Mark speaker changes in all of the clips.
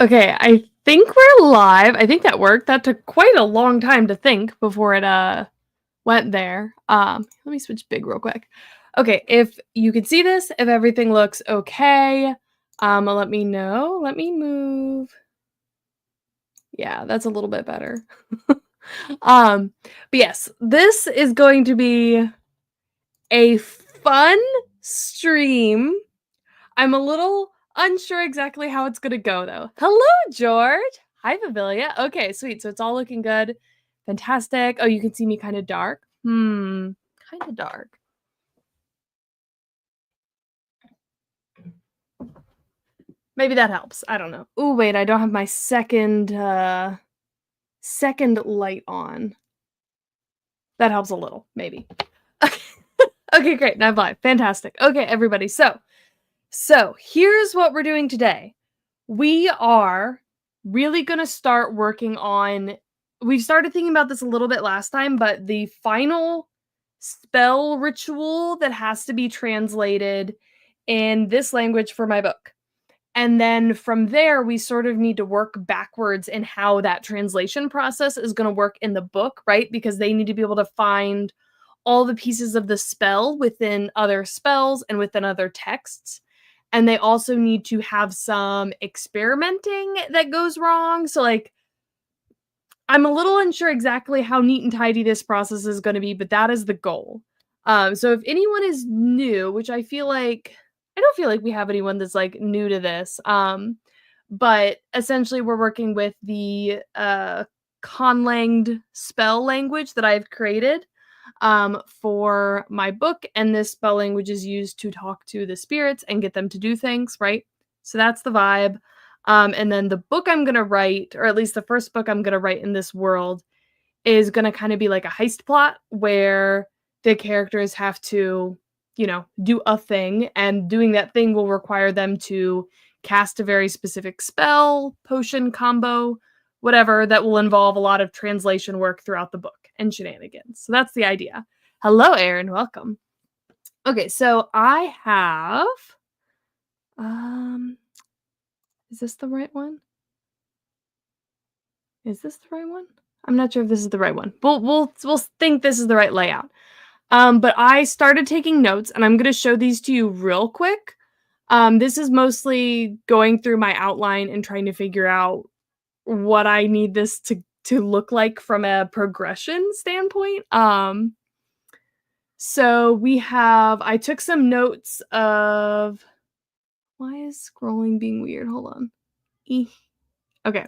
Speaker 1: Okay, I think we're live. I think that worked. That took quite a long time to think before it went there. Let me switch big real quick. Okay, if you can see this, if everything looks okay, let me know. Let me move. Yeah, that's a little bit better. um, but yes, this is going to be a fun stream. I'm a little unsure exactly how it's gonna go, though. Hello, George. Hi, Pavilia. Okay, sweet. So it's all looking good. Fantastic. Oh, you can see me kind of dark. Kind of dark. Maybe that helps. I don't know. Oh, wait, I don't have my second light on. That helps a little, maybe. Okay. Okay, great. Now I'm live. Fantastic. Okay, everybody. So here's what we're doing today. We are really going to start working on, we've started thinking about this a little bit last time, but the final spell ritual that has to be translated in this language for my book. And then from there, we sort of need to work backwards in how that translation process is going to work in the book, right? Because they need to be able to find all the pieces of the spell within other spells and within other texts. And they also need to have some experimenting that goes wrong. So, like, I'm a little unsure exactly how neat and tidy this process is going to be, but that is the goal. So if anyone is new, which I don't feel like we have anyone that's like new to this. But essentially we're working with the conlanged spell language that I've created for my book, and this spell language is used to talk to the spirits and get them to do things, right? So that's the vibe. And then the book I'm gonna write, or at least the first book I'm gonna write in this world, is gonna kind of be like a heist plot where the characters have to, do a thing, and doing that thing will require them to cast a very specific spell, potion combo, whatever, that will involve a lot of translation work throughout the book and shenanigans. So that's the idea. Hello, Aaron. Welcome. Okay, so I have is this the right one? Is this the right one? I'm not sure if this is the right one. We'll think this is the right layout. But I started taking notes, and I'm going to show these to you real quick. This is mostly going through my outline and trying to figure out what I need this to look like from a progression standpoint. So I took some notes of, why is scrolling being weird? Hold on. Okay.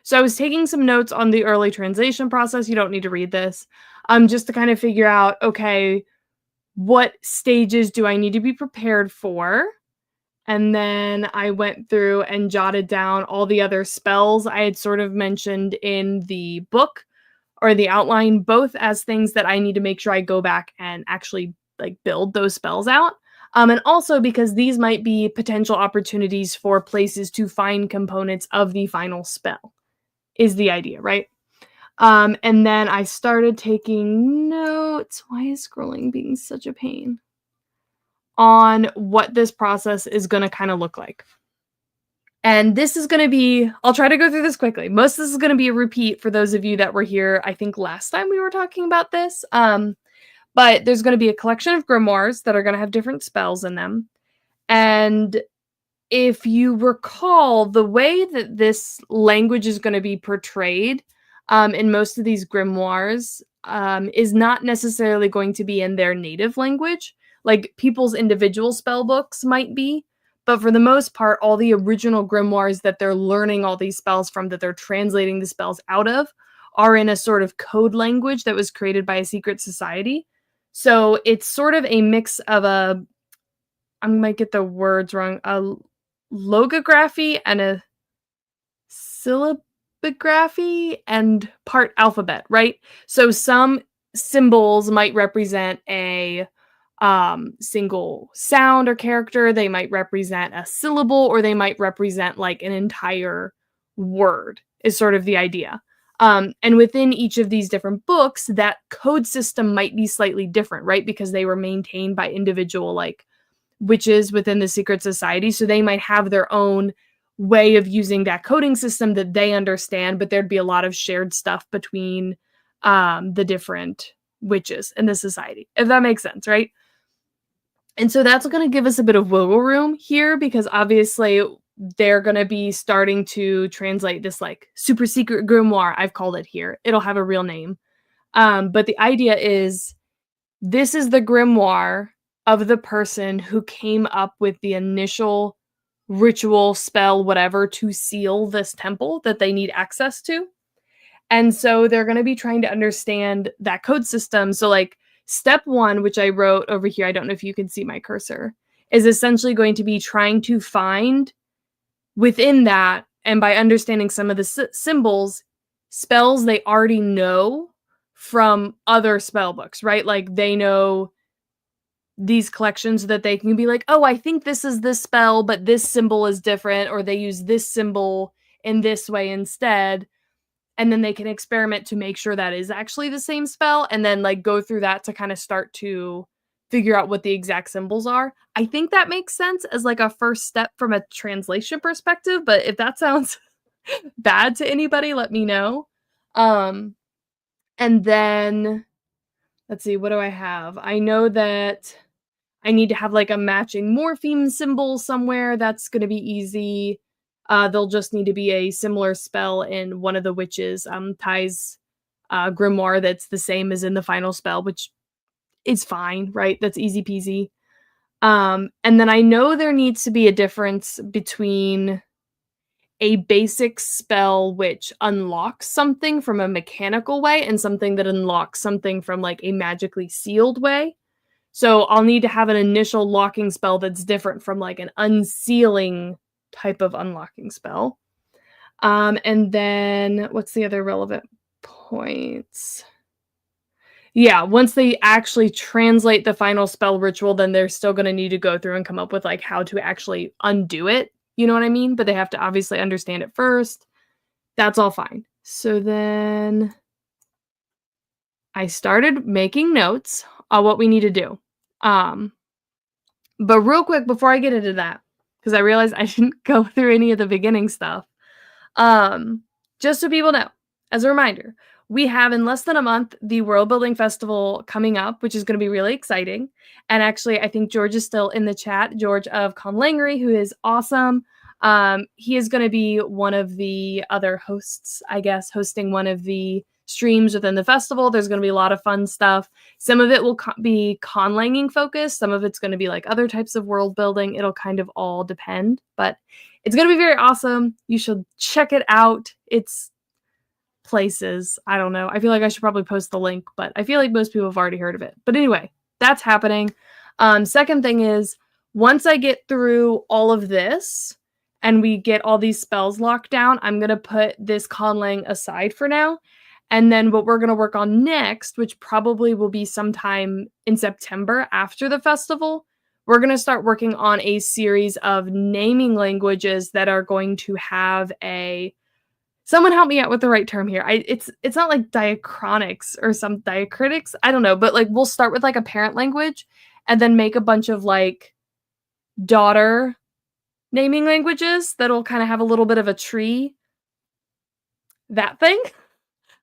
Speaker 1: So I was taking some notes on the early translation process. You don't need to read this. Just to kind of figure out, okay, what stages do I need to be prepared for? And then I went through and jotted down all the other spells I had sort of mentioned in the book or the outline, both as things that I need to make sure I go back and actually like build those spells out. And also because these might be potential opportunities for places to find components of the final spell, is the idea, right? And then I started taking notes. Why is scrolling being such a pain? On what this process is going to kind of look like. And this is going to be, I'll try to go through this quickly. Most of this is going to be a repeat for those of you that were here, I think last time we were talking about this. But there's going to be a collection of grimoires that are going to have different spells in them. And if you recall, the way that this language is going to be portrayed in most of these grimoires is not necessarily going to be in their native language. Like people's individual spell books might be, but for the most part, all the original grimoires that they're learning all these spells from, that they're translating the spells out of, are in a sort of code language that was created by a secret society. So it's sort of a mix of I might get the words wrong, a logography and a syllabography and part alphabet, right? So some symbols might represent a single sound or character. They might represent a syllable, or they might represent like an entire word, is sort of the idea. And within each of these different books, that code system might be slightly different, right? Because they were maintained by individual like witches within the secret society. So they might have their own way of using that coding system that they understand, but there'd be a lot of shared stuff between the different witches in the society, if that makes sense, right? And so that's going to give us a bit of wiggle room here because obviously they're going to be starting to translate this like super secret grimoire, I've called it here. It'll have a real name. But the idea is this is the grimoire of the person who came up with the initial ritual, spell, whatever, to seal this temple that they need access to. And so they're going to be trying to understand that code system. So, like, step one, which I wrote over here, I don't know if you can see my cursor, is essentially going to be trying to find within that, and by understanding some of the symbols, spells they already know from other spell books, right? Like, they know these collections that they can be like, oh, I think this is this spell, but this symbol is different, or they use this symbol in this way instead. And then they can experiment to make sure that is actually the same spell, and then like go through that to kind of start to figure out what the exact symbols are. I think that makes sense as like a first step from a translation perspective, but if that sounds bad to anybody, let me know. And then let's see, what do I have? I know that I need to have like a matching morpheme symbol somewhere. That's going to be easy. They'll just need to be a similar spell in one of the witches, Ty's grimoire that's the same as in the final spell, which is fine, right? That's easy peasy. And then I know there needs to be a difference between a basic spell which unlocks something from a mechanical way and something that unlocks something from like a magically sealed way. So I'll need to have an initial locking spell that's different from like an unsealing type of unlocking spell. And then what's the other relevant points? Yeah, once they actually translate the final spell ritual, then they're still going to need to go through and come up with like how to actually undo it. You know what I mean? But they have to obviously understand it first. That's all fine. So then I started making notes on what we need to do. But real quick before I get into that, because I realized I didn't go through any of the beginning stuff. Just so people know, as a reminder, we have in less than a month the World Building Festival coming up, which is going to be really exciting. And actually, I think George is still in the chat, George of Conlanging, who is awesome. He is going to be one of the other hosts, I guess, hosting one of the streams within the festival. There's going to be a lot of fun stuff. Some of it will be conlanging focused. Some of it's going to be like other types of world building. It'll kind of all depend, but it's going to be very awesome. You should check it out. It's places. I don't know. I feel like I should probably post the link, but I feel like most people have already heard of it. But anyway, that's happening. Second thing is, once I get through all of this and we get all these spells locked down, I'm going to put this conlang aside for now. And then what we're going to work on next, which probably will be sometime in September after the festival, we're going to start working on a series of naming languages that are going to have a... Someone help me out with the right term here. It's not like diachronics or some diacritics. I don't know, but like we'll start with like a parent language and then make a bunch of like daughter naming languages that'll kind of have a little bit of a tree. That thing.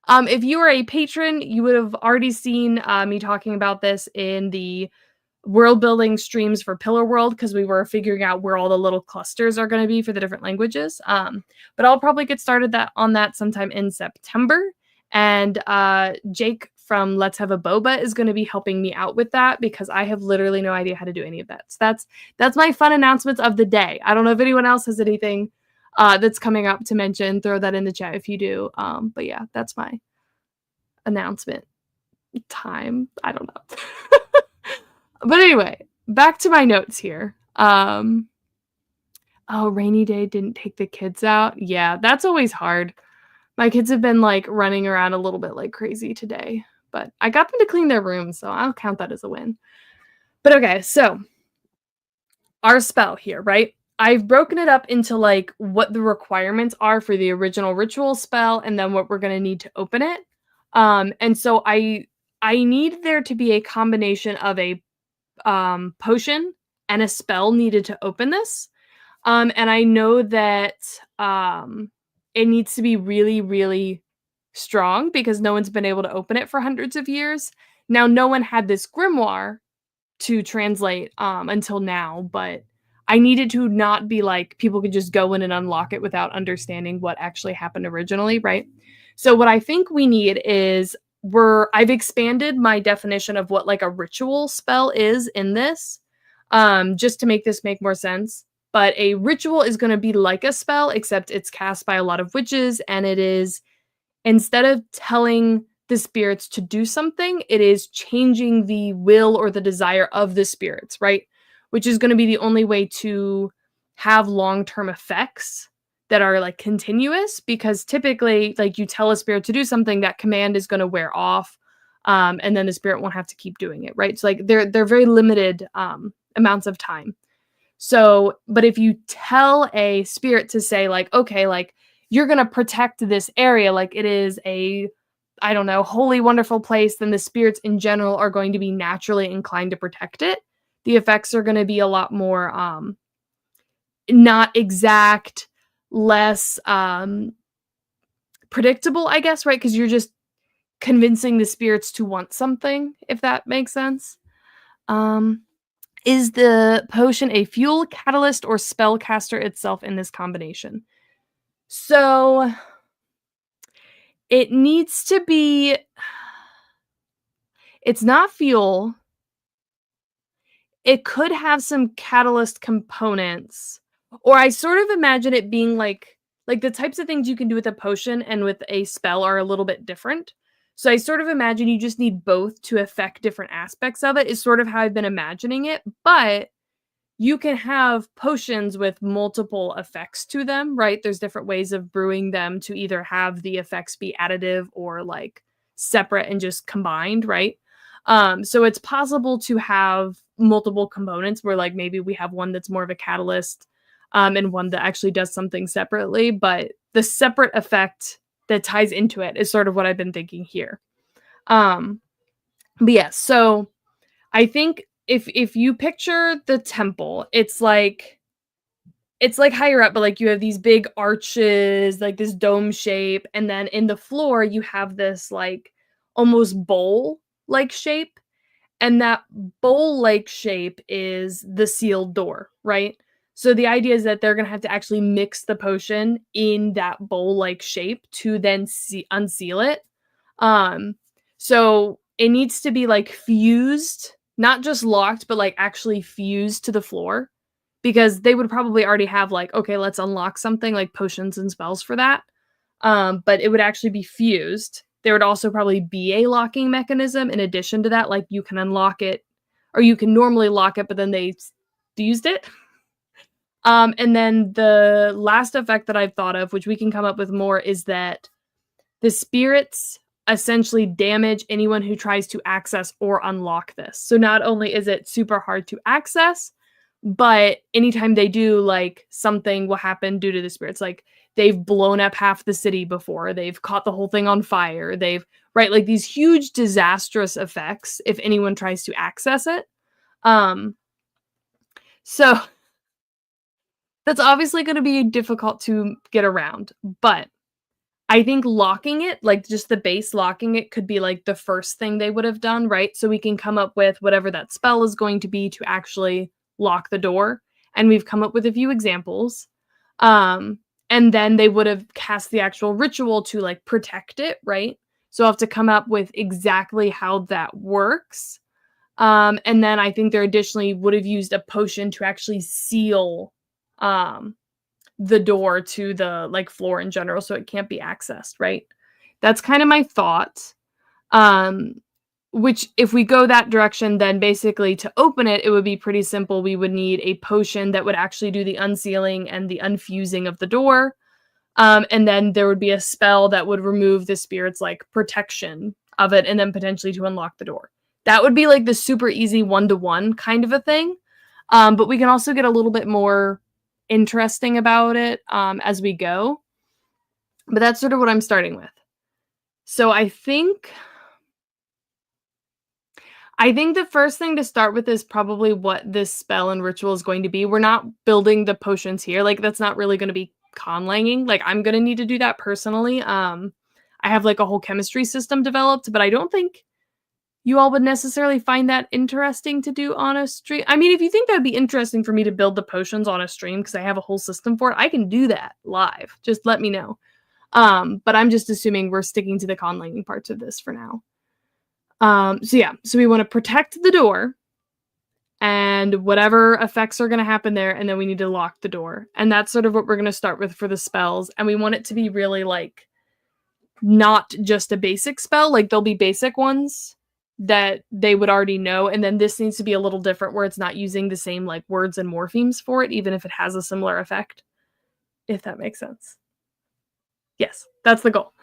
Speaker 1: If you are a patron, you would have already seen me talking about this in the world building streams for Pillar World, because we were figuring out where all the little clusters are going to be for the different languages. But I'll probably get started on that sometime in September. And Jake from Let's Have a Boba is going to be helping me out with that, because I have literally no idea how to do any of that. So that's my fun announcements of the day. I don't know if anyone else has anything that's coming up to mention. Throw that in the chat if you do. But yeah, that's my announcement time. I don't know. But anyway, back to my notes here. Oh, rainy day, didn't take the kids out. Yeah, that's always hard. My kids have been like running around a little bit like crazy today, but I got them to clean their room, so I'll count that as a win. But okay, so our spell here, right? I've broken it up into like what the requirements are for the original ritual spell and then what we're going to need to open it. And so I need there to be a combination of a potion and a spell needed to open this. And I know that it needs to be really, really strong because no one's been able to open it for hundreds of years. Now, no one had this grimoire to translate until now, but I needed to not be like people could just go in and unlock it without understanding what actually happened originally, right? So what I think we need is I've expanded my definition of what like a ritual spell is in this, just to make this make more sense. But a ritual is going to be like a spell, except it's cast by a lot of witches, and it is, instead of telling the spirits to do something, it is changing the will or the desire of the spirits, right? Which is going to be the only way to have long-term effects that are like continuous, because typically like you tell a spirit to do something, that command is going to wear off, and then the spirit won't have to keep doing it, right? So like they're very limited amounts of time. So, but if you tell a spirit to say like, okay, like you're going to protect this area like it is a, I don't know, holy, wonderful place, then the spirits in general are going to be naturally inclined to protect it. The effects are going to be a lot more not exact, less predictable, I guess, right? Because you're just convincing the spirits to want something, if that makes sense. Is the potion a fuel, catalyst, or spellcaster itself in this combination? So it needs to be. It's not fuel. It could have some catalyst components, or I sort of imagine it being like the types of things you can do with a potion and with a spell are a little bit different. So I sort of imagine you just need both to affect different aspects of it, is sort of how I've been imagining it. But you can have potions with multiple effects to them, right? There's different ways of brewing them to either have the effects be additive or like separate and just combined, right? So it's possible to have multiple components where like maybe we have one that's more of a catalyst, and one that actually does something separately, but the separate effect that ties into it is sort of what I've been thinking here. But yeah, so I think if you picture the temple, it's like higher up, but like you have these big arches, like this dome shape, and then in the floor you have this like almost bowl like shape, and that bowl like shape is the sealed door, right? So the idea is that they're going to have to actually mix the potion in that bowl like shape to then unseal it. Um so it needs to be like fused, not just locked, but like actually fused to the floor, because they would probably already have like, okay, let's unlock something like potions and spells for that. But it would actually be fused. There would also probably be a locking mechanism in addition to that, like you can unlock it, or you can normally lock it, but then they fused it. And then the last effect that I've thought of, which we can come up with more, is that the spirits essentially damage anyone who tries to access or unlock this. So not only is it super hard to access, but anytime they do, like something will happen due to the spirits. Like they've blown up half the city before, they've caught the whole thing on fire, they've, right, like these huge disastrous effects if anyone tries to access it. So that's obviously going to be difficult to get around, but I think locking it, like just the base locking it, could be like the first thing they would have done, right? So we can come up with whatever that spell is going to be to actually lock the door. And we've come up with a few examples. And then they would have cast the actual ritual to like protect it, right? So I'll have to come up with exactly how that works. And then I think there additionally would have used a potion to actually seal the door to the like floor in general, so it can't be accessed, right? That's kind of my thought. Which if we go that direction, then basically to open it, it would be pretty simple. We would need a potion that would actually do the unsealing and the unfusing of the door. And then there would be a spell that would remove the spirit's like protection of it, and then potentially to unlock the door. That would be like the super easy one-to-one kind of a thing. But we can also get a little bit more interesting about it as we go. But that's sort of what I'm starting with. So I think I think the first thing to start with is probably what this spell and ritual is going to be. We're not building the potions here. Like, that's not really going to be conlanging. Like, I'm going to need to do that personally. I have like a whole chemistry system developed, but I don't think you all would necessarily find that interesting to do on a stream. I mean, if you think that'd be interesting for me to build the potions on a stream because I have a whole system for it, I can do that live. Just let me know. But I'm just assuming we're sticking to the conlanging parts of this for now. So we want to protect the door and whatever effects are going to happen there, and then we need to lock the door. And that's sort of what we're going to start with for the spells. And we want it to be really like not just a basic spell. Like there'll be basic ones that they would already know, and then this needs to be a little different where it's not using the same like words and morphemes for it, even if it has a similar effect. If that makes sense. Yes, that's the goal.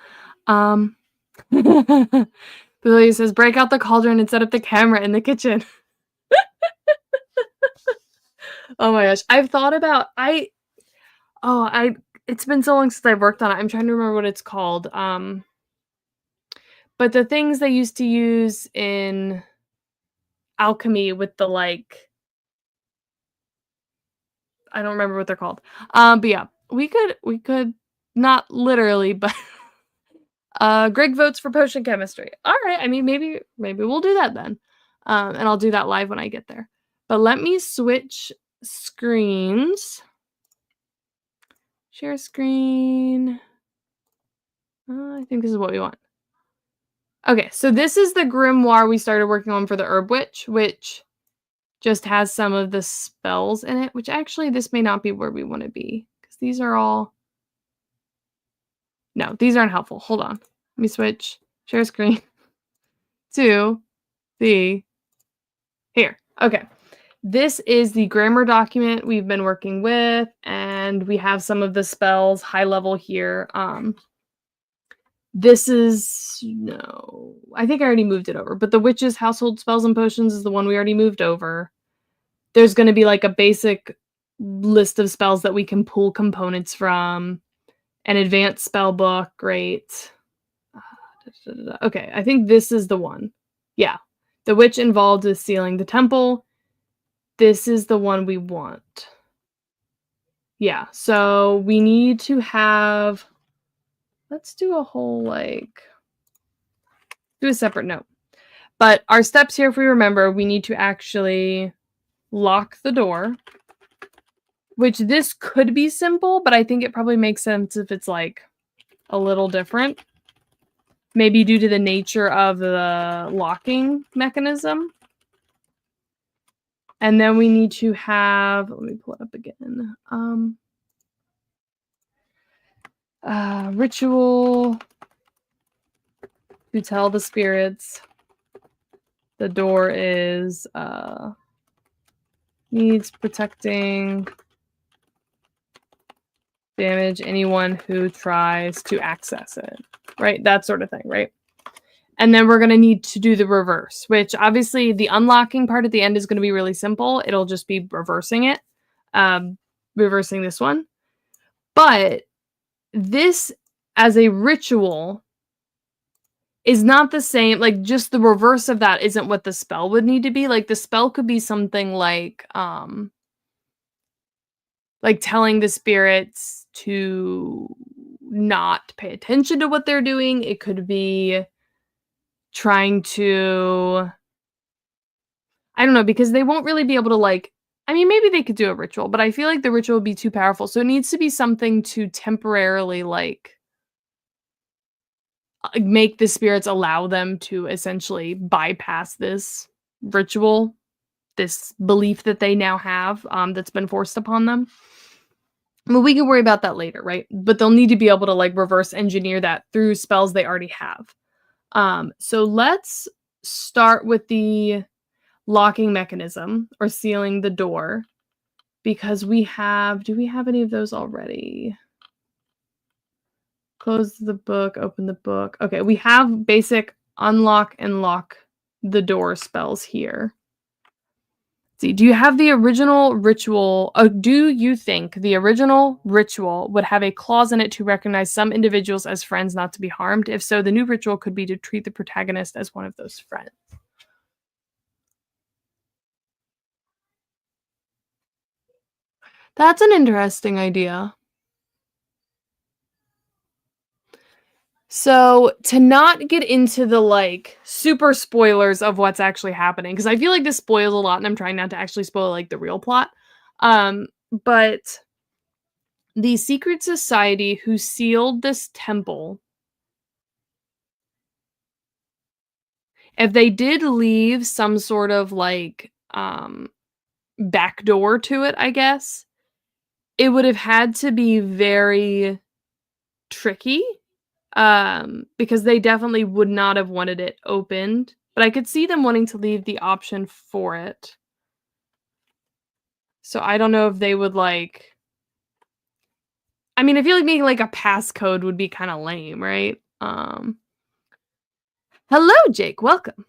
Speaker 1: Billy says, break out the cauldron and set up the camera in the kitchen. Oh my gosh. I've thought about, it's been so long since I've worked on it. I'm trying to remember what it's called. But the things they used to use in alchemy with the like, I don't remember what they're called. But yeah, we could not literally, but Greg votes for potion chemistry. All right. I mean, maybe we'll do that then. And I'll do that live when I get there. But let me switch screens. Share screen. I think this is what we want. Okay, so this is the grimoire we started working on for the Herb Witch, which just has some of the spells in it, which actually this may not be where we want to be because these are all... No, these aren't helpful. Hold on. Let me switch. Share screen to the... Here. Okay. This is the grammar document we've been working with, and we have some of the spells high level here. This is... No. I think I already moved it over, but the Witch's Household Spells and Potions is the one we already moved over. There's going to be like a basic list of spells that we can pull components from. An advanced spell book, great. Okay, I think this is the one. Yeah. The witch involved with sealing the temple. This is the one we want. Yeah, so we need to have... Let's do a whole, like... Do a separate note. But our steps here, if we remember, we need to actually lock the door. Which this could be simple, but I think it probably makes sense if it's, like, a little different. Maybe due to the nature of the locking mechanism. And then we need to have... Let me pull it up again. Ritual to tell the spirits the door is needs protecting, damage anyone who tries to access it, right? That sort of thing, right? And then we're going to need to do the reverse, which obviously the unlocking part at the end is going to be really simple. It'll just be reversing it, reversing this one. But this as a ritual is not the same. Like, just the reverse of that isn't what the spell would need to be. Like, the spell could be something like telling the spirits to not pay attention to what they're doing. It could be trying to... I don't know, because they won't really be able to, like... I mean, maybe they could do a ritual, but I feel like the ritual would be too powerful. So it needs to be something to temporarily, like, make the spirits allow them to essentially bypass this ritual, this belief that they now have that's been forced upon them. But we can worry about that later, right? But they'll need to be able to, like, reverse engineer that through spells they already have. So let's start with the locking mechanism or sealing the door, because we have... Do we have any of those already? Close the book, open the book. Okay, we have basic unlock and lock the door spells here. Let's see, do you have the original ritual? Do you think the original ritual would have a clause in it to recognize some individuals as friends not to be harmed? If so, the new ritual could be to treat the protagonist as one of those friends. That's an interesting idea. So, to not get into the, like, super spoilers of what's actually happening, because I feel like this spoils a lot, and I'm trying not to actually spoil, like, the real plot, but the secret society who sealed this temple, if they did leave some sort of, like, back door to it, I guess, it would have had to be very tricky, because they definitely would not have wanted it opened, but I could see them wanting to leave the option for it. So I don't know if they would, like, I mean, I feel like making, like, a passcode would be kinda lame, right? Hello, Jake, welcome.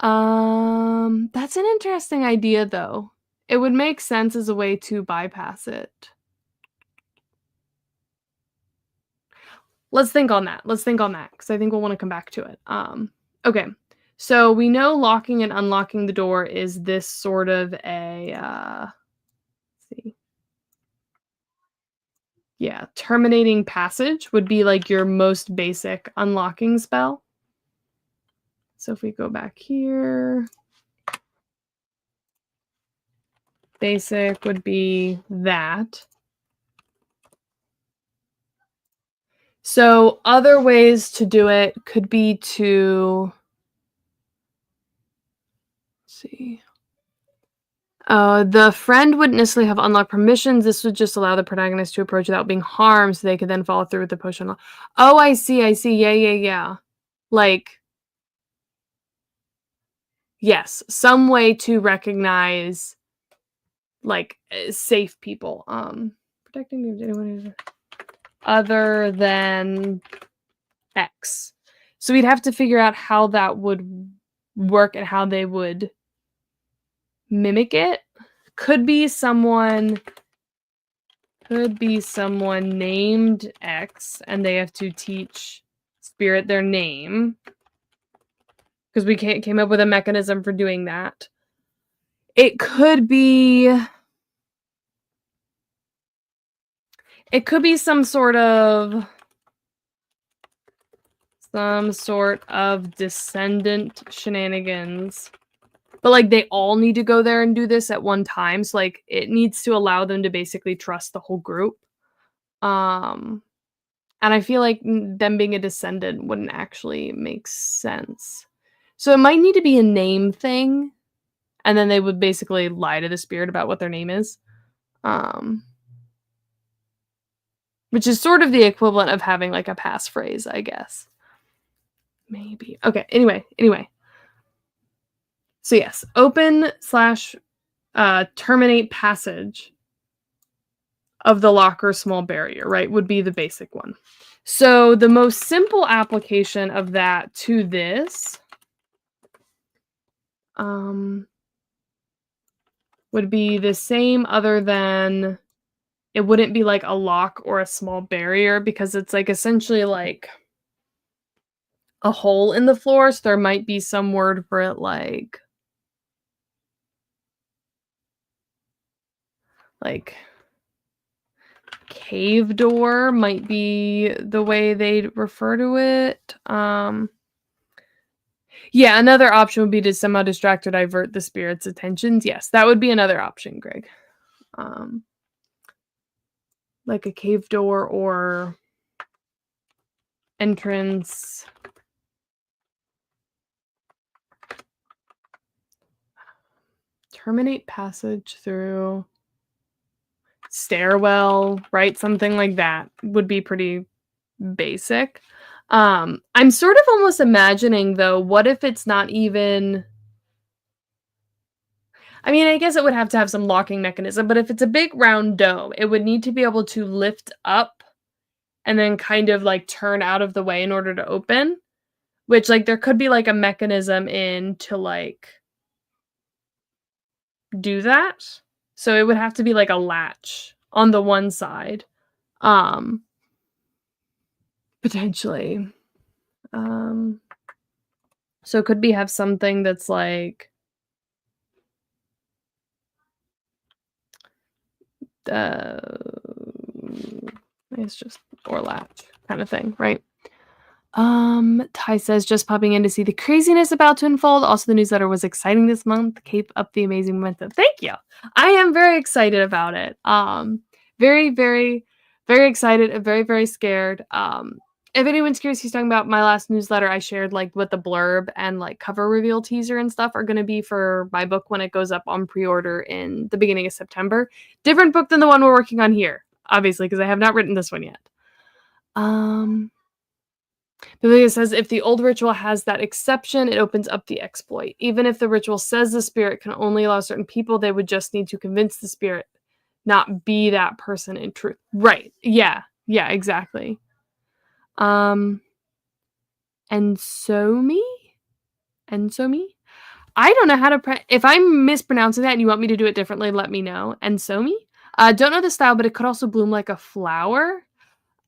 Speaker 1: That's an interesting idea, though. It would make sense as a way to bypass it. Let's think on that. Let's think on that, because I think we'll wanna come back to it. Okay. So we know locking and unlocking the door is this sort of a, let's see. Yeah, terminating passage would be, like, your most basic unlocking spell. So if we go back here, basic would be that. So other ways to do it could be to, let's see. The friend wouldn't necessarily have unlocked permissions. This would just allow the protagonist to approach without being harmed, so they could then follow through with the push unlock. Oh, I see, I see. Yeah, yeah, yeah. Like, yes, some way to recognize, like, safe people. Protecting anyone who's other than X. So we'd have to figure out how that would work and how they would mimic it. Could be someone named X, and they have to teach Spirit their name, because we came up with a mechanism for doing that. It could be some sort of descendant shenanigans. But, like, they all need to go there and do this at one time, so, like, it needs to allow them to basically trust the whole group. And I feel like them being a descendant wouldn't actually make sense. So it might need to be a name thing, and then they would basically lie to the spirit about what their name is. Which is sort of the equivalent of having, like, a passphrase, I guess. Maybe. Okay, anyway. So yes, open / terminate passage of the locker small barrier, right, would be the basic one. So the most simple application of that to this would be the same, other than it wouldn't be like a lock or a small barrier, because it's, like, essentially like a hole in the floor, so there might be some word for it, like cave door might be the way they'd refer to it. Yeah, another option would be to somehow distract or divert the spirit's attentions. Yes, that would be another option, Greg. Like a cave door or entrance. Terminate passage through stairwell, right? Something like that would be pretty basic. I'm sort of almost imagining, though, what if it's not even, I mean, I guess it would have to have some locking mechanism, but if it's a big round dome, it would need to be able to lift up and then kind of, like, turn out of the way in order to open, which, like, there could be, like, a mechanism in to, like, do that. So it would have to be like a latch on the one side. Potentially. So it could be have something that's like It's just or latch kind of thing, right? Ty says, just popping in to see the craziness about to unfold. Also, the newsletter was exciting this month. Keep up the amazing momentum. Thank you. I am very excited about it. Very, very, very excited and very, very scared. If anyone's curious, he's talking about my last newsletter. I shared like what the blurb and like cover reveal teaser and stuff are going to be for my book when it goes up on pre-order in the beginning of September. Different book than the one we're working on here, obviously, because I have not written this one yet. The video says if the old ritual has that exception, it opens up the exploit. Even if the ritual says the spirit can only allow certain people, they would just need to convince the spirit not be that person in truth. Right. Yeah. Yeah, exactly. And so me? I don't know how to if I'm mispronouncing that and you want me to do it differently, let me know. And so me? Don't know the style, but it could also bloom like a flower.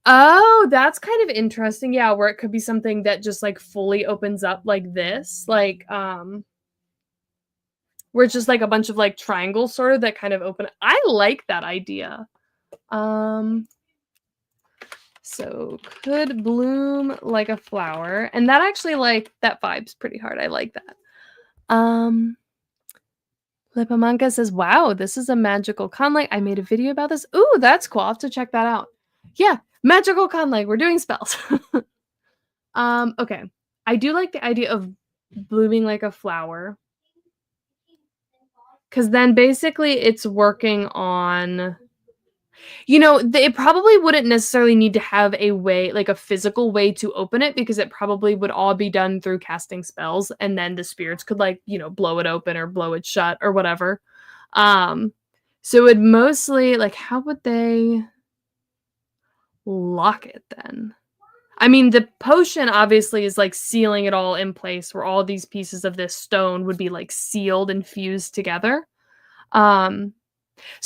Speaker 1: Oh, that's kind of interesting. Yeah, where it could be something that just like fully opens up like this, like where it's just like a bunch of like triangles sort of that kind of open. I like that idea. So could bloom like a flower, and that actually like that vibe's pretty hard. I like that. Lipamanka says, "Wow, this is a magical conlang. I made a video about this. Ooh, that's cool. I'll have to check that out." Yeah, magical conlang. We're doing spells. Okay. I do like the idea of blooming like a flower. Because then basically it's working on, it probably wouldn't necessarily need to have a way, like a physical way to open it, because it probably would all be done through casting spells, and then the spirits could like, blow it open or blow it shut or whatever. So it would mostly, like, how would they lock it then? I mean, the potion obviously is like sealing it all in place, where all these pieces of this stone would be like sealed and fused together. So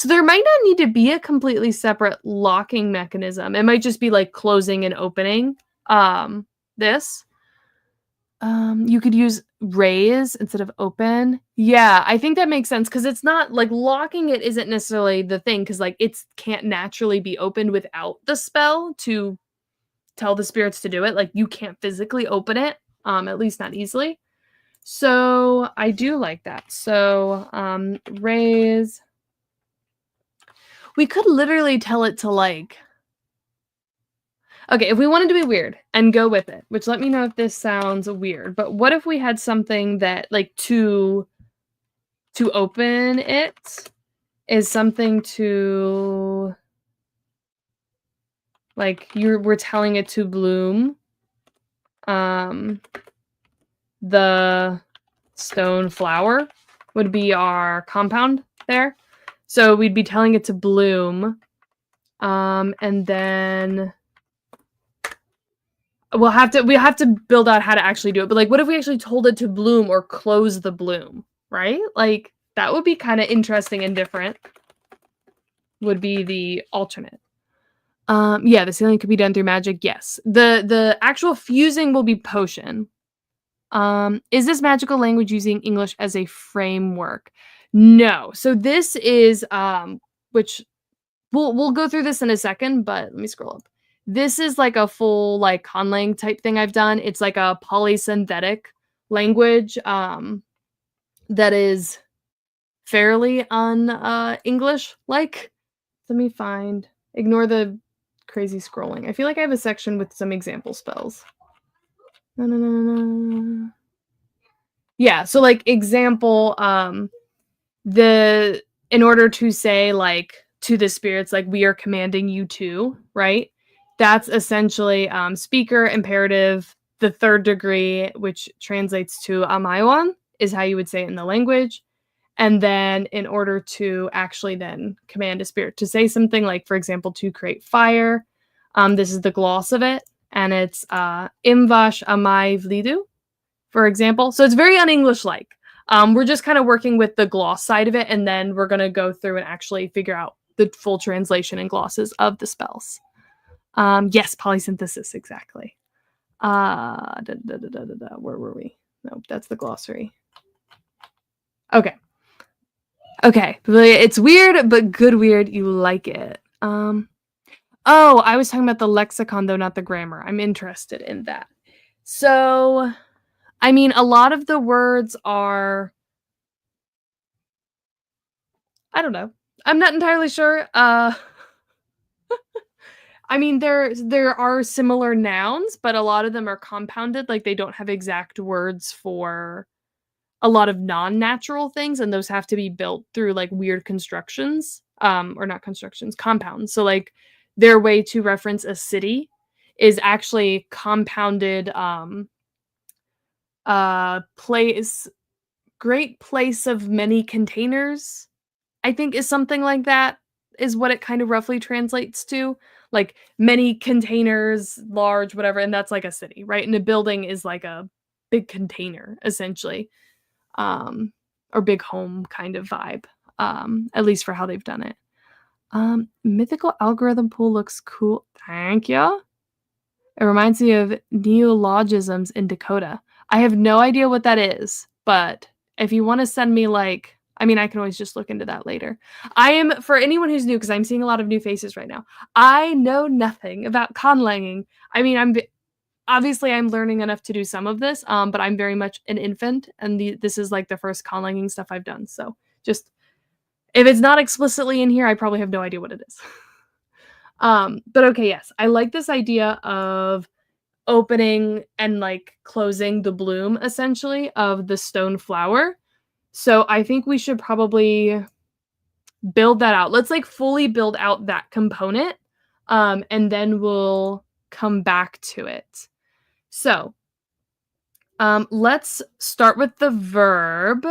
Speaker 1: there might not need to be a completely separate locking mechanism. It might just be like closing and opening. This. You could use raise instead of open. Yeah, I think that makes sense, because it's not like locking it isn't necessarily the thing, because like it can't naturally be opened without the spell to tell the spirits to do it. Like you can't physically open it, at least not easily. So I do like that. So raise. We could literally tell it to like. Okay, if we wanted to be weird and go with it, which let me know if this sounds weird, but what if we had something that like to open it is something to like we're telling it to bloom. The stone flower would be our compound there. So we'd be telling it to bloom. And then we have to build out how to actually do it. But like, what if we actually told it to bloom or close the bloom, right? Like that would be kind of interesting and different. Would be the alternate. Yeah, the sealing could be done through magic. Yes. The actual fusing will be potion. Is this magical language using English as a framework? No. So this is which we'll go through this in a second, but let me scroll up. This is like a full like conlang type thing I've done. It's like a polysynthetic language that is fairly English like. Let me find. Ignore the crazy scrolling. I feel like I have a section with some example spells. No. Yeah, so like example, in order to say like to the spirits, like we are commanding you to, right? That's essentially speaker imperative, the third degree, which translates to amaiwan, is how you would say it in the language. And then in order to actually then command a spirit to say something, like for example, to create fire, this is the gloss of it, and it's imvash amai vlidu, for example. So it's very un-English-like. We're just kind of working with the gloss side of it, and then we're going to go through and actually figure out the full translation and glosses of the spells. Yes, polysynthesis, exactly. Where were we? No, that's the glossary. Okay. Okay. It's weird, but good weird. You like it. Oh, I was talking about the lexicon, though, not the grammar. I'm interested in that. So, I mean, a lot of the words are, I don't know. I'm not entirely sure. I mean, there are similar nouns, but a lot of them are compounded. Like they don't have exact words for a lot of non-natural things, and those have to be built through like weird constructions, or not constructions, compounds. So like their way to reference a city is actually compounded place great place of many containers, I think is something like that, is what it kind of roughly translates to. Like many containers, large, whatever, and that's like a city, right? And a building is like a big container, essentially. Um, or big home kind of vibe. At least for how they've done it. Mythical algorithm pool looks cool. Thank you. It reminds me of neologisms in Dakota. I have no idea what that is, but if you want to send me like, I mean, I can always just look into that later. I am, for anyone who's new, because I'm seeing a lot of new faces right now, I know nothing about conlanging. I mean, obviously I'm learning enough to do some of this, but I'm very much an infant, and this is like the first conlanging stuff I've done. So just, if it's not explicitly in here, I probably have no idea what it is. But okay, yes, I like this idea of opening and like closing the bloom essentially of the stone flower. So I think we should probably build that out. Let's like fully build out that component, and then we'll come back to it. So let's start with the verb.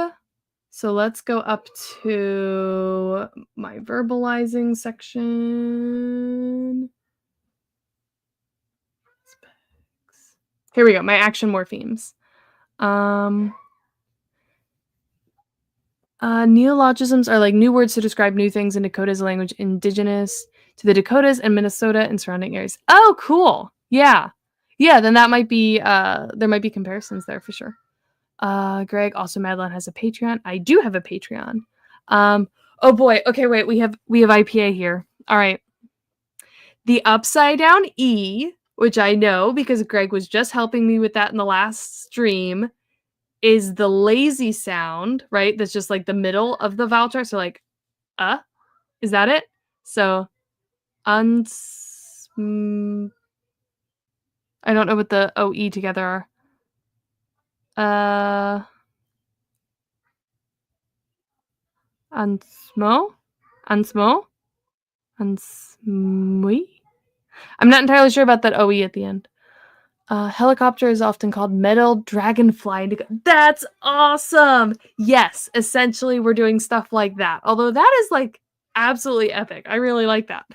Speaker 1: So let's go up to my verbalizing section. Here we go, my action morphemes. Neologisms are like new words to describe new things in Dakota's language indigenous to the Dakotas and Minnesota and surrounding areas. Oh, cool. Yeah. Yeah, then that might be, there might be comparisons there for sure. Greg, also Madeline has a Patreon. I do have a Patreon. Oh boy. Okay, wait, we have IPA here. All right. The upside down E, which I know because Greg was just helping me with that in the last stream, is the lazy sound, right? That's just like the middle of the vowel chart. So like, is that it? So, I don't know what the OE together are. Ansmo? Ansmo? Ansmui? I'm not entirely sure about that OE at the end. Helicopter is often called metal dragonfly. That's awesome! Yes, essentially we're doing stuff like that. Although that is like absolutely epic. I really like that.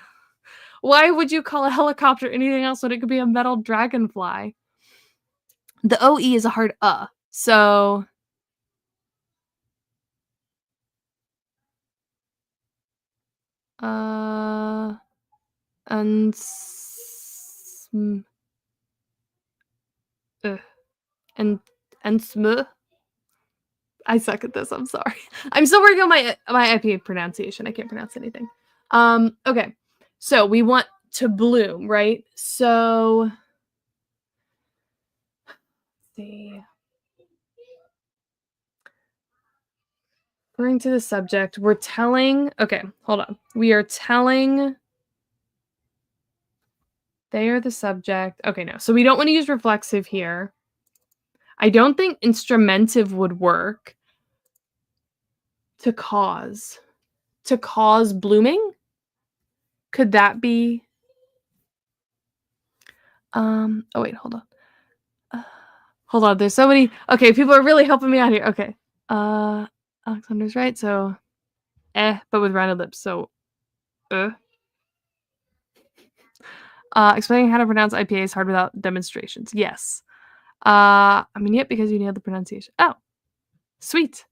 Speaker 1: Why would you call a helicopter anything else when it could be a metal dragonfly? The OE is a hard so and and sm. I suck at this. I'm sorry. I'm still working on my IPA pronunciation. I can't pronounce anything. Okay. So we want to bloom, right? So let's see. Referring to the subject, we're telling. Okay, hold on. We are telling. They are the subject. Okay, no. So we don't want to use reflexive here. I don't think instrumentive would work. To cause blooming? Could that be? Oh wait, hold on. Hold on, there's so many. Okay, people are really helping me out here. Okay. Alexander's right, so but with rounded lips, so explaining how to pronounce IPA is hard without demonstrations. Yes. I mean, yep, because you nailed the pronunciation. Oh, sweet.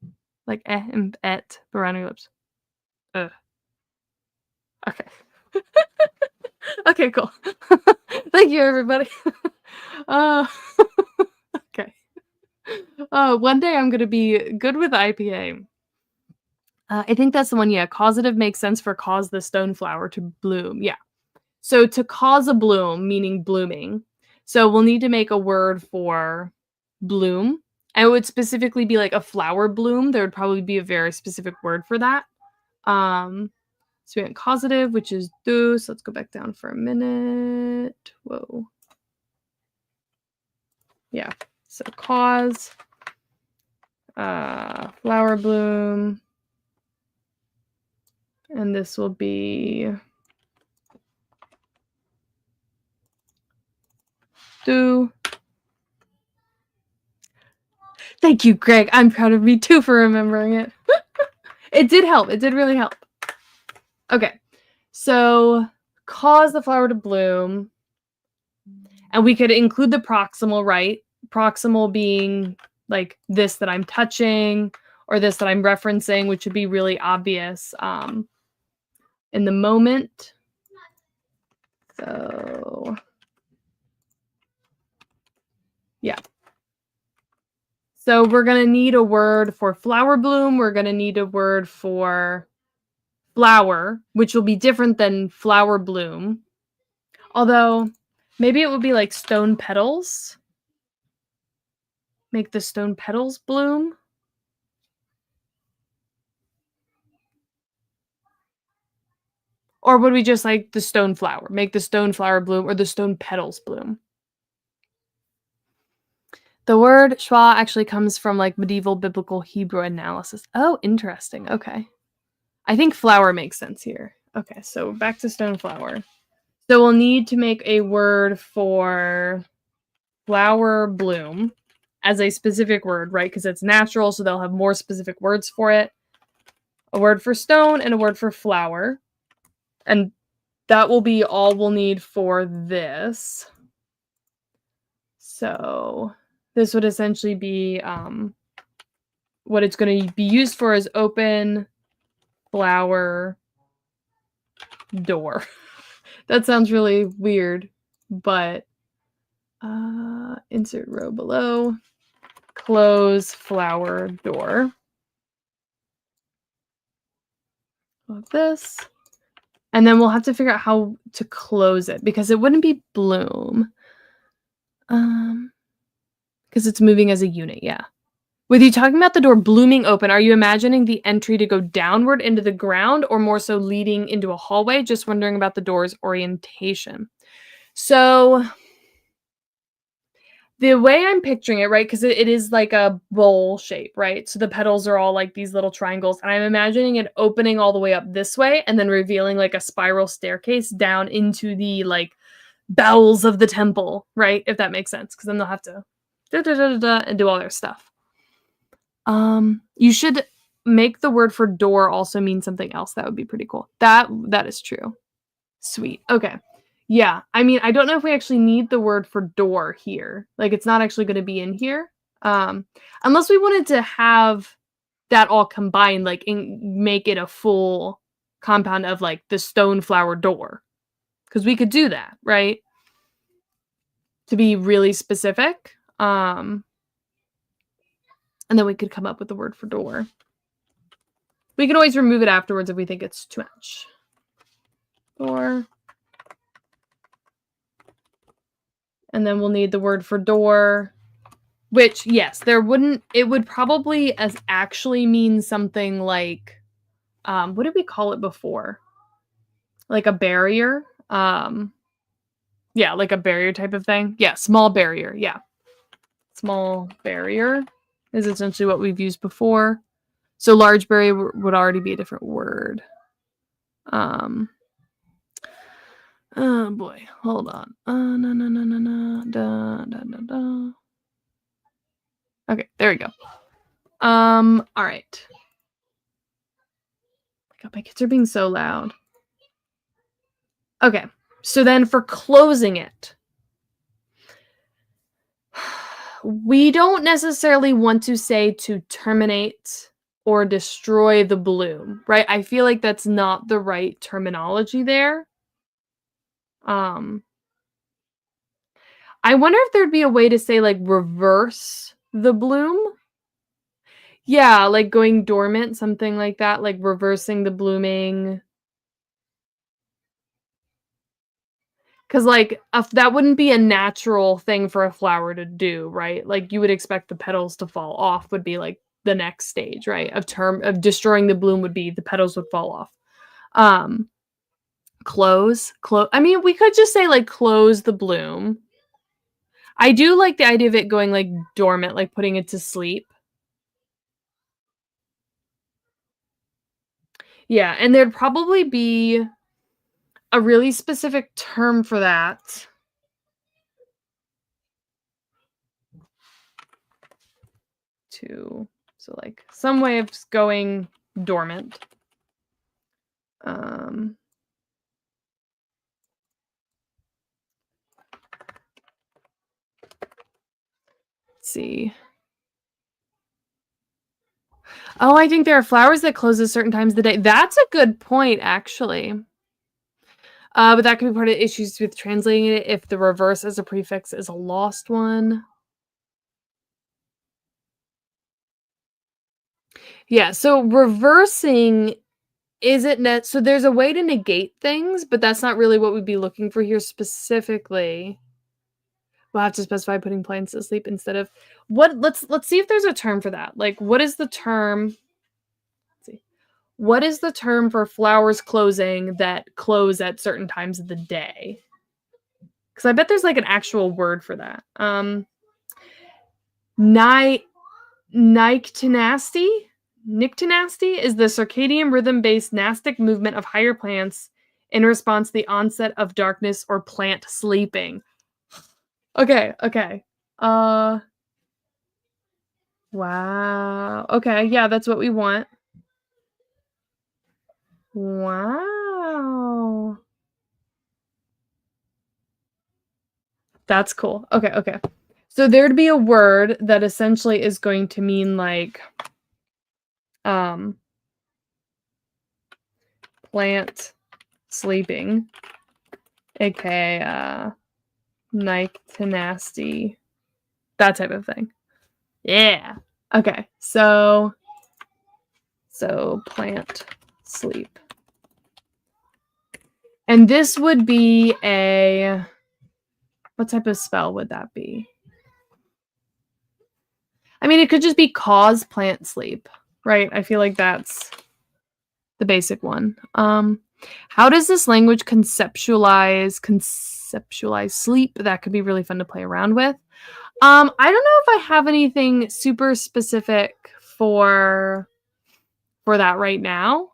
Speaker 1: Like and et, but rounding your lips. Okay. Okay, cool. Thank you, everybody. Okay. One day I'm gonna be good with IPA. I think that's the one, yeah. Causative makes sense for cause the stone flower to bloom. Yeah. So to cause a bloom, meaning blooming. So we'll need to make a word for bloom. And it would specifically be like a flower bloom. There would probably be a very specific word for that. So we went causative, which is do. So let's go back down for a minute. Whoa. Yeah. So cause, flower bloom. And this will be do. Thank you, Greg. I'm proud of me too for remembering it. It did help. It did really help. Okay. So cause the flower to bloom. And we could include the proximal, right? Proximal being like this that I'm touching or this that I'm referencing, which would be really obvious in the moment. So, yeah. So we're going to need a word for flower bloom. We're going to need a word for flower, which will be different than flower bloom. Although, maybe it would be like stone petals. Make the stone petals bloom. Or would we just like the stone flower? Make the stone flower bloom or the stone petals bloom? The word schwa actually comes from like medieval biblical Hebrew analysis. Oh, interesting. Okay. I think flower makes sense here. Okay, so back to stone flower. So we'll need to make a word for flower bloom as a specific word, right? Because it's natural, so they'll have more specific words for it. A word for stone and a word for flower. And that will be all we'll need for this. So this would essentially be what it's going to be used for is open flower door. That sounds really weird, but insert row below, close flower door. Like this. And then we'll have to figure out how to close it because it wouldn't be bloom. Because it's moving as a unit, yeah. With you talking about the door blooming open, are you imagining the entry to go downward into the ground or more so leading into a hallway? Just wondering about the door's orientation. So the way I'm picturing it, right, because it is like a bowl shape, right? So the petals are all like these little triangles. And I'm imagining it opening all the way up this way and then revealing like a spiral staircase down into the like bowels of the temple, right? If that makes sense. Because then they'll have to and do all their stuff. You should make the word for door also mean something else. That would be pretty cool. That is true. Sweet. Okay. Yeah. I mean, I don't know if we actually need the word for door here. Like it's not actually going to be in here. Unless we wanted to have that all combined, like make it a full compound of like the stone flower door. Because we could do that, right? To be really specific. And then we could come up with the word for door. We can always remove it afterwards if we think it's too much. Door. And then we'll need the word for door, which, yes, it would probably as actually mean something like, what did we call it before? Like a barrier? Yeah, like a barrier type of thing. Yeah, small barrier. Yeah. Small barrier is essentially what we've used before. So large barrier would already be a different word. Oh boy, hold on. Okay, there we go. All right. God, my kids are being so loud. Okay, so then for closing it, we don't necessarily want to say to terminate or destroy the bloom, right? I feel like that's not the right terminology there. I wonder if there'd be a way to say like reverse the bloom. Yeah, like going dormant, something like that, like reversing the blooming. 'Cause, like, that wouldn't be a natural thing for a flower to do, right? Like, you would expect the petals to fall off would be, like, the next stage, right? Of destroying the bloom would be the petals would fall off. Um, I mean, we could just say, like, close the bloom. I do like the idea of it going, like, dormant, like, putting it to sleep. Yeah, and there'd probably be a really specific term for that. To so, like, some way of going dormant. Um, let's see. Oh, I think there are flowers that close at certain times of the day. That's a good point, actually. But that could be part of the issues with translating it if the reverse as a prefix is a lost one. Yeah, so reversing isn't so there's a way to negate things, but that's not really what we'd be looking for here specifically. We'll have to specify putting plants to sleep instead of what let's see if there's a term for that. Like what is the term? Let's see. What is the term for flowers closing that close at certain times of the day? Because I bet there's like an actual word for that. Ni Nyctinasty? Nyctinasty is the circadian rhythm-based nastic movement of higher plants in response to the onset of darkness or plant sleeping. Okay, okay. Wow. Okay, yeah, that's what we want. Wow. That's cool. Okay, okay. So there'd be a word that essentially is going to mean like um plant sleeping, aka nyctinasty, that type of thing. Yeah. Okay. So plant sleep. And this would be what type of spell would that be? I mean, it could just be cause plant sleep, right? I feel like that's the basic one. How does this language conceptualize sleep? That could be really fun to play around with. I don't know if I have anything super specific for that right now.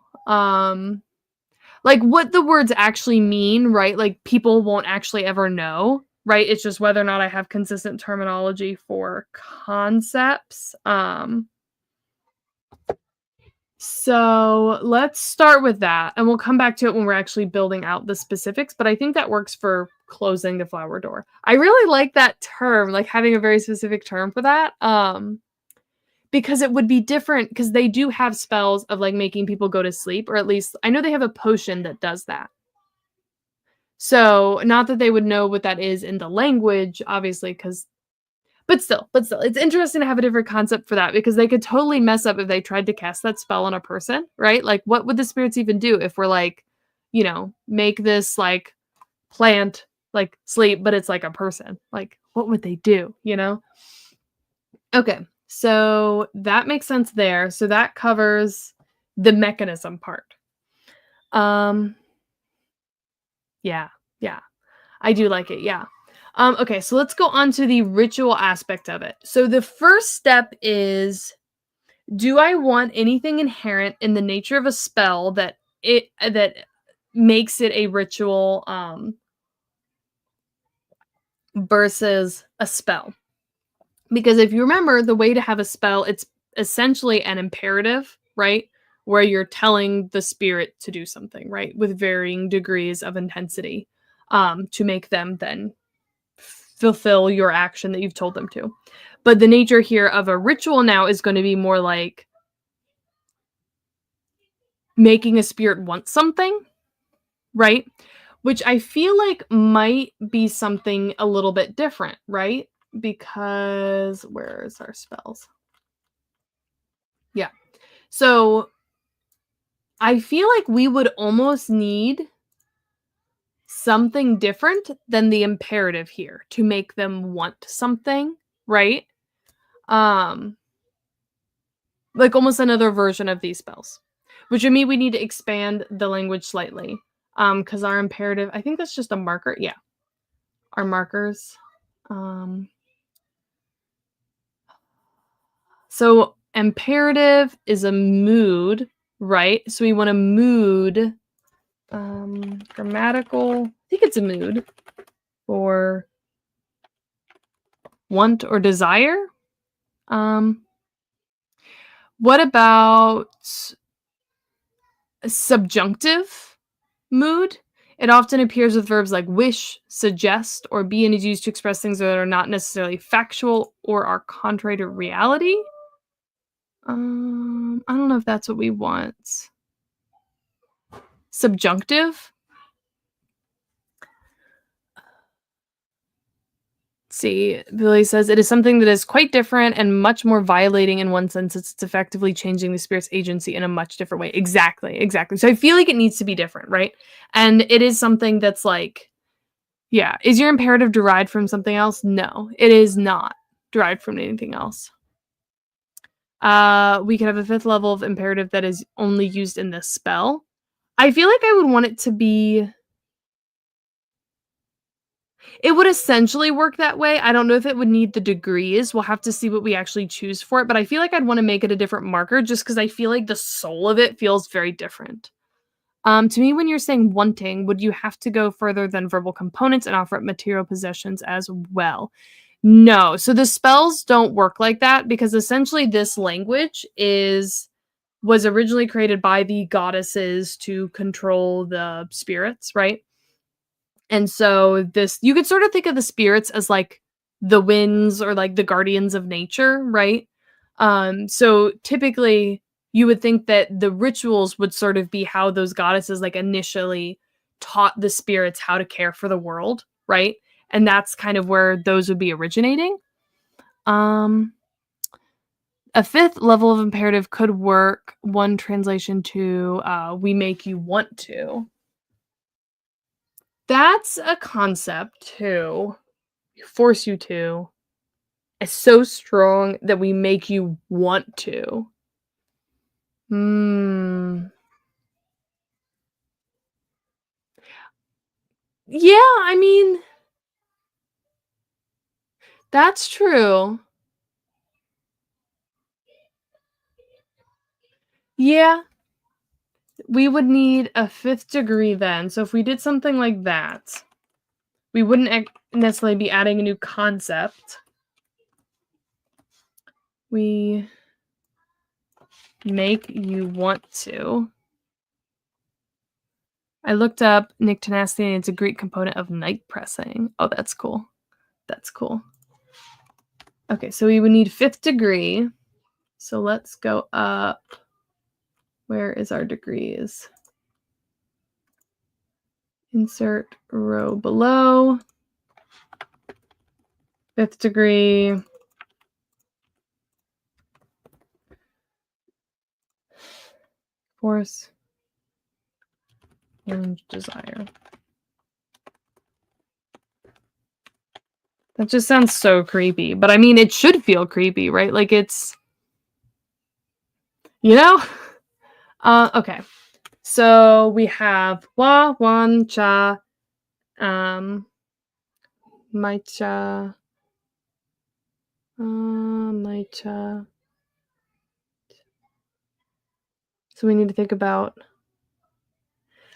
Speaker 1: Like what the words actually mean, right? Like people won't actually ever know, right? It's just whether or not I have consistent terminology for concepts. So let's start with that, and we'll come back to it when we're actually building out the specifics, but I think that works for closing the flower door. I really like that term, like having a very specific term for that. Because it would be different because they do have spells of like making people go to sleep, or at least I know they have a potion that does that. So, not that they would know what that is in the language, obviously, because but still, it's interesting to have a different concept for that because they could totally mess up if they tried to cast that spell on a person, right? Like, what would the spirits even do if we're like, make this like plant like sleep, but it's like a person? Like, what would they do, Okay, so that makes sense there. So that covers the mechanism part. Um, yeah, yeah. I do like it, yeah. Okay, so let's go on to the ritual aspect of it. So the first step is, do I want anything inherent in the nature of a spell that makes it a ritual versus a spell? Because if you remember, the way to have a spell, it's essentially an imperative, right? Where you're telling the spirit to do something, right? With varying degrees of intensity to make them then fulfill your action that you've told them to. But the nature here of a ritual now is going to be more like making a spirit want something, right? Which I feel like might be something a little bit different, right? Because where is our spells? So I feel like we would almost need something different than the imperative here to make them want something, right? Um, like almost another version of these spells, which would mean we need to expand the language slightly. Because our imperative, I think that's just a marker. Yeah, our markers. So imperative is a mood, right? So we want a mood. Grammatical. I think it's a mood for want or desire. What about a subjunctive mood? It often appears with verbs like wish, suggest, or be, and is used to express things that are not necessarily factual or are contrary to reality. I don't know if that's what we want. Subjunctive. See, Billy says it is something that is quite different and much more violating in one sense. It's effectively changing the spirit's agency in a much different way. Exactly. So I feel like it needs to be different, right? And it is something that's like, yeah. Is your imperative derived from something else? No, it is not derived from anything else. We could have a 5th level of imperative that is only used in this spell. I feel like I would want it to be. It would essentially work that way. I don't know if it would need the degrees. We'll have to see what we actually choose for it, but I feel like I'd want to make it a different marker just because I feel like the soul of it feels very different. To me, when you're saying wanting, would you have to go further than verbal components and offer up material possessions as well? No. So the spells don't work like that because essentially this language was originally created by the goddesses to control the spirits, right? And so this you could sort of think of the spirits as like the winds or like the guardians of nature, right? So typically you would think that the rituals would sort of be how those goddesses like initially taught the spirits how to care for the world, right? And that's kind of where those would be originating. Um a 5th level of imperative could work. One translation to we make you want to. That's a concept too. Force you to. It's so strong that we make you want to. Yeah, I mean, that's true. Yeah, we would need a 5th degree then. So if we did something like that, we wouldn't necessarily be adding a new concept. We make you want to. I looked up Nick Tenacity and it's a Greek component of night pressing. Oh, that's cool. That's cool. Okay, so we would need 5th degree. So let's go up. Where is our degrees? Insert row below. 5th degree. Force. And desire. That just sounds so creepy. But I mean, it should feel creepy, right? Like it's, you know? Okay. So we have wa, wan, cha, my cha, my cha. So we need to think about,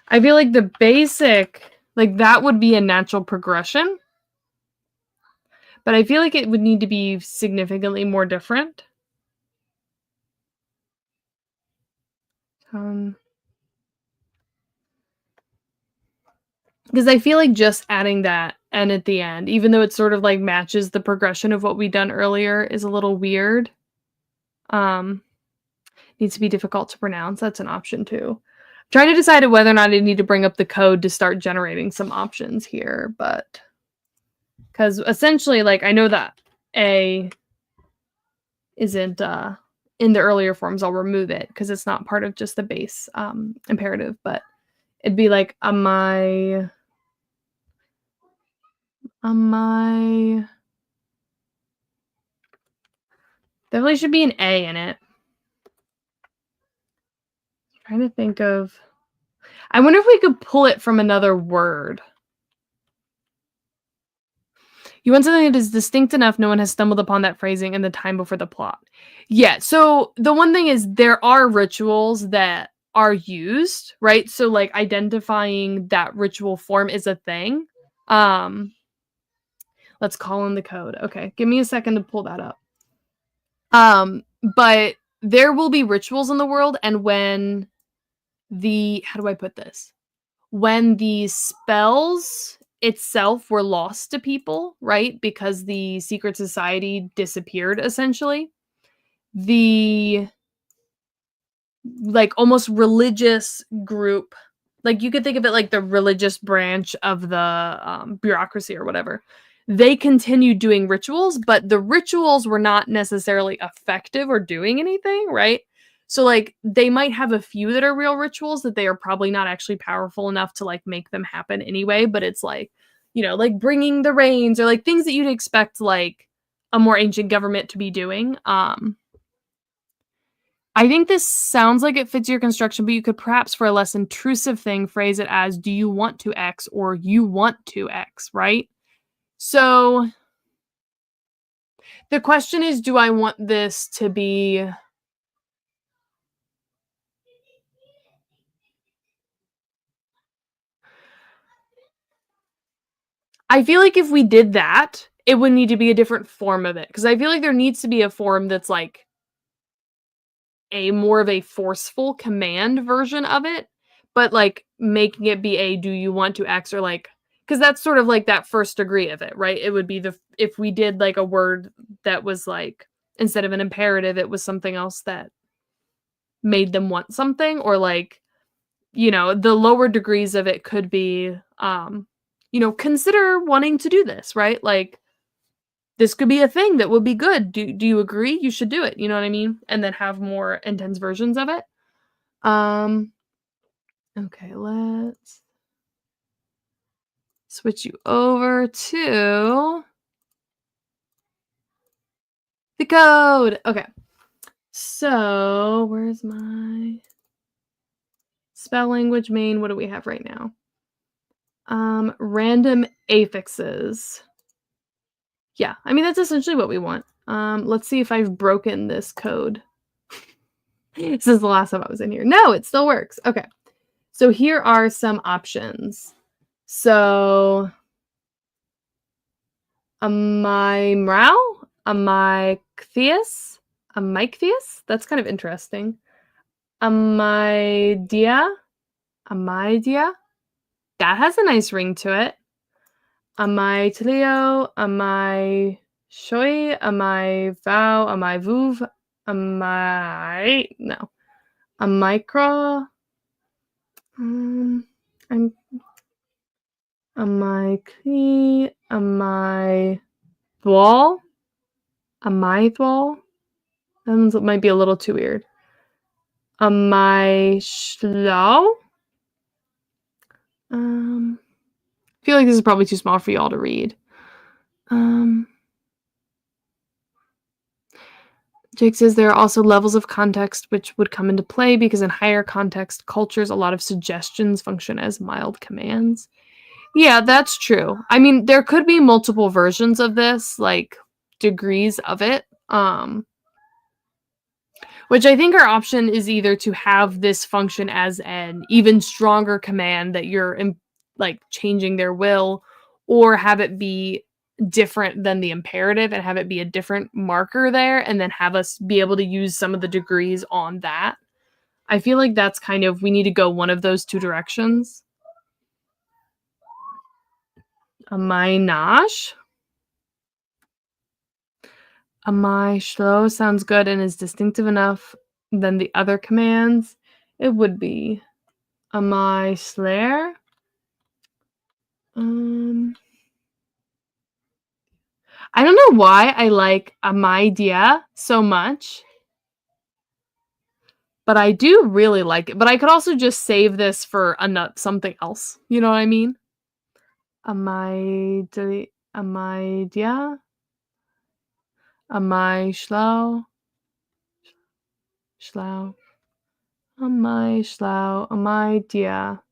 Speaker 1: I feel like the basic, like that would be a natural progression. But I feel like it would need to be significantly more different. Because I feel like just adding that "and" at the end, even though it sort of like matches the progression of what we done earlier, is a little weird. Needs to be difficult to pronounce. That's an option too. I'm trying to decide whether or not I need to bring up the code to start generating some options here, but because essentially, like I know that A isn't in the earlier forms, I'll remove it because it's not part of just the base imperative, but it'd be like amai. Definitely should be an A in it. Trying to think of. I wonder if we could pull it from another word. You want something that is distinct enough no one has stumbled upon that phrasing in the time before the plot. Yeah, so the one thing is there are rituals that are used, right? So like identifying that ritual form is a thing. Let's call in the code. Okay, give me a second to pull that up. But there will be rituals in the world, and when how do I put this? When the spells itself were lost to people, right? Because the secret society disappeared essentially. The like almost religious group, like you could think of it like the religious branch of the bureaucracy or whatever. They continued doing rituals, but the rituals were not necessarily effective or doing anything, right? So like they might have a few that are real rituals that they are probably not actually powerful enough to like make them happen anyway, but it's like, like bringing the rains or like things that you'd expect like a more ancient government to be doing. I think this sounds like it fits your construction, but you could perhaps, for a less intrusive thing, phrase it as, do you want to X or you want to X, right? So the question is, do I want this to be... I feel like if we did that, it would need to be a different form of it. Because I feel like there needs to be a form that's like a more of a forceful command version of it, but like making it be a do you want to X or like, because that's sort of like that first degree of it, right? It would be if we did like a word that was like, instead of an imperative, it was something else that made them want something, or like, the lower degrees of it could be, consider wanting to do this, right? Like, this could be a thing that would be good. Do you agree? You should do it. You know what I mean? And then have more intense versions of it. Okay, let's switch you over to the code. Okay. So, where's my spell language main? What do we have right now? Random affixes. Yeah, I mean, that's essentially what we want. Let's see if I've broken this code. This is the last time I was in here. No, it still works. Okay. So here are some options. So, Amaimrau, Amaichthias, Amaichthias? That's kind of interesting. Amaidia, Amaidia? That has a nice ring to it. Amaitlio, Amaishoi, Amaivau, Amaivuv, no. Amaikra, I'm Amaikli, Amaithwal, Amaithwal. That one might be a little too weird. Amaishlau. I feel like this is probably too small for y'all to read. Jake says there are also levels of context which would come into play because in higher context cultures, a lot of suggestions function as mild commands. Yeah, that's true. I mean, there could be multiple versions of this, like degrees of it. Which I think our option is either to have this function as an even stronger command that you're like changing their will, or have it be different than the imperative and have it be a different marker there, and then have us be able to use some of the degrees on that. I feel like that's kind of, we need to go one of those two directions. A Minash. A my shlo sounds good and is distinctive enough than the other commands. It would be a my slayer. I don't know why I like a my dia so much. But I do really like it. But I could also just save this for something else. You know what I mean? Am I dia? Am I schlau? Schlau. Am I schlau? Am I dia?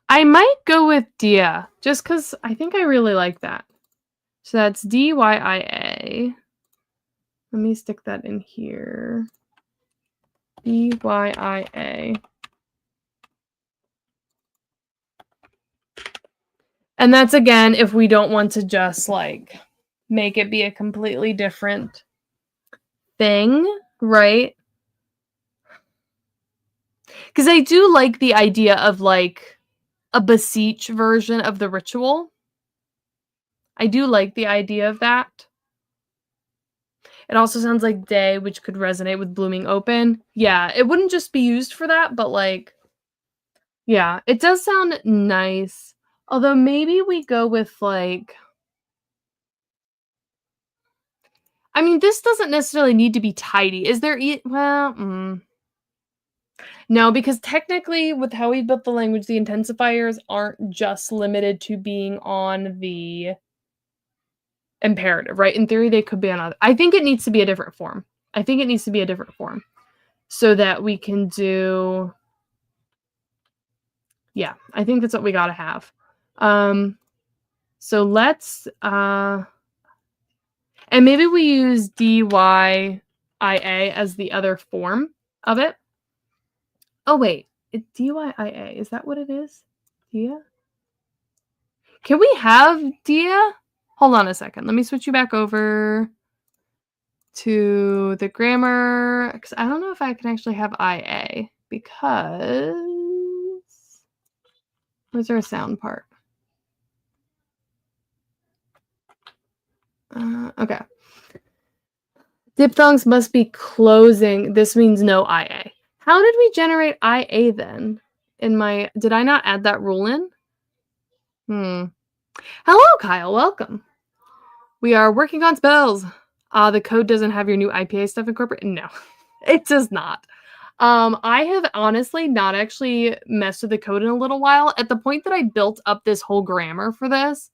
Speaker 1: I might go with dia, just because I think I really like that. So that's DYIA. Let me stick that in here. DYIA. And that's, again, if we don't want to just, like, make it be a completely different thing, right? Because I do like the idea of, like, a beseech version of the ritual. I do like the idea of that. It also sounds like day, which could resonate with blooming open. Yeah, it wouldn't just be used for that, but, like, yeah, it does sound nice. Although maybe we go with, like, I mean, this doesn't necessarily need to be tidy. Is there no, because technically with how we built the language, the intensifiers aren't just limited to being on the imperative, right? In theory, they could be on other. I think it needs to be a different form. I think it needs to be a different form so that we can do. Yeah, I think that's what we gotta have. So let's and maybe we use DYIA as the other form of it. Oh wait, it's DYIA. Is that what it is? Dia? Can we have Dia? Hold on a second. Let me switch you back over to the grammar, because I don't know if I can actually have IA, because where's our sound part? Okay. Diphthongs must be closing. This means no IA. How did we generate IA then? Did I not add that rule in? Hello, Kyle. Welcome. We are working on spells. The code doesn't have your new IPA stuff incorporated. No, it does not. I have honestly not actually messed with the code in a little while. At the point that I built up this whole grammar for this,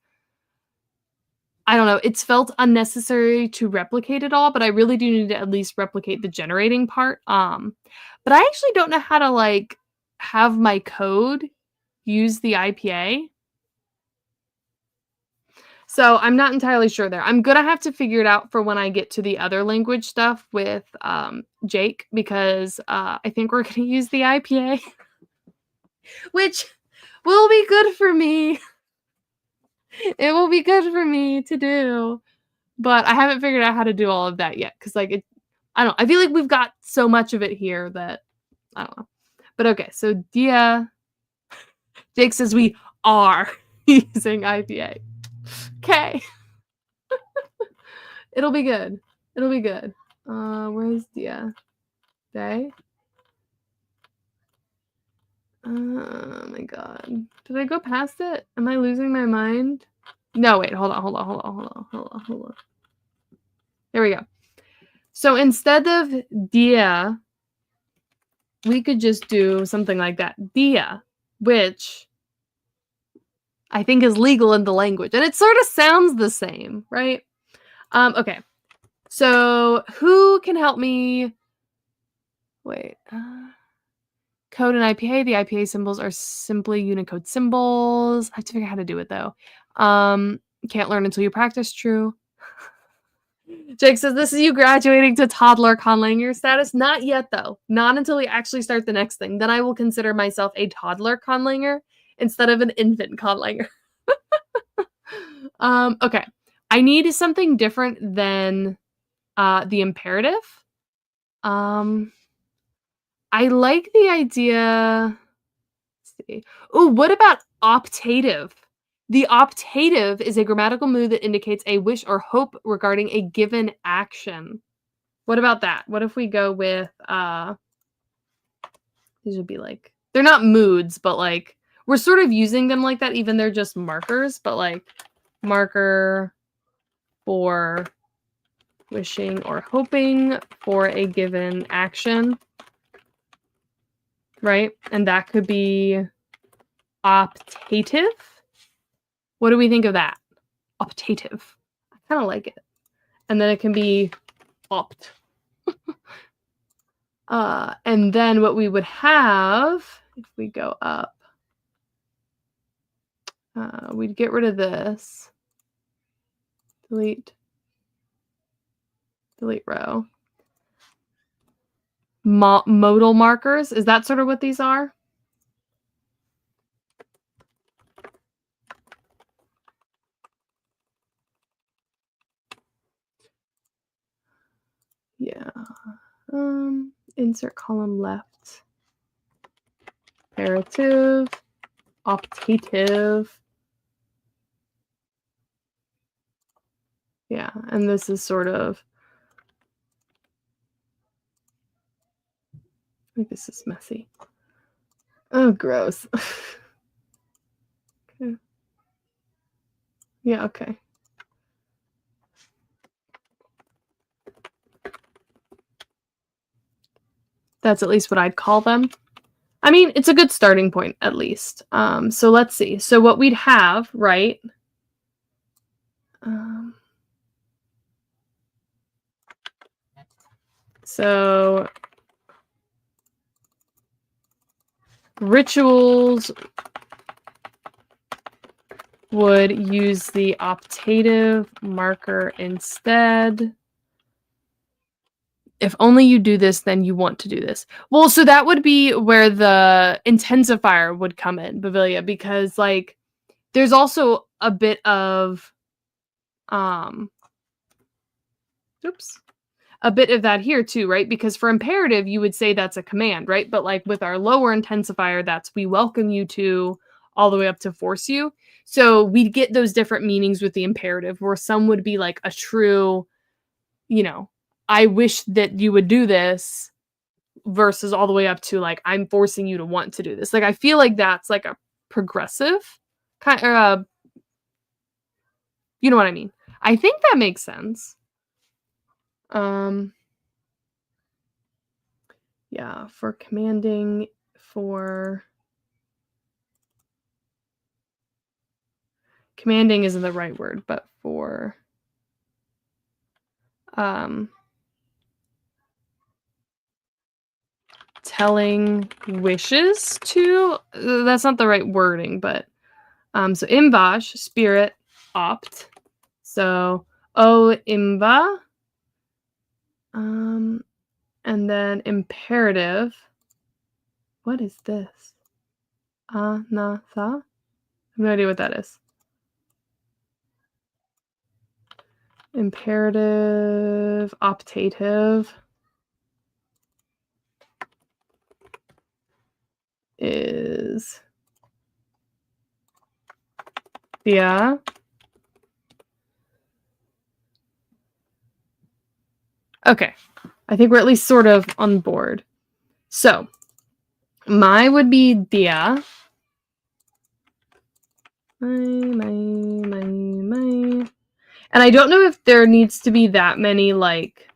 Speaker 1: I don't know, it's felt unnecessary to replicate it all, but I really do need to at least replicate the generating part. But I actually don't know how to, like, have my code use the IPA. So I'm not entirely sure there. I'm gonna have to figure it out for when I get to the other language stuff with Jake, because I think we're gonna use the IPA, which will be good for me. It will be good for me to do, but I haven't figured out how to do all of that yet, because, like, I feel like we've got so much of it here that I don't know. But okay, so Dia, Jake says we are using IPA. Okay. It'll be good. It'll be good. Where's Dia? Day? Oh my god. Did I go past it? Am I losing my mind? No, wait, hold on. There we go. So instead of Dia, we could just do something like that. Dia, which I think is legal in the language. And it sort of sounds the same, right? Okay. So who can help me? Wait. Code and IPA. The IPA symbols are simply Unicode symbols. I have to figure out how to do it, though. Can't learn until you practice. True. Jake says, this is you graduating to toddler conlanger status. Not yet, though. Not until we actually start the next thing. Then I will consider myself a toddler conlanger instead of an infant conlanger. Okay. I need something different than the imperative. I like the idea. Let's see. Oh, what about optative? The optative is a grammatical mood that indicates a wish or hope regarding a given action. What about that? What if we go with these would be like, they're not moods, but like we're sort of using them like that, even they're just markers, but like marker for wishing or hoping for a given action, right? And that could be optative. What do we think of that? Optative. I kind of like it. And then it can be opt. And then what we would have, if we go up, we'd get rid of this. Delete row. Modal markers, is that sort of what these are? Yeah. Insert column left. Imperative. Optative. Yeah, and this is sort of, I think this is messy. Oh, gross. Okay. Yeah, okay. That's at least what I'd call them. I mean, it's a good starting point, at least. So let's see. So what we'd have, right? So rituals would use the optative marker instead. If only you do this, then you want to do this. Well, so that would be where the intensifier would come in, Bavilia, because like there's also a bit of a bit of that here too, right? Because for imperative, you would say that's a command, right? But like with our lower intensifier, that's we welcome you to, all the way up to force you. So we'd get those different meanings with the imperative, where some would be like a true, I wish that you would do this, versus all the way up to like, I'm forcing you to want to do this. Like, I feel like that's like a progressive kind of, you know what I mean? I think that makes sense. Yeah, for commanding, commanding isn't the right word, but for telling wishes to, that's not the right wording, but so imvash, spirit, opt. So o imva, and then imperative. What is this? Na tha? I have no idea what that is. Imperative, optative is, yeah. Okay. I think we're at least sort of on board. So, my would be dia. My. And I don't know if there needs to be that many, like,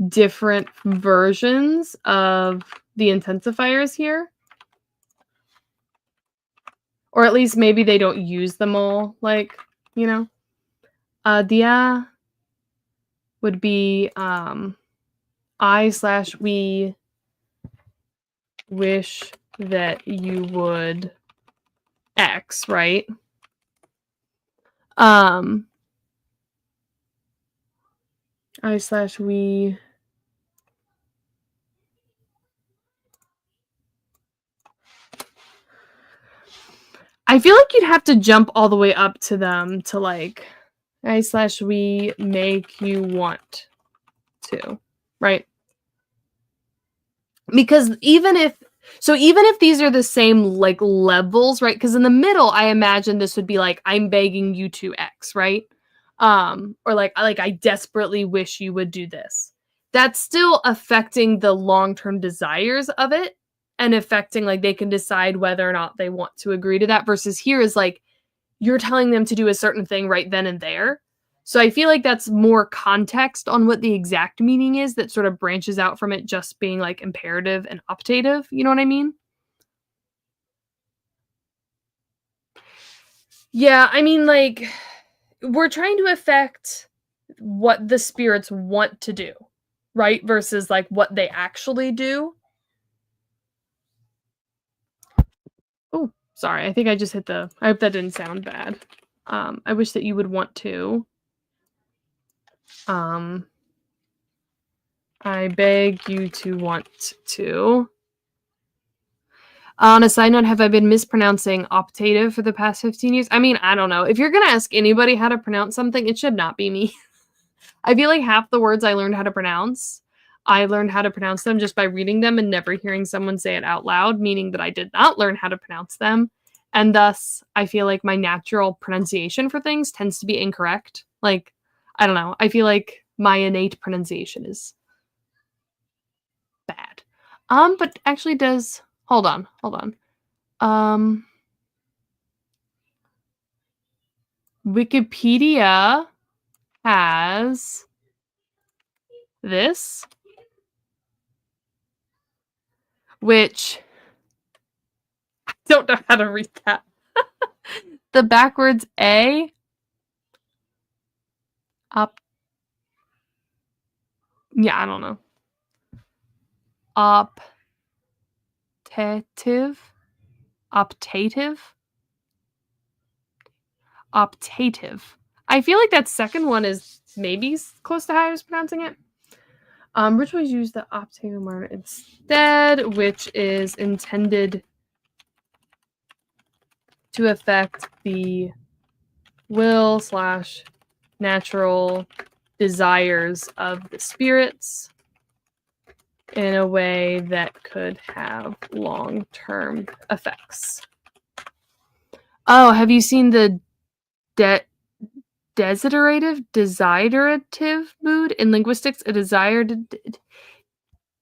Speaker 1: different versions of the intensifiers here. Or at least maybe they don't use them all, like, dia would be I/we wish that you would X, right? I/we I feel like you'd have to jump all the way up to them to like I/we make you want to, right? Because even if these are the same like levels, right? Because in the middle, I imagine this would be like, I'm begging you to X, right? Or like I desperately wish you would do this. That's still affecting the long-term desires of it, and affecting like they can decide whether or not they want to agree to that, versus here is like, you're telling them to do a certain thing right then and there. So I feel like that's more context on what the exact meaning is that sort of branches out from it just being like imperative and optative. You know what I mean? Yeah, I mean, like, we're trying to affect what the spirits want to do, right? Versus like what they actually do. Oh, sorry. I think I just hit the. I hope that didn't sound bad. I wish that you would want to. Um, I beg you to want to. On a side note, have I been mispronouncing optative for the past 15 years? I mean, I don't know. If you're going to ask anybody how to pronounce something, it should not be me. I feel like half the words I learned how to pronounce, I learned how to pronounce them just by reading them and never hearing someone say it out loud, meaning that I did not learn how to pronounce them. And thus, I feel like my natural pronunciation for things tends to be incorrect. Like, I don't know. I feel like my innate pronunciation is bad. But actually does hold on. Um Wikipedia has this, which I don't know how to read that. The backwards A up. Yeah, I don't know. Optative. Optative. Optative. I feel like that second one is maybe close to how I was pronouncing it. Which was use the optative word instead, which is intended to affect the will / natural desires of the spirits in a way that could have long-term effects. Oh, have you seen the desiderative mood in linguistics? A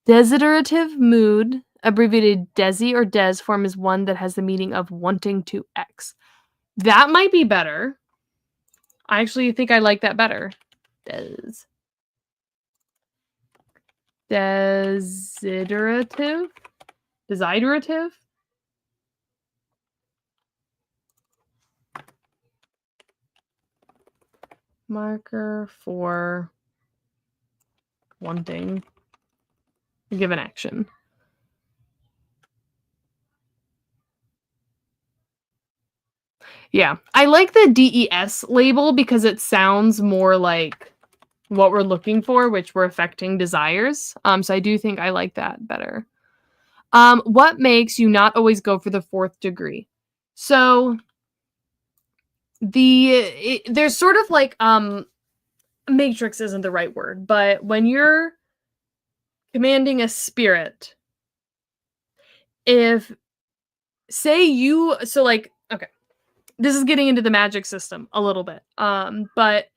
Speaker 1: desiderative mood, abbreviated desi or des form, is one that has the meaning of wanting to X. That might be better. I actually think I like that better. Desiderative? Marker for wanting a given action. Yeah, I like the DES label because it sounds more like what we're looking for, which we're affecting desires. So I do think I like that better. What makes you not always go for the 4th degree? So there's sort of like matrix isn't the right word, but when you're commanding a spirit, if say you okay, this is getting into the magic system a little bit. But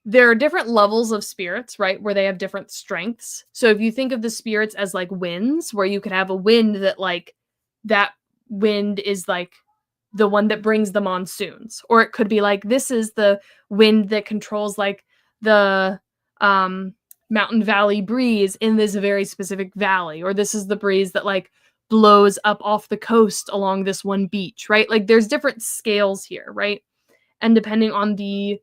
Speaker 1: there are different levels of spirits, right? Where they have different strengths. So if you think of the spirits as like winds, where you could have a wind that like that wind is like the one that brings the monsoons, or it could be like this is the wind that controls like the mountain valley breeze in this very specific valley, or this is the breeze that like blows up off the coast along this one beach, right? Like there's different scales here, right? And depending on the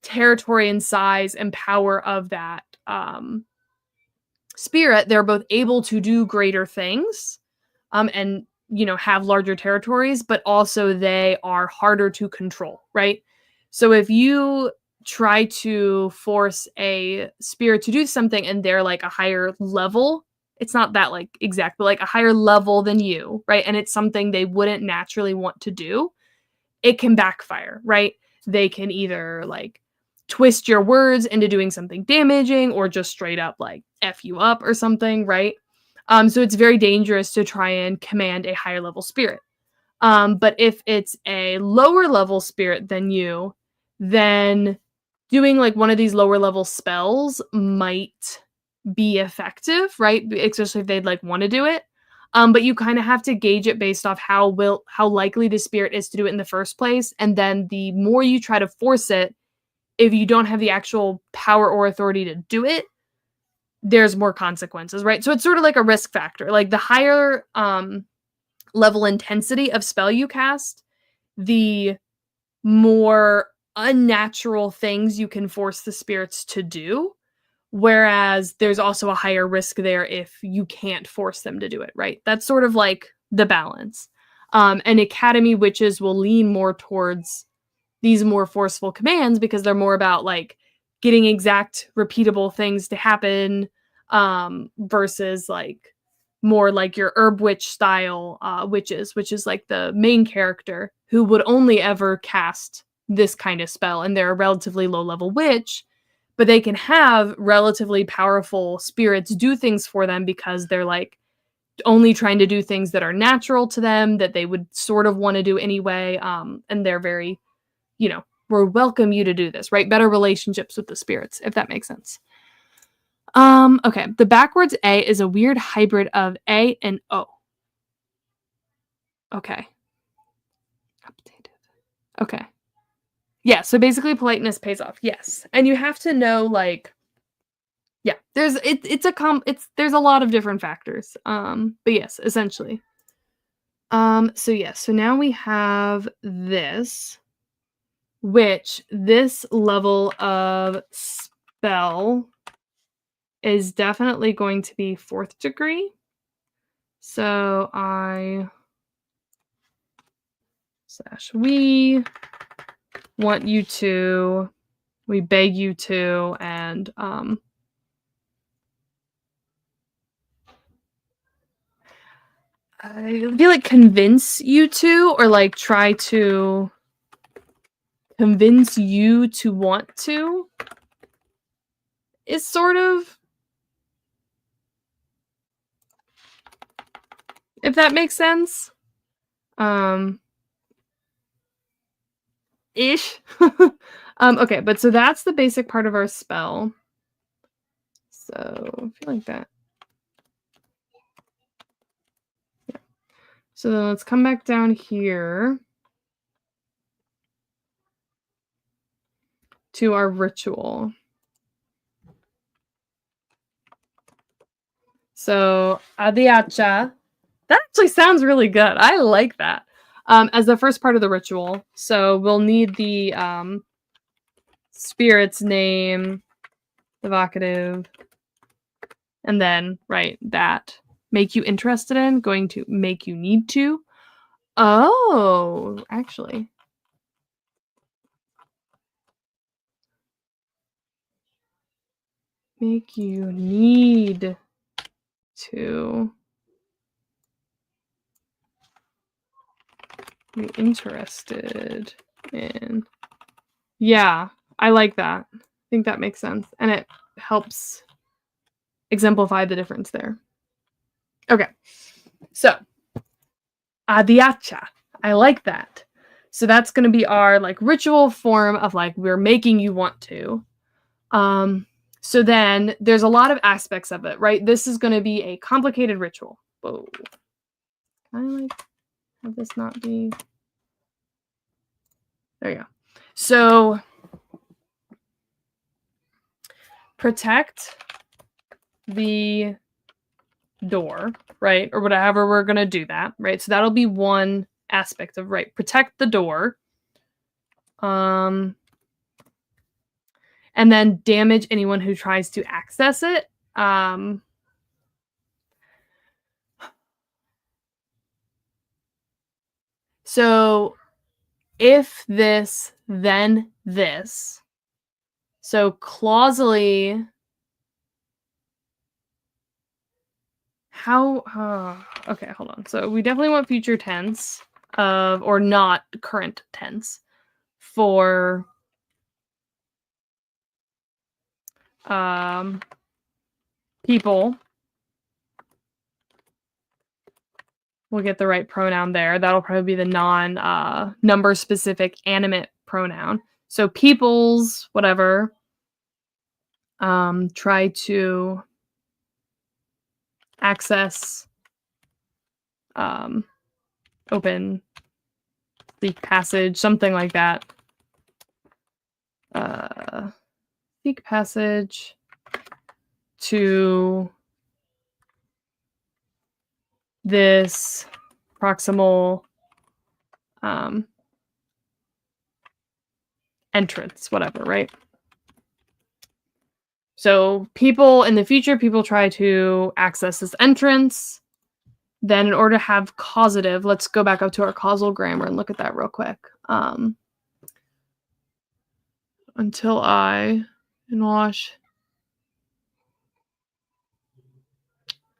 Speaker 1: territory and size and power of that spirit, they're both able to do greater things and have larger territories, but also they are harder to control, right? So if you try to force a spirit to do something and they're like a higher level, it's not that like exact, but like a higher level than you, right? And it's something they wouldn't naturally want to do, it can backfire, right? They can either like twist your words into doing something damaging or just straight up like F you up or something, right? So it's very dangerous to try and command a higher level spirit. But if it's a lower level spirit than you, then doing like one of these lower level spells might be effective, right? Especially if they'd like want to do it. But you kind of have to gauge it based off how likely the spirit is to do it in the first place. And then the more you try to force it, if you don't have the actual power or authority to do it, there's more consequences, right? So it's sort of like a risk factor. Like the higher level intensity of spell you cast, the more unnatural things you can force the spirits to do. Whereas there's also a higher risk there if you can't force them to do it, right? That's sort of like the balance. And Academy witches will lean more towards these more forceful commands because they're more about like getting exact repeatable things to happen, versus like more like your herb witch style witches, which is like the main character who would only ever cast this kind of spell, and they're a relatively low level witch, but they can have relatively powerful spirits do things for them because they're like only trying to do things that are natural to them that they would sort of want to do anyway, and they're very, we're welcome you to do this, right? Better relationships with the spirits, if that makes sense. Okay, the backwards A is a weird hybrid of A and O. Okay. Updated. Okay. Yeah, so basically politeness pays off. Yes. And you have to know like there's a lot of different factors. But yes, essentially. So now we have this, which this level of spell is definitely going to be 4th degree. So we want you to, we beg you to, and I feel like convince you to, or like try to convince you to want to, is sort of, if that makes sense. Ish. Okay, but so that's the basic part of our spell. So I feel like that. Yeah. So then let's come back down here to our ritual. So Adiacha, that actually sounds really good. I like that. As the first part of the ritual. So we'll need the spirit's name, the vocative, and then, right, that. Make you interested in, going to make you need to. Oh, actually. Make you need to be interested in. Yeah, I like that. I think that makes sense. And it helps exemplify the difference there. Okay. So, Adiacha. I like that. So that's going to be our like ritual form of like we're making you want to. So then there's a lot of aspects of it, right? This is going to be a complicated ritual. Whoa. Can I like have this not be? There you go. So protect the door, right? Or whatever we're going to do that, right? So that'll be one aspect of, right? Protect the door. And then damage anyone who tries to access it. So if this, then this. So clausally, okay, hold on. So we definitely want future tense or not current tense for people. We'll get the right pronoun there. That'll probably be the non-number specific animate pronoun. So people's, whatever, try to access open, seek passage, something like that. Seek passage to this proximal entrance, whatever, right? So people in the future, people try to access this entrance. Then in order to have causative, let's go back up to our causal grammar and look at that real quick. Until I and wash.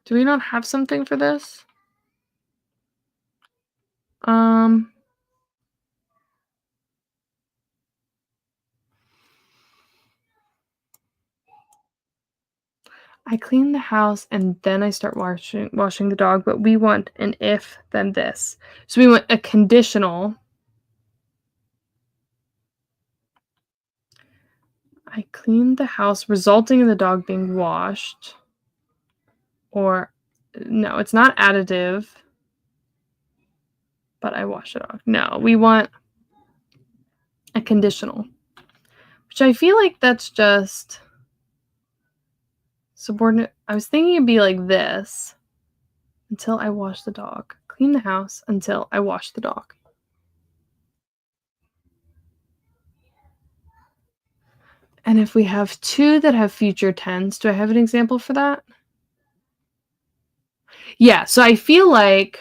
Speaker 1: Do we not have something for this? I clean the house and then I start washing the dog, but we want an if, then this. So we want a conditional. I cleaned the house, resulting in the dog being washed. Or, no, it's not additive, but I wash it off. No, we want a conditional, which I feel like that's just subordinate. I was thinking it'd be like this. Until I wash the dog. Clean the house until I wash the dog. And if we have two that have future tense, do I have an example for that? Yeah, so I feel like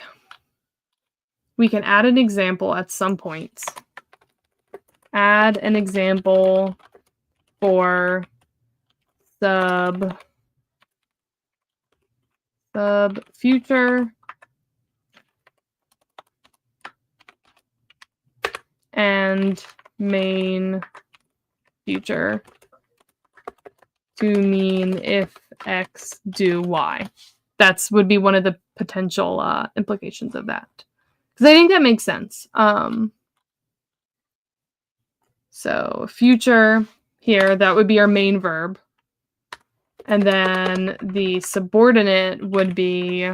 Speaker 1: we can add an example at some points. Add an example for sub future and main future to mean if X do Y. That's would be one of the potential implications of that. Because I think that makes sense. So future here, that would be our main verb. And then the subordinate would be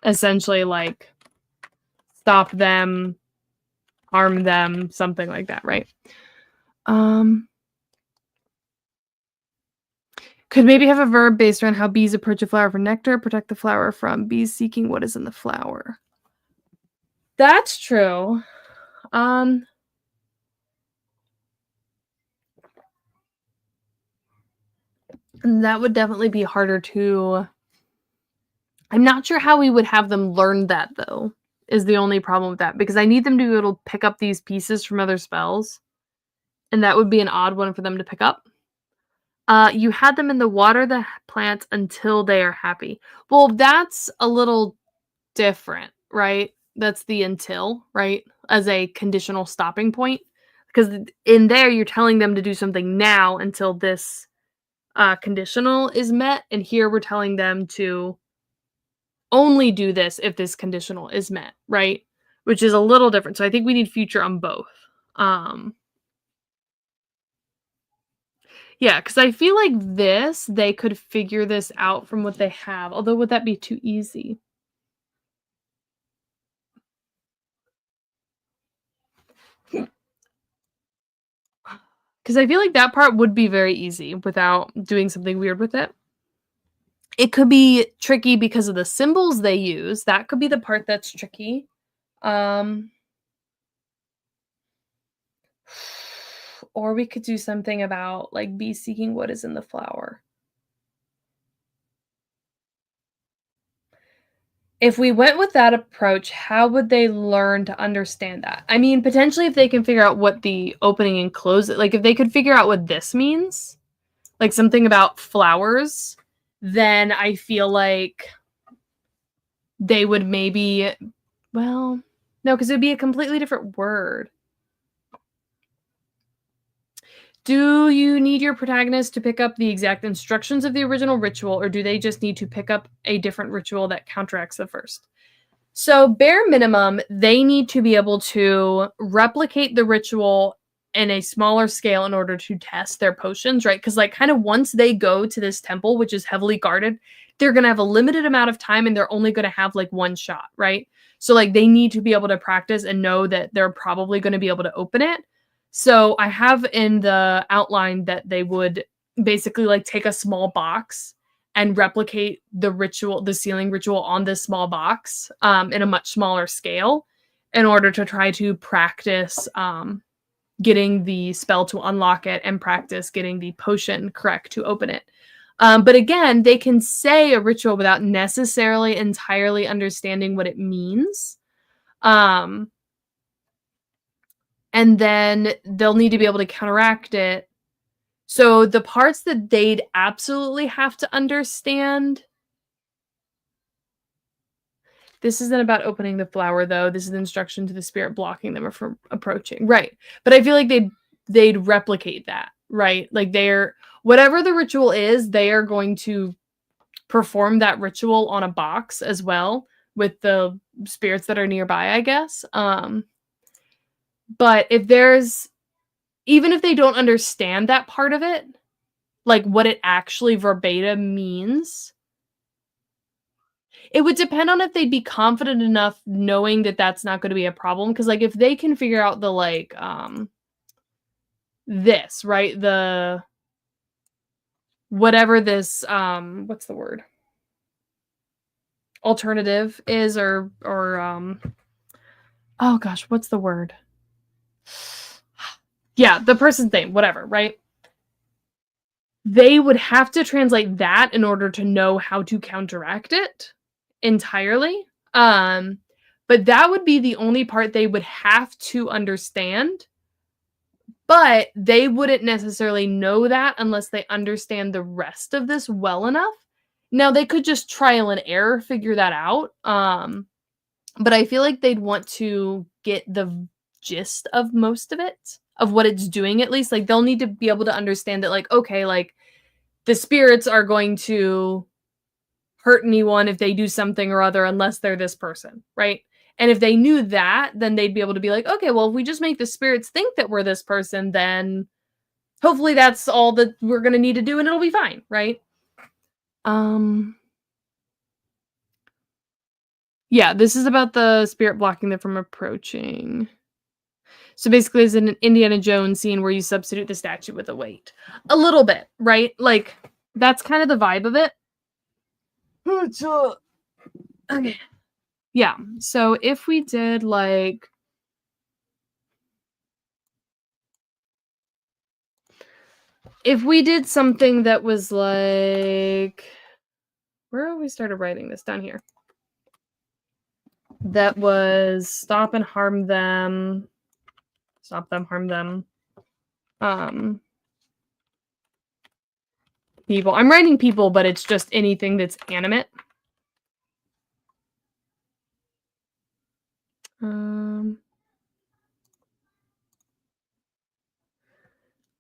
Speaker 1: essentially like stop them, harm them, something like that, right? Could maybe have a verb based around how bees approach a flower for nectar, protect the flower from bees seeking what is in the flower. That's true. And that would definitely be harder to... I'm not sure how we would have them learn that, though, is the only problem with that. Because I need them to be able to pick up these pieces from other spells. And that would be an odd one for them to pick up. You had them in the water the plants until they are happy. Well, that's a little different, right? That's the until, right? As a conditional stopping point. Because in there, you're telling them to do something now until this conditional is met. And here we're telling them to only do this if this conditional is met, right? Which is a little different. So I think we need future on both. Yeah, because I feel like this, they could figure this out from what they have. Although, would that be too easy? Because I feel like that part would be very easy without doing something weird with it. It could be tricky because of the symbols they use. That could be the part that's tricky. Or we could do something about, like, bees seeking what is in the flower. If we went with that approach, how would they learn to understand that? I mean, potentially if they can figure out what the opening and close, like, if they could figure out what this means, like something about flowers, then I feel like they would maybe, well, no, because it would be a completely different word. Do you need your protagonist to pick up the exact instructions of the original ritual, or do they just need to pick up a different ritual that counteracts the first? So, bare minimum, they need to be able to replicate the ritual in a smaller scale in order to test their potions, right? Because, like, kind of once they go to this temple, which is heavily guarded, they're going to have a limited amount of time and they're only going to have like one shot, right? So like they need to be able to practice and know that they're probably going to be able to open it. So I have in the outline that they would basically like take a small box and replicate the sealing ritual on this small box in a much smaller scale in order to try to practice getting the spell to unlock it and practice getting the potion correct to open it. But again, they can say a ritual without necessarily entirely understanding what it means. And then they'll need to be able to counteract it. So the parts that they'd absolutely have to understand. This isn't about opening the flower, though. This is an instruction to the spirit blocking them from approaching. Right. But I feel like they'd replicate that, right? Like whatever the ritual is, they are going to perform that ritual on a box as well with the spirits that are nearby, I guess. But even if they don't understand that part of it, like what it actually verbatim means, it would depend on if they'd be confident enough knowing that that's not going to be a problem. Because like if they can figure out the like this, right? The whatever this what's the word? Alternative is or oh gosh, what's the word? Yeah, the person's name, whatever, right? They would have to translate that in order to know how to counteract it entirely. But that would be the only part they would have to understand. But they wouldn't necessarily know that unless they understand the rest of this well enough. Now, they could just trial and error figure that out. But I feel like they'd want to get the gist of most of it, of what it's doing at least. Like, they'll need to be able to understand that, like, okay, like, the spirits are going to hurt anyone if they do something or other unless they're this person, right? And if they knew that, then they'd be able to be like, okay, well, if we just make the spirits think that we're this person, then hopefully that's all that we're going to need to do and it'll be fine, right? Yeah, this is about the spirit blocking them from approaching. So basically, it's an Indiana Jones scene where you substitute the statue with a weight. A little bit, right? Like, that's kind of the vibe of it. Okay. Yeah, so if we did, like... If we did something that was like... Where have we started writing this? Down here. That was stop and harm them. Stop them, harm them. People. I'm writing people, but it's just anything that's animate.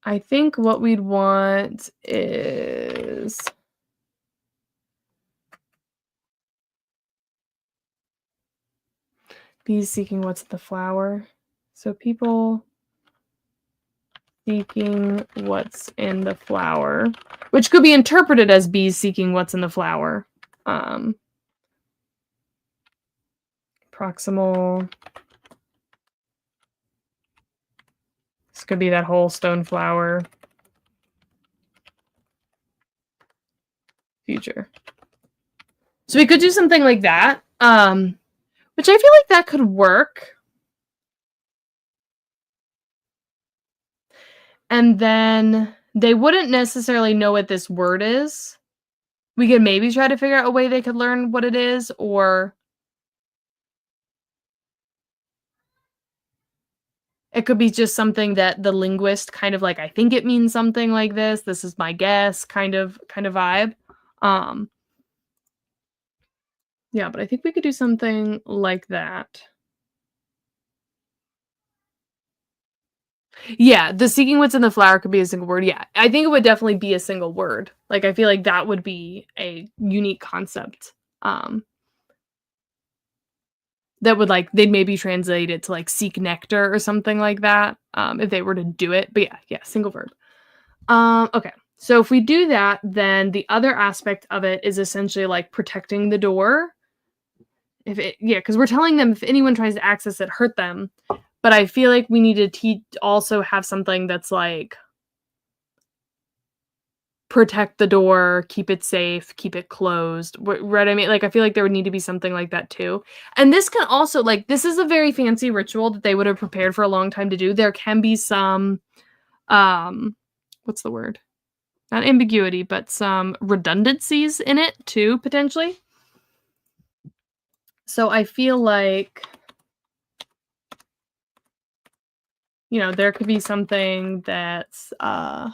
Speaker 1: I think what we'd want is... bees seeking what's in the flower. So people seeking what's in the flower, which could be interpreted as bees seeking what's in the flower. Proximal. This could be that whole stone flower. Future. So we could do something like that, which I feel like that could work. And then they wouldn't necessarily know what this word is. We could maybe try to figure out a way they could learn what it is, or it could be just something that the linguist kind of like, I think it means something like this. This is my guess, kind of vibe. Yeah, but I think we could do something like that. Yeah, the seeking what's in the flower could be a single word. Yeah, I think it would definitely be a single word. Like, I feel like that would be a unique concept. That would, like, they'd maybe translate it to, like, seek nectar or something like that, if they were to do it. But yeah, single verb. Okay, So if we do that, then the other aspect of it is essentially like protecting the door. Because we're telling them if anyone tries to access it, hurt them. But I feel like we need to also have something that's like protect the door, keep it safe, keep it closed. Right? I mean, like I feel like there would need to be something like that too. And this can also like this is a very fancy ritual that they would have prepared for a long time to do. There can be some what's the word? Not ambiguity, but some redundancies in it too, potentially. So I feel like, there could be something that's, I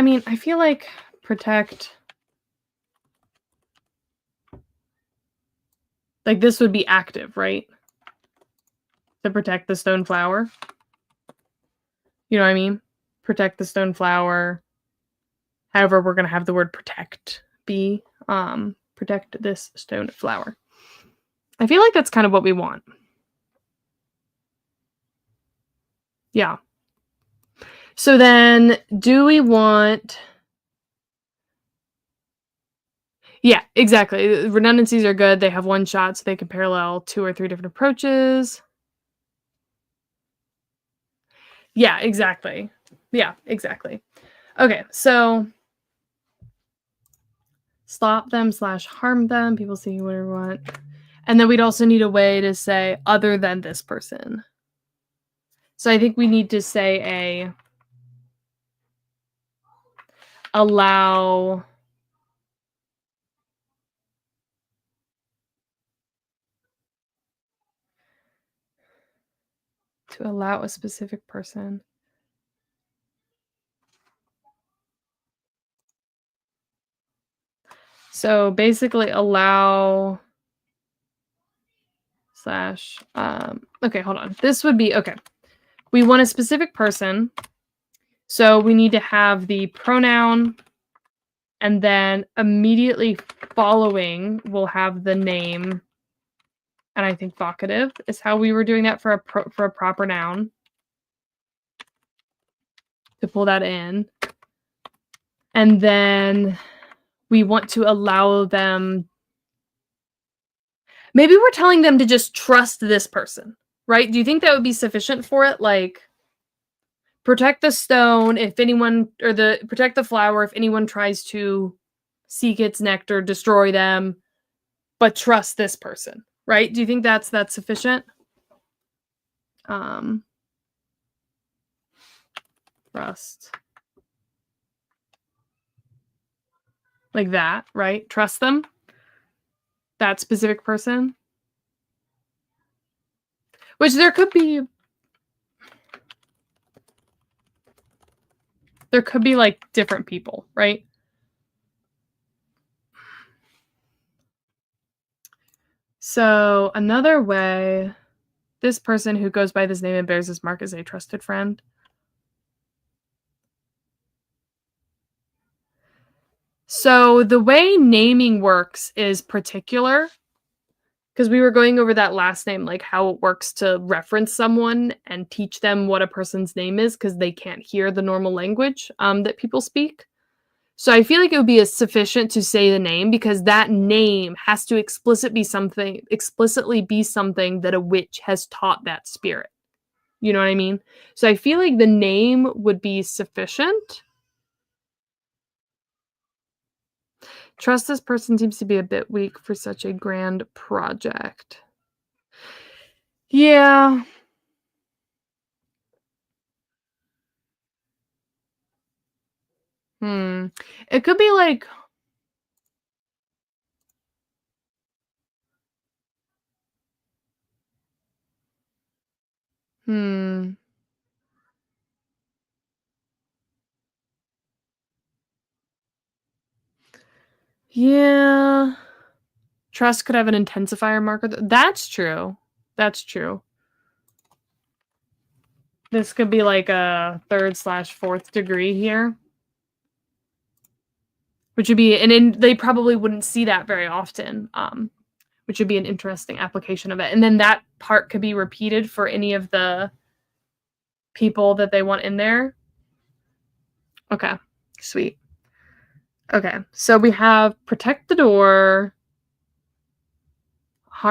Speaker 1: mean, I feel like protect, like this would be active, right? To protect the stone flower. You know what I mean? Protect the stone flower. However, we're going to have the word protect be, protect this stone flower. I feel like that's kind of what we want. Yeah. So then, do we want... Yeah, exactly. Redundancies are good. They have one shot, so they can parallel 2 or 3 different approaches. Yeah, exactly. Yeah, exactly. Okay, so stop them / harm them. People see whatever we want. And then we'd also need a way to say other than this person. So I think we need to say allow... To allow a specific person. So basically allow / okay, hold on. This would be, okay. We want a specific person. So we need to have the pronoun, and then immediately following we'll have the name. And I think vocative is how we were doing that for a proper noun. To pull that in. And then we want to allow them... Maybe we're telling them to just trust this person, right? Do you think that would be sufficient for it? Like, protect the stone if anyone, or protect the flower if anyone tries to seek its nectar, destroy them, but trust this person, right? Do you think that's sufficient? Trust. Like that, right? Trust them. That specific person. Which there could be like different people, right? So another way, this person who goes by this name and bears this mark is a trusted friend. So the way naming works is particular, because we were going over that last name, like how it works to reference someone and teach them what a person's name is, because they can't hear the normal language that people speak. So I feel like it would be sufficient to say the name, because that name has to explicitly be something that a witch has taught that spirit. You know what I mean? So I feel like the name would be sufficient. Trust this person seems to be a bit weak for such a grand project. Yeah. It could be like... Yeah. Trust could have an intensifier marker. That's true. That's true. This could be like a 3rd / 4th degree here. Which would be, and they probably wouldn't see that very often, which would be an interesting application of it. And then that part could be repeated for any of the people that they want in there. Okay, sweet. Okay, so we have protect the door.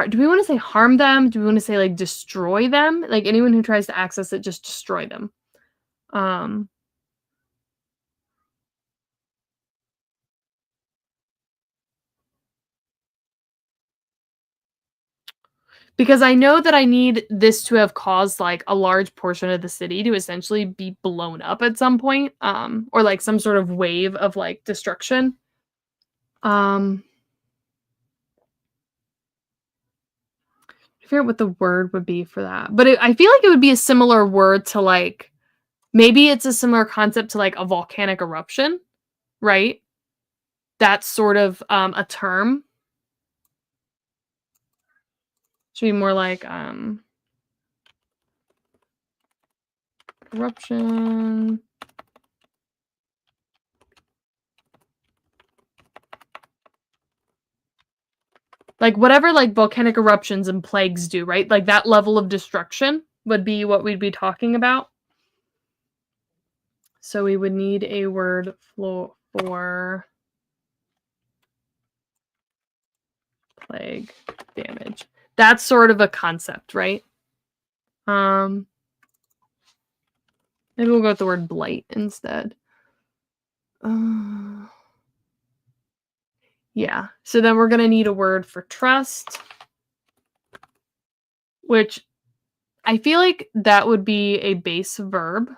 Speaker 1: Do we want to say harm them? Do we want to say like destroy them? Like anyone who tries to access it, just destroy them. Because I know that I need this to have caused like a large portion of the city to essentially be blown up at some point, or like some sort of wave of like destruction. I figure out what the word would be for that, but I feel like it would be a similar word to like maybe it's a similar concept to like a volcanic eruption, right? That's sort of a term. Should be more like eruption. Like whatever like volcanic eruptions and plagues do, right? Like that level of destruction would be what we'd be talking about. So we would need a word for plague damage. That's sort of a concept, right? Maybe we'll go with the word blight instead. Yeah. So then we're going to need a word for trust, which I feel like that would be a base verb.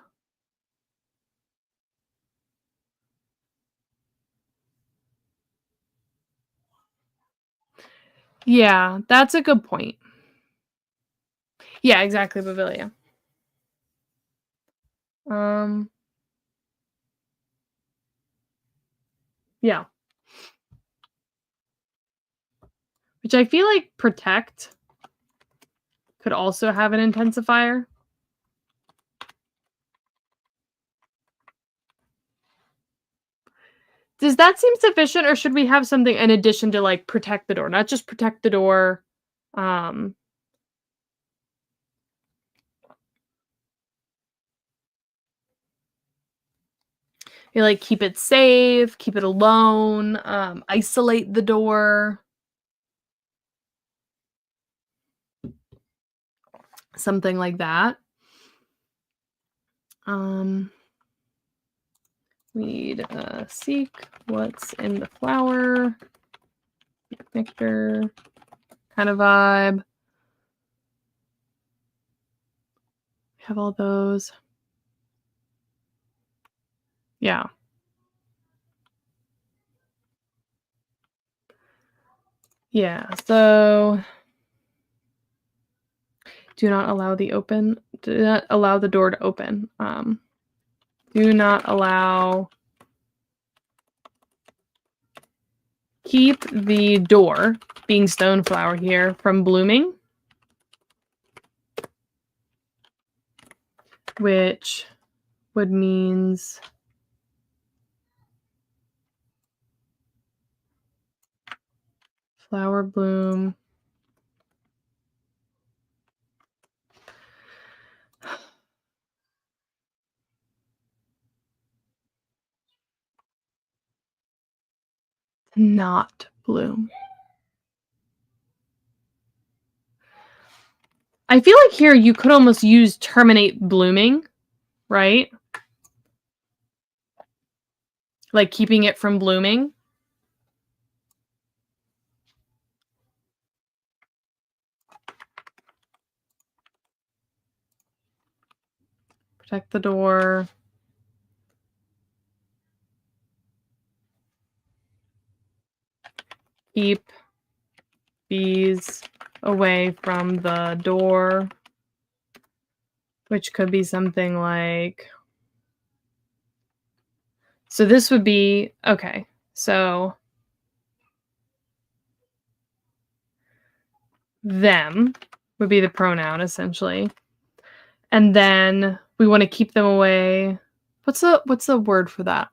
Speaker 1: Yeah, that's a good point. Yeah, exactly, Bavilia. Yeah. Which I feel like protect could also have an intensifier. Does that seem sufficient, or should we have something in addition to like protect the door? Not just protect the door. You like keep it safe, keep it alone, isolate the door. Something like that. We need seek what's in the flower. Nectar kind of vibe. We have all those. Yeah. Yeah, so do not allow the door to open. Do not allow. Keep the door, being stoneflower here, from blooming. Which would means flower bloom. Not bloom. I feel like here you could almost use terminate blooming, right? Like keeping it from blooming. Protect the door. Keep bees away from the door. Which could be something like. So this would be, okay, so them would be the pronoun essentially. And then we want to keep them away. What's the word for that?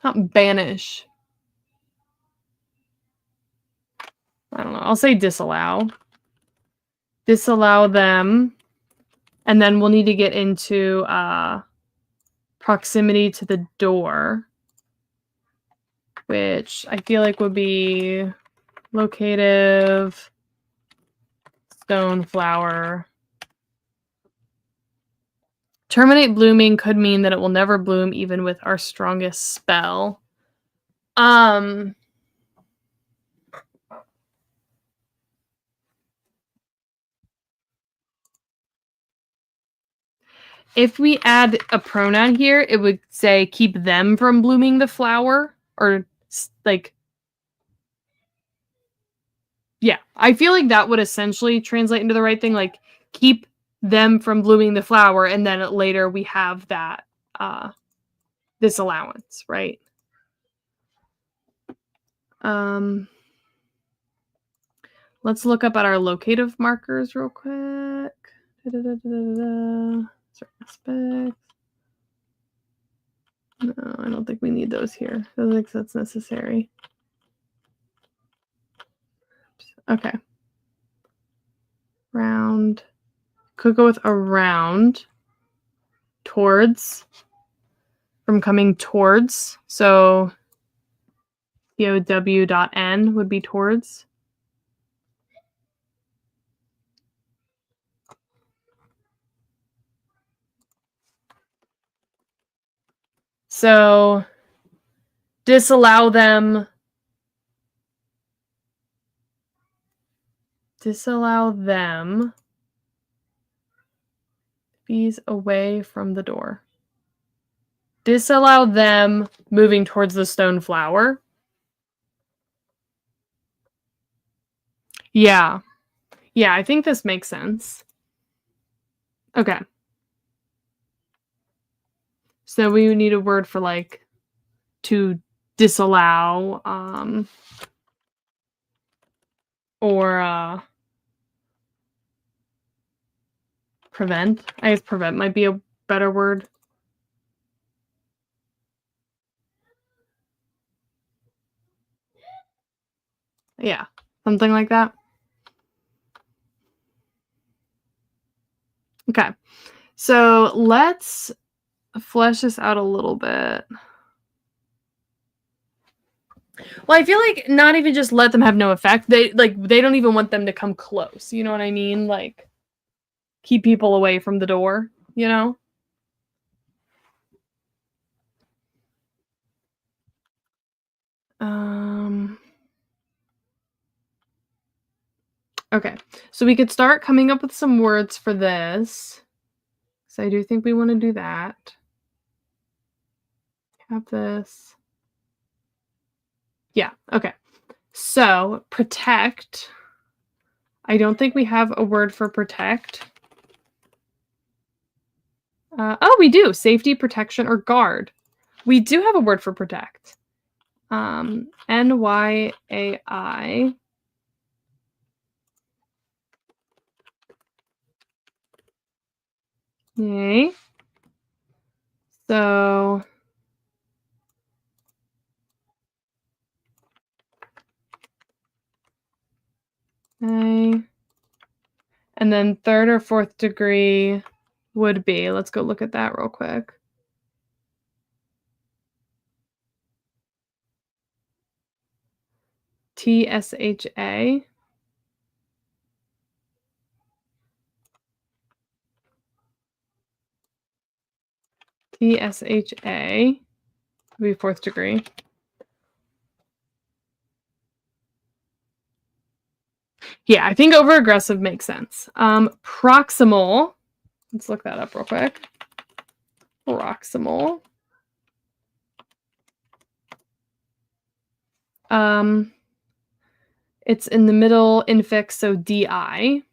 Speaker 1: Not banish. I don't know. I'll say disallow. Disallow them And then we'll need to get into proximity to the door, which I feel like would be locative, stone flower. Terminate blooming could mean that it will never bloom even with our strongest spell. If we add a pronoun here, it would say keep them from blooming the flower, or like, yeah, I feel like that would essentially translate into the right thing, like keep them from blooming the flower, and then later we have that disallowance, right? Let's look up at our locative markers real quick. Certain aspects. No, I don't think we need those here. I don't think that's necessary. Okay. Round. Could go with around. Towards. From coming towards. So POW.N would be towards. So disallow them. Disallow them. Bees away from the door. Disallow them moving towards the stone flower. Yeah. Yeah, I think this makes sense. Okay. So we need a word for like to disallow or prevent. I guess prevent might be a better word. Yeah, something like that. Okay. So let's flesh this out a little bit. Well, I feel like not even just let them have no effect. They don't even want them to come close. You know what I mean? Like keep people away from the door, you know? Okay. So we could start coming up with some words for this. So I do think we want to do that. Have this. Yeah, okay. So, protect. I don't think we have a word for protect. Oh, we do. Safety, protection, or guard. We do have a word for protect. NYAI. Yay. So, and then third or fourth degree would be, let's go look at that real quick. TSHA. TSHA would be fourth degree. Yeah, I think over aggressive makes sense. Proximal. Let's look that up real quick. Proximal. It's in the middle infix, so DI.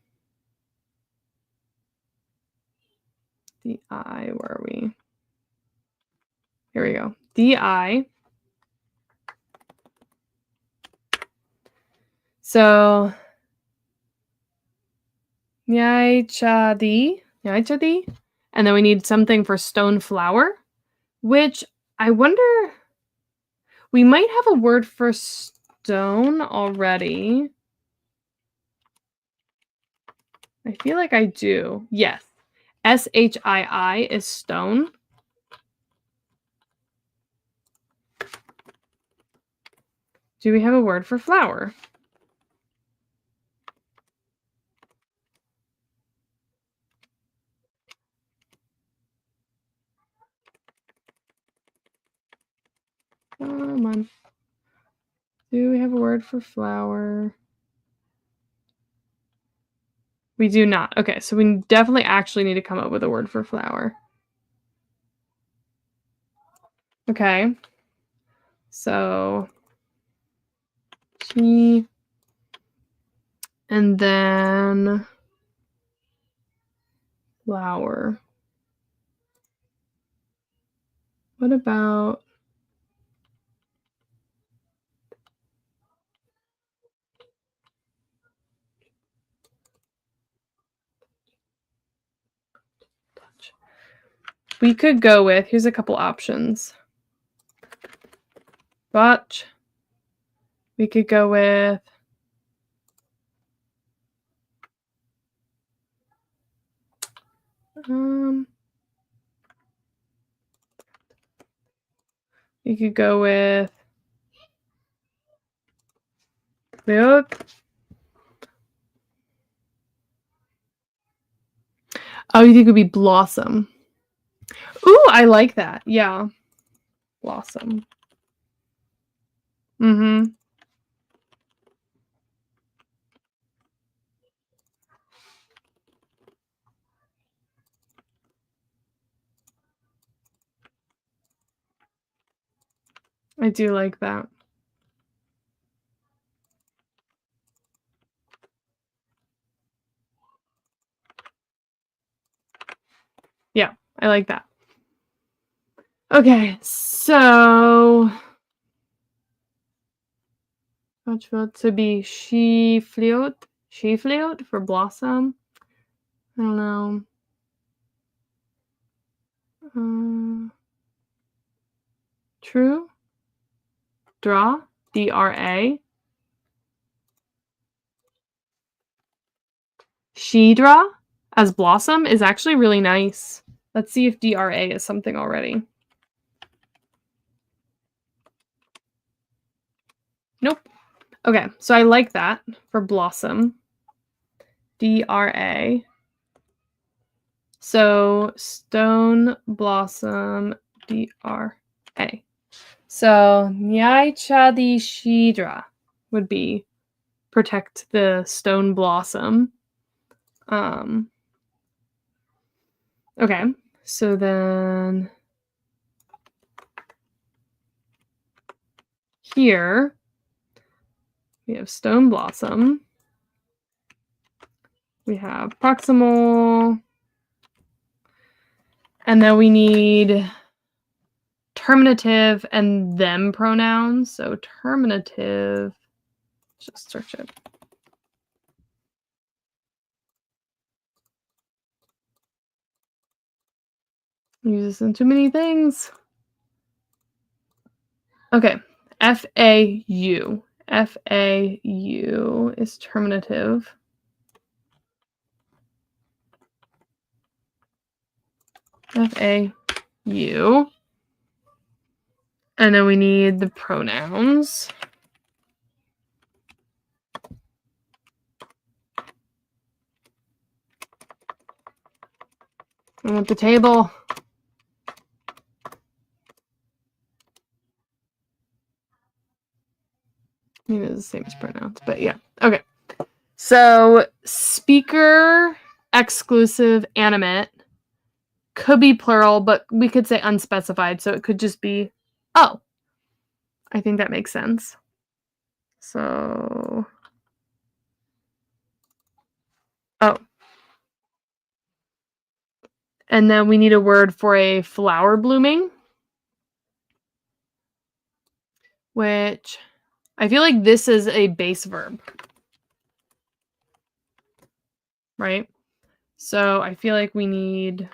Speaker 1: DI, where are we? Here we go. DI. So, Nyachadi. And then we need something for stone flower, which I wonder, we might have a word for stone already. I feel like I do. Yes. SHII is stone. Do we have a word for flower? Come on. Do we have a word for flower? We do not. Okay, so we definitely actually need to come up with a word for flower. Okay. So, T, and then flower. What about touch? We could go with, here's a couple options. Botch. We could go with we could go with Leot. Oh, you think it would be blossom? Ooh, I like that. Yeah. Blossom. Mm-hmm. I do like that. Yeah, I like that. Okay, so to be Skiflot for blossom. I don't know. True. Draw. DRA. Shidra as blossom is actually really nice. Let's see if DRA is something already. Nope. Okay, so I like that for blossom. DRA. So stone blossom DRA. So Nyaicha di Shidra would be protect the stone blossom. Okay, so then here we have stone blossom. We have proximal. And then we need terminative and them pronouns. So terminative, just search it. Use this in too many things. Okay, FAU. FAU is terminative. FAU. And then we need the pronouns. I want the table. I mean, it's the same as pronouns, but yeah. Okay. So speaker, exclusive, animate. Could be plural, but we could say unspecified, so it could just be, oh. I think that makes sense. So, oh. And then we need a word for a flower blooming, which I feel like this is a base verb, right? So I feel like we need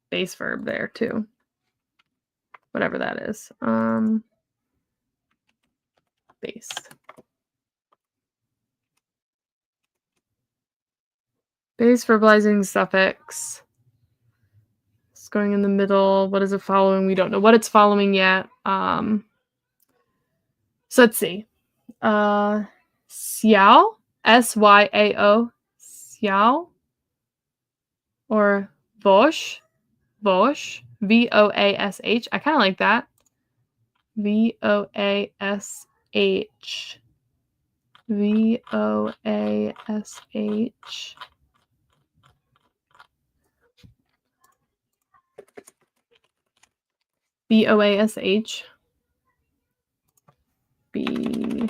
Speaker 1: base verb there too. Whatever that is. Base. Base verbalizing suffix. It's going in the middle. What is it following? We don't know what it's following yet. So let's see. Xiao, Syao, Xiao, or Vosh, Vosh, Voash. I kind of like that. Voash, Voash. Boash. B,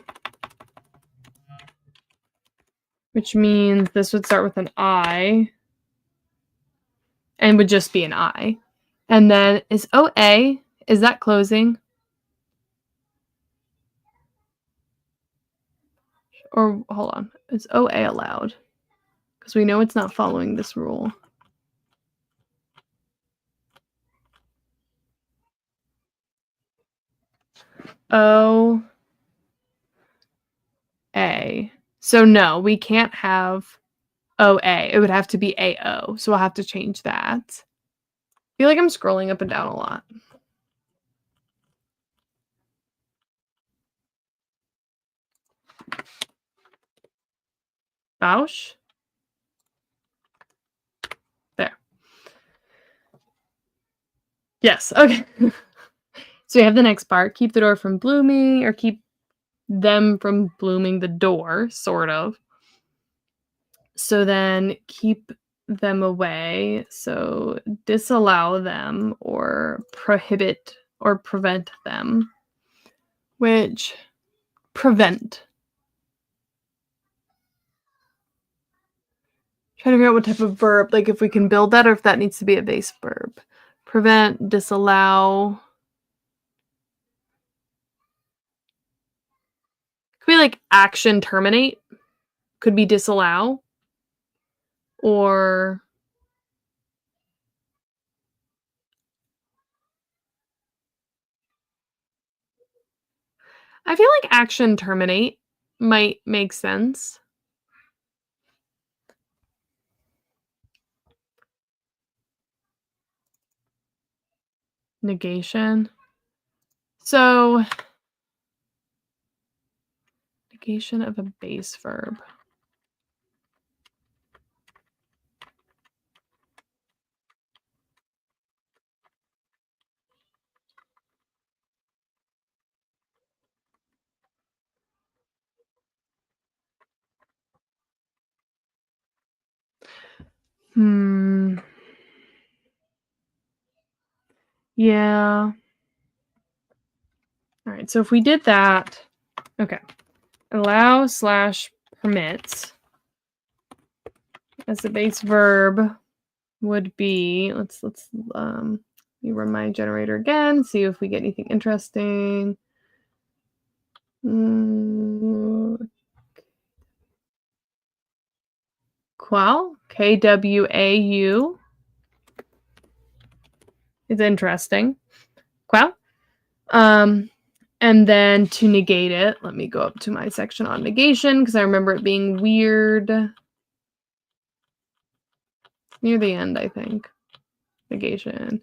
Speaker 1: which means this would start with an I and would just be an I. And then is OA, is that closing? Or hold on, is OA allowed? Because we know it's not following this rule. O A. So no, we can't have OA. It would have to be AO. So I'll have to change that. I feel like I'm scrolling up and down a lot. Bausch? There. Yes, okay. So we have the next part. Keep the door from blooming, or keep them from blooming the door, sort of. So then keep them away. So disallow them or prohibit or prevent them. Which prevent. Trying to figure out what type of verb, like if we can build that or if that needs to be a base verb. Prevent, disallow. Could be like action terminate. Could be disallow. Or I feel like action terminate might make sense. Negation. So negation of a base verb. Yeah. All right, so if we did that, okay. Allow / permits as the base verb would be, let's let me run my generator again, see if we get anything interesting. Qual, Kwau is interesting. Qual. And then to negate it, let me go up to my section on negation because I remember it being weird. Near the end, I think. Negation.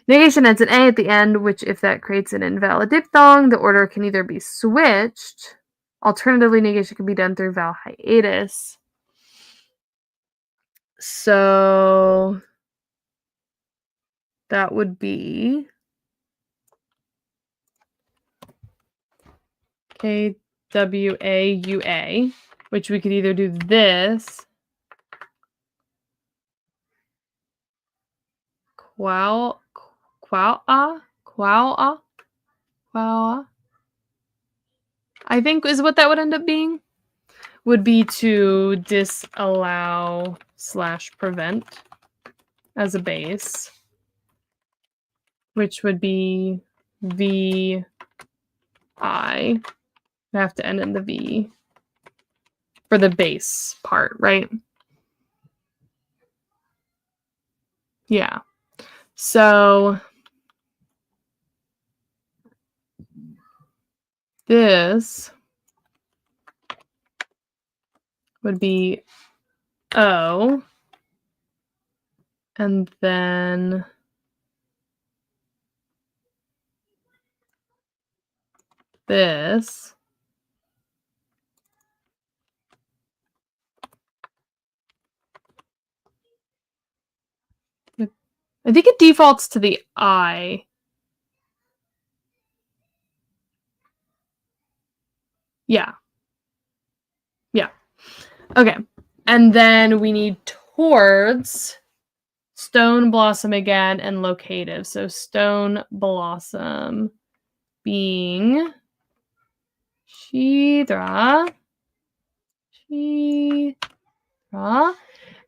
Speaker 1: Negation ends in A at the end, which if that creates an invalid diphthong, the order can either be switched. Alternatively, negation can be done through vowel hiatus. So that would be Kwaua, which we could either do this. Qual. I think is what that would end up being. Would be to disallow / prevent as a base, which would be VI. I have to end in the V for the base part, right? Yeah. So this would be O And then this. I think it defaults to the I. Yeah. Yeah. Okay. And then we need towards, stone blossom again, and locative. So stone blossom being Shidra. Shidra.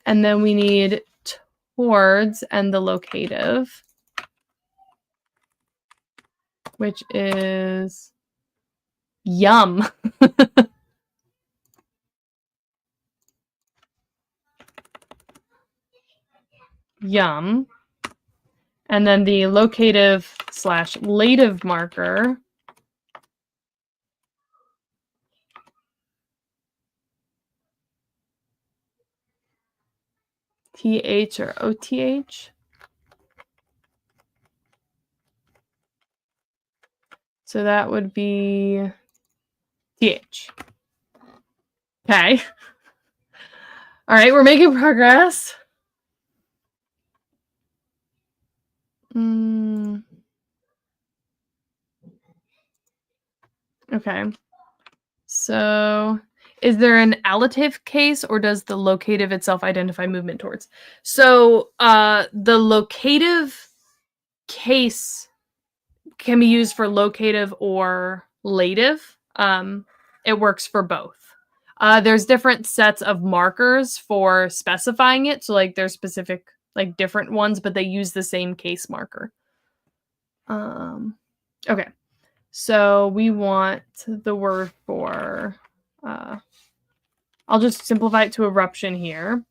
Speaker 1: And then we need towards and the locative, which is yum. Yum. And then the locative / lative marker TH or OTH. So that would be TH. Okay. All right, we're making progress. Okay. So is there an allative case, or does the locative itself identify movement towards? So the locative case can be used for locative or lative. It works for both. There's different sets of markers for specifying it. So like there's specific like different ones, but they use the same case marker. Okay. So we want the word for, I'll just simplify it to eruption here.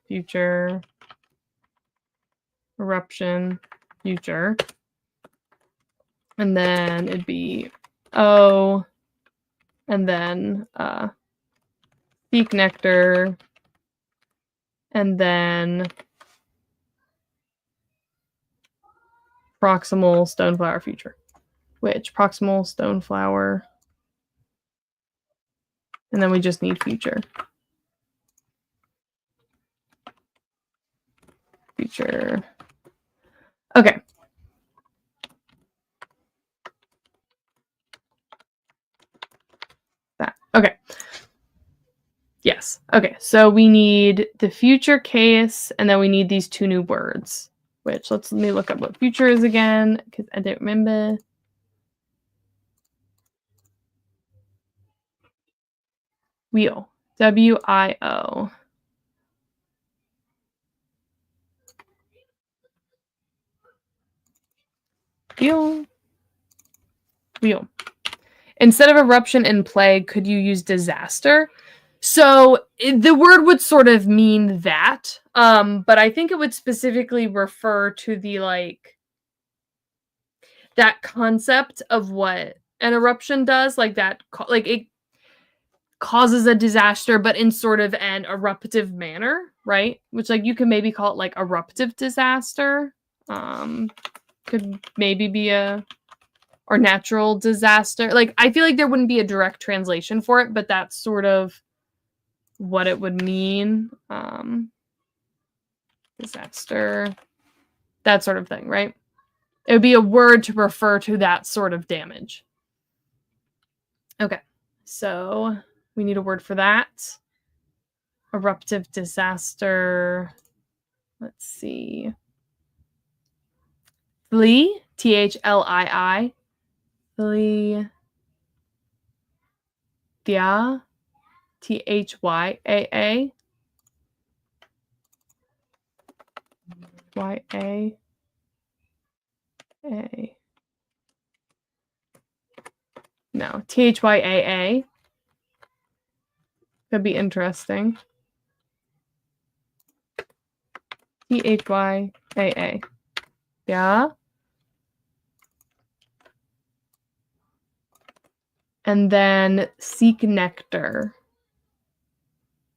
Speaker 1: Future, eruption, future. And then it'd be O, and then seek nectar, and then proximal stoneflower future. Which proximal stoneflower, and then we just need future. Future. Okay. That. Okay. Yes. Okay. So we need the future case, and then we need these two new words. Which let me look up what future is again, because I don't remember. Wheel. W-I-O. Wheel. Wheel. Instead of eruption and plague, could you use disaster? So the word would sort of mean that, but I think it would specifically refer to the like that concept of what an eruption does, like that, like it causes a disaster, but in sort of an eruptive manner, right? Which like you can maybe call it like eruptive disaster. Could maybe be a or natural disaster. Like I feel like there wouldn't be a direct translation for it, but that's sort of what it would mean. Disaster, that sort of thing, right? It would be a word to refer to that sort of damage. Okay, so we need a word for that. Eruptive disaster. Let's see. Thlii, Thlii. Thlii. Thyaa, Thyaa. Y-A. A. No, Thyaa. Could be interesting. Thyaa. Yeah. And then seek nectar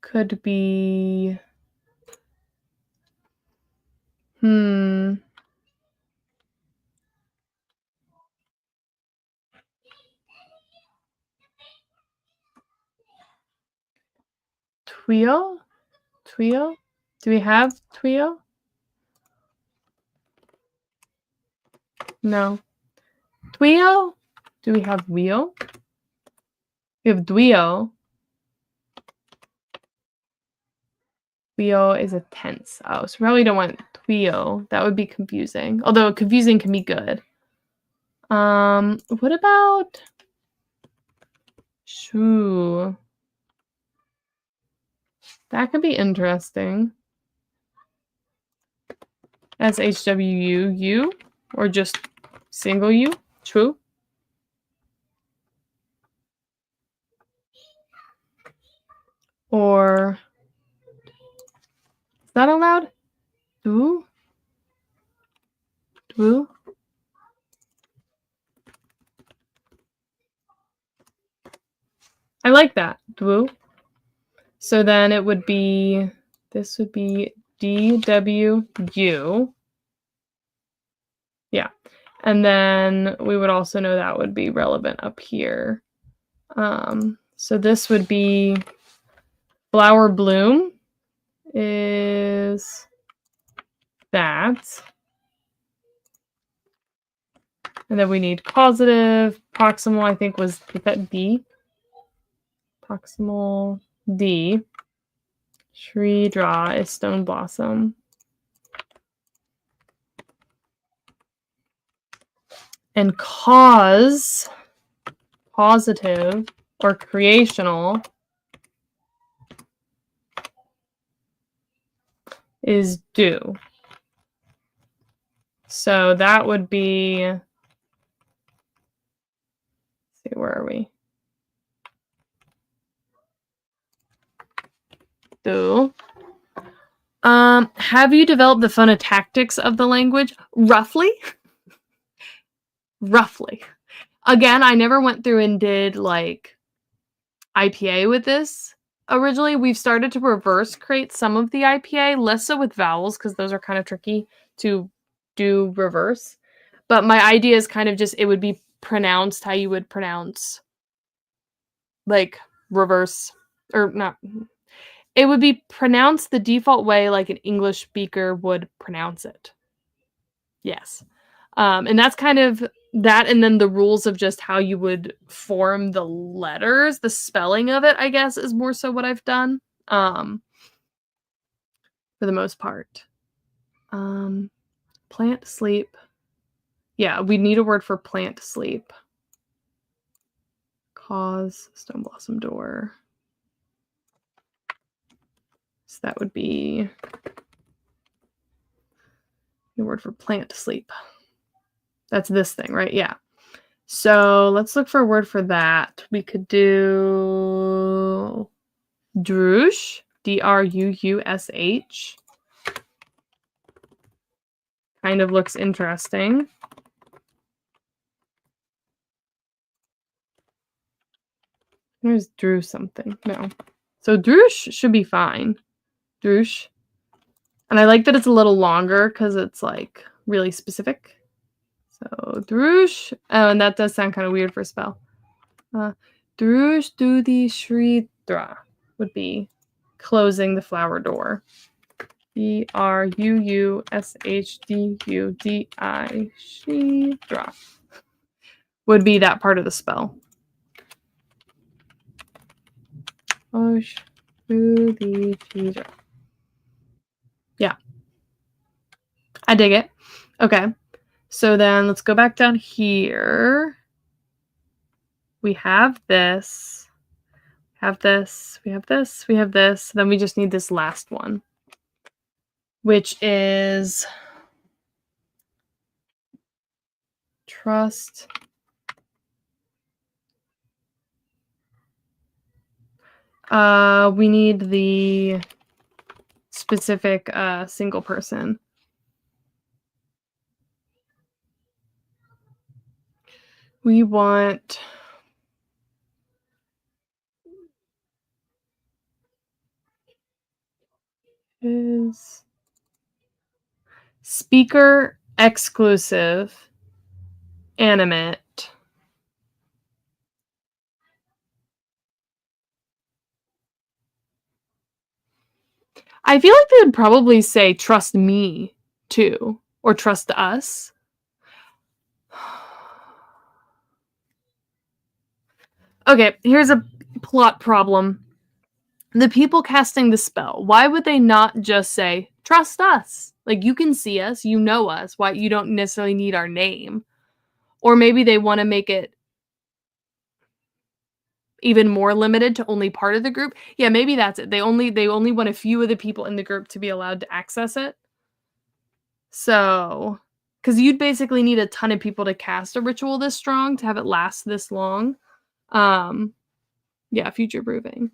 Speaker 1: could be Twio? Twio? Do we have Twio? No. Twio? Do we have wheel? We have Duo. Twio is a tense. Oh, so probably don't want Twio. That would be confusing. Although confusing can be good. What about Shu? That could be interesting. SHWU or just single U? True. Or is that allowed? Du? Du? I like that. Du. So then it would be, this would be DWU. Yeah. And then we would also know that would be relevant up here. So this would be flower bloom is that. And then we need causative. Proximal, I think, was that D. Proximal D. Shri draw is stone blossom. And cause, positive or creational, is do. So that would be, let's see, where are we? Do. Have you developed the phonotactics of the language? Roughly. Roughly. Again, I never went through and did like IPA with this. Originally, we've started to reverse create some of the IPA, less so with vowels because those are kind of tricky to do reverse. But my idea is kind of just it would be pronounced how you would pronounce like reverse or not. It would be pronounced the default way like an English speaker would pronounce it. Yes. And that's kind of that, and then the rules of just how you would form the letters, the spelling of it, I guess, is more so what I've done. For the most part. Plant sleep. Yeah, we need a word for plant sleep. Cause, stone blossom door. So that would be the word for plant sleep. That's this thing, right? Yeah. So let's look for a word for that. We could do drush, Druush. Kind of looks interesting. There's Drew something. No. So Drush should be fine. Drush. And I like that it's a little longer because it's like really specific. So Drush. Oh, and that does sound kind of weird for a spell. Drush Dudi Shridra would be closing the flower door. Druushdudi Shridra would be that part of the spell. Yeah. I dig it. Okay. So then let's go back down here. We have this. Have this. We have this. We have this. Then we just need this last one, which is trust. We need the specific single person. We want is speaker exclusive animate. I feel like they would probably say trust me too, or trust us. Okay, here's a plot problem. The people casting the spell, why would they not just say trust us? Like, you can see us, you know us, why you don't necessarily need our name. Or maybe they want to make it even more limited to only part of the group. Yeah, maybe that's it. They only want a few of the people in the group to be allowed to access it. So, because you'd basically need a ton of people to cast a ritual this strong to have it last this long. Yeah, future proofing.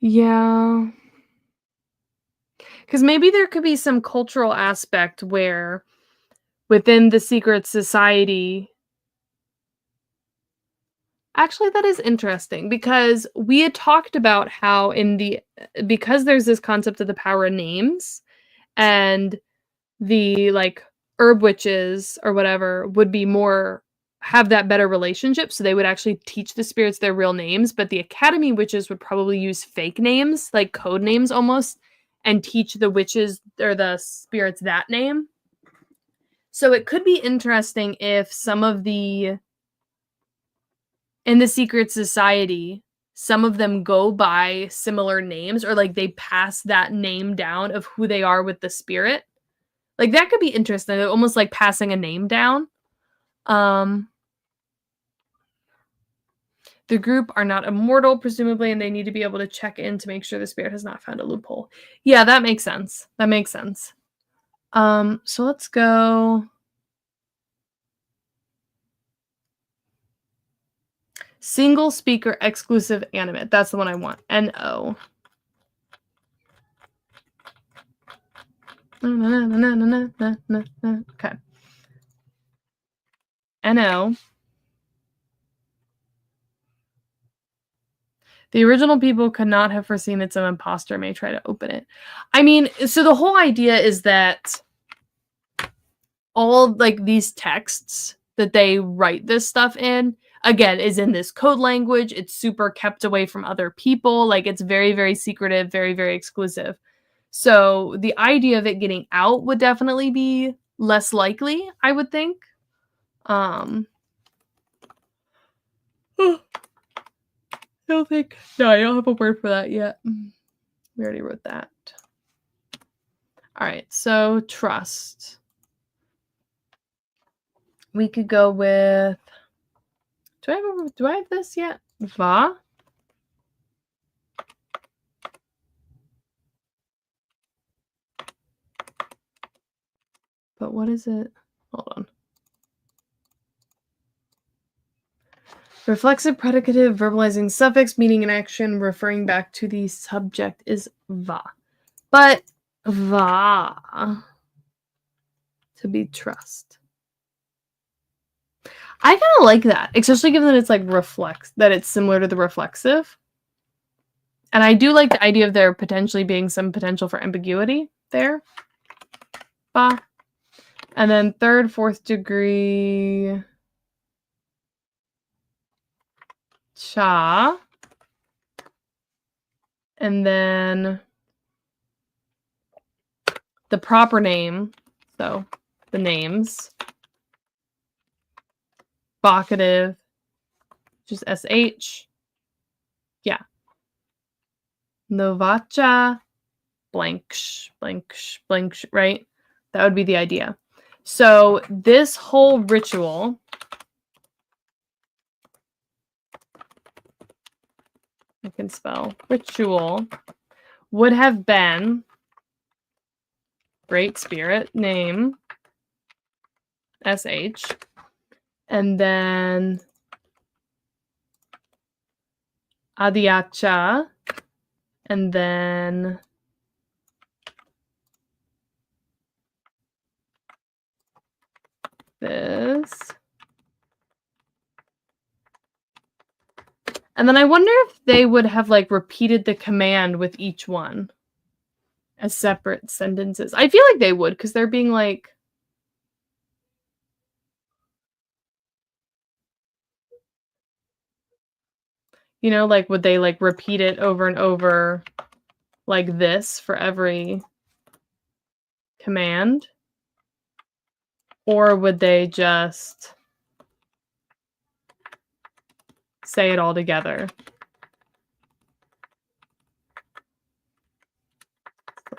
Speaker 1: Yeah. Because maybe there could be some cultural aspect where within the secret society. Actually, that is interesting because we had talked about how because there's this concept of the power of names and the like herb witches or whatever would be more have that better relationship, so they would actually teach the spirits their real names, but the academy witches would probably use fake names, like code names almost, and teach the witches or the spirits that name. So it could be interesting if some of the in the secret society, some of them go by similar names or like they pass that name down of who they are with the spirit. Like that could be interesting, almost like passing a name down. The group are not immortal, presumably, and they need to be able to check in to make sure the spirit has not found a loophole. Yeah, that makes sense. That makes sense. So let's go. Single speaker exclusive animate. That's the one I want. NO. Okay. NO. The original people could not have foreseen that some imposter may try to open it. I mean, so the whole idea is that all like these texts that they write this stuff in, again, is in this code language. It's super kept away from other people. Like it's very, very secretive, very, very exclusive. So the idea of it getting out would definitely be less likely, I would think. I don't think. No, I don't have a word for that yet. We already wrote that. All right, so trust. We could go with. Do I have this yet? Va. But what is it? Hold on. Reflexive predicative verbalizing suffix meaning an action referring back to the subject is va. But va to be trust. I kind of like that, especially given that it's like that it's similar to the reflexive. And I do like the idea of there potentially being some potential for ambiguity there. Va. And then third, fourth degree. Cha. And then the proper name. So the names. Vocative. Just SH. Yeah. Novacha. Blank, right? That would be the idea. So this whole ritual. I can spell ritual. Would have been Great Spirit name SH. And then Adiacha. And then this. And then I wonder if they would have like repeated the command with each one as separate sentences. I feel like they would, because they're being like, you know, like would they like repeat it over and over like this for every command? Or would they just say it all together?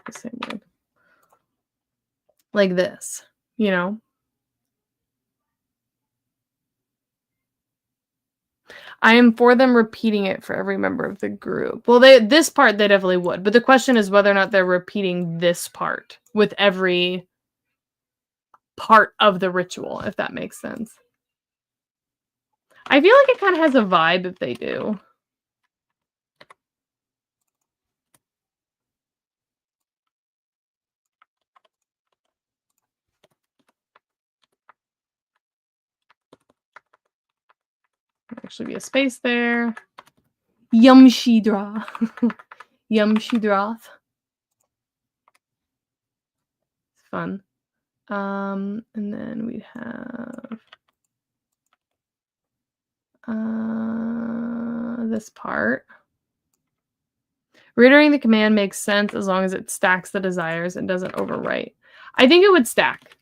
Speaker 1: The same word. Like this, you know? I am for them repeating it for every member of the group. Well, this part they definitely would, but the question is whether or not they're repeating this part with every part of the ritual, if that makes sense. I feel like it kind of has a vibe if they do. Actually be a space there. Yumshidra. Yumshidrath. It's fun. And then we'd have this part. Reiterating the command makes sense as long as it stacks the desires and doesn't overwrite. I think it would stack.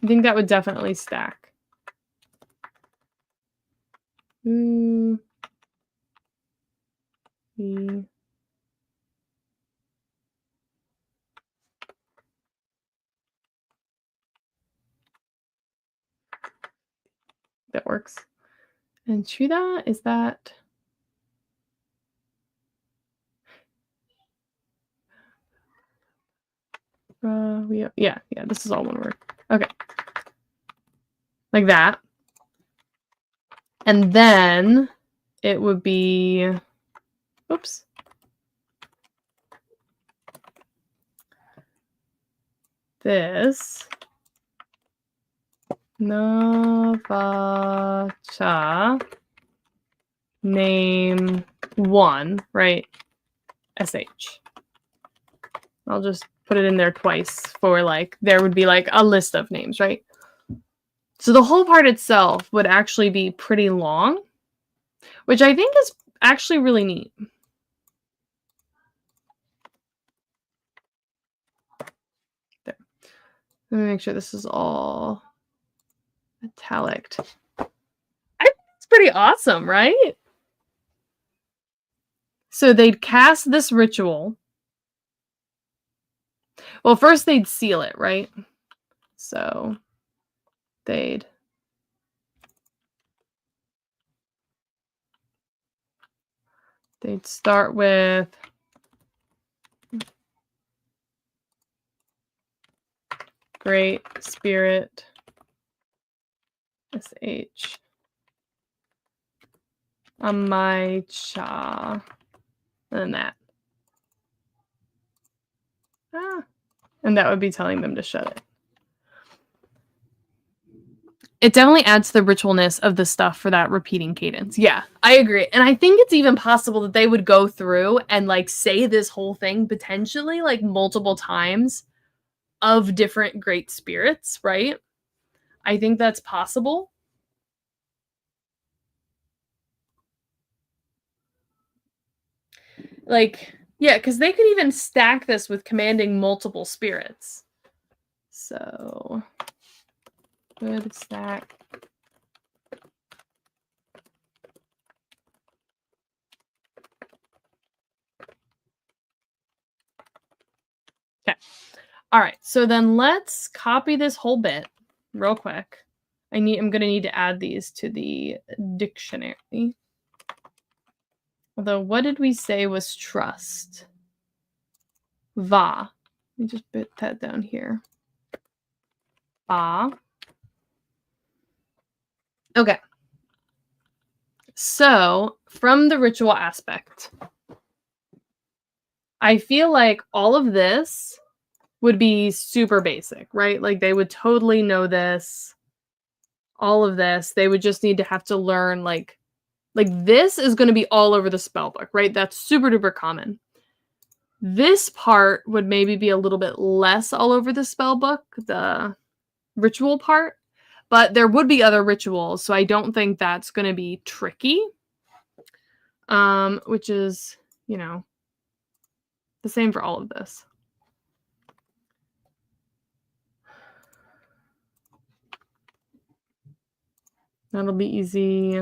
Speaker 1: I think that would definitely stack. That works. And Shrida, is that... yeah, this is all one word. Okay. Like that. And then it would be... Oops. This. Navacha. Name 1, right? SH. I'll just put it in there twice for like, there would be like a list of names, right? So the whole part itself would actually be pretty long, which I think is actually really neat. There. Let me make sure this is all italic. I think it's pretty awesome, right? So they'd cast this ritual. Well, first they'd seal it, right? So they'd start with Great Spirit SH Amaicha, and then that. And that would be telling them to shut it. It definitely adds to the ritualness of the stuff for that repeating cadence. Yeah, I agree. And I think it's even possible that they would go through and like say this whole thing potentially like multiple times of different great spirits, right? I think that's possible. Like, yeah, because they could even stack this with commanding multiple spirits. So, good stack. Okay. All right. So then let's copy this whole bit real quick. I'm going to need to add these to the dictionary. Although, what did we say was trust? Va. Let me just put that down here. Va. Okay. So, from the ritual aspect, I feel like all of this would be super basic, right? Like they would totally know this. All of this. They would just need to have to learn like Like this is going to be all over the spell book, right? That's super duper common. This part would maybe be a little bit less all over the spell book, the ritual part, but there would be other rituals, so I don't think that's going to be tricky. Which is, you know, the same for all of this. That'll be easy.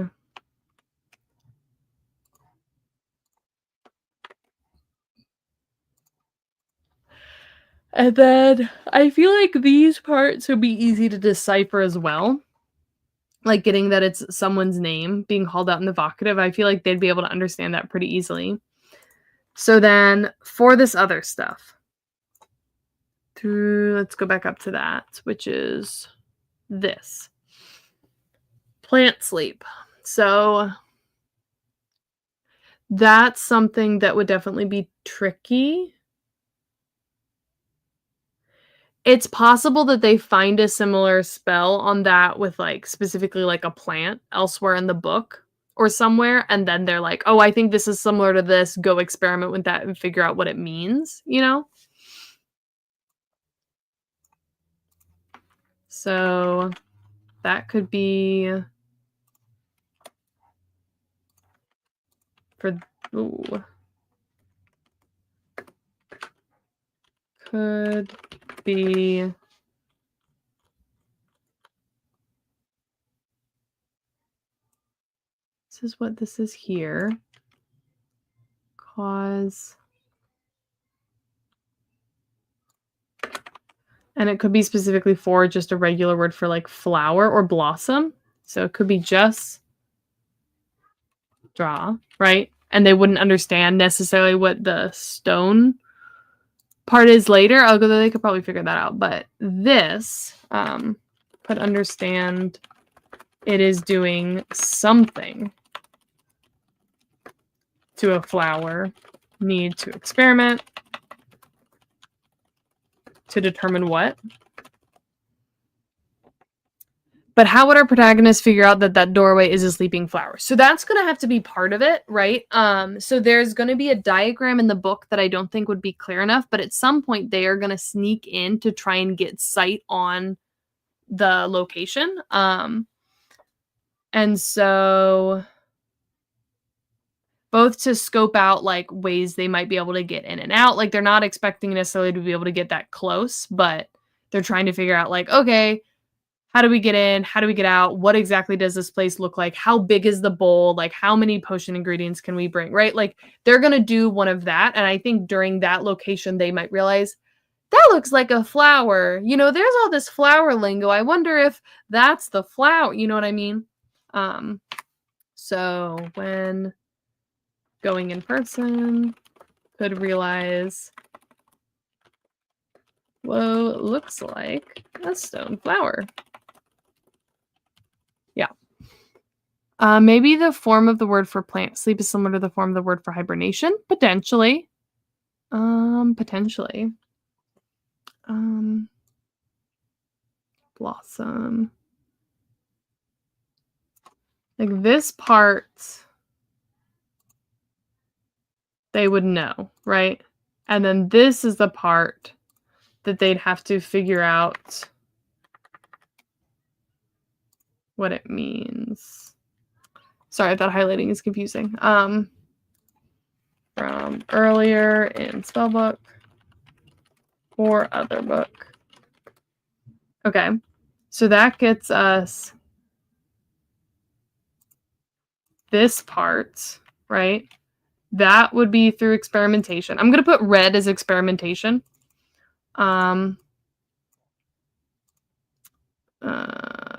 Speaker 1: And then I feel like these parts would be easy to decipher as well. Like getting that it's someone's name being called out in the vocative. I feel like they'd be able to understand that pretty easily. So then for this other stuff, let's go back up to that, which is this. Plant sleep. So that's something that would definitely be tricky. It's possible that they find a similar spell on that with, like, specifically, like, a plant elsewhere in the book or somewhere, and then they're like, "Oh, I think this is similar to this, go experiment with that and figure out what it means," you know? So, that could be for ooh. Could be this is what this is here. Cause and it could be specifically for just a regular word for, like, flower or blossom. So it could be just draw, right? And they wouldn't understand necessarily what the stone part is later. Although they could probably figure that out. But this could understand it is doing something to a flower. Need to experiment to determine what. But how would our protagonist figure out that that doorway is a sleeping flower? So that's going to have to be part of it, right? So there's going to be a diagram in the book that I don't think would be clear enough, but at some point they are going to sneak in to try and get sight on the location. And so both to scope out like ways they might be able to get in and out. Like they're not expecting necessarily to be able to get that close, but they're trying to figure out like, okay, how do we get in? How do we get out? What exactly does this place look like? How big is the bowl? Like, how many potion ingredients can we bring? Right? Like, they're going to do one of that. And I think during that location, they might realize that looks like a flower. You know, there's all this flower lingo. I wonder if that's the flower. You know what I mean? So when going in person, could realize, whoa, it looks like a stone flower. Yeah. Maybe the form of the word for plant sleep is similar to the form of the word for hibernation. Potentially. Potentially. Blossom. Like this part, they would know, right? And then this is the part that they'd have to figure out what it means. Sorry, I thought highlighting is confusing. From earlier in spellbook or other book. Okay, so that gets us this part, right? That would be through experimentation. I'm going to put red as experimentation.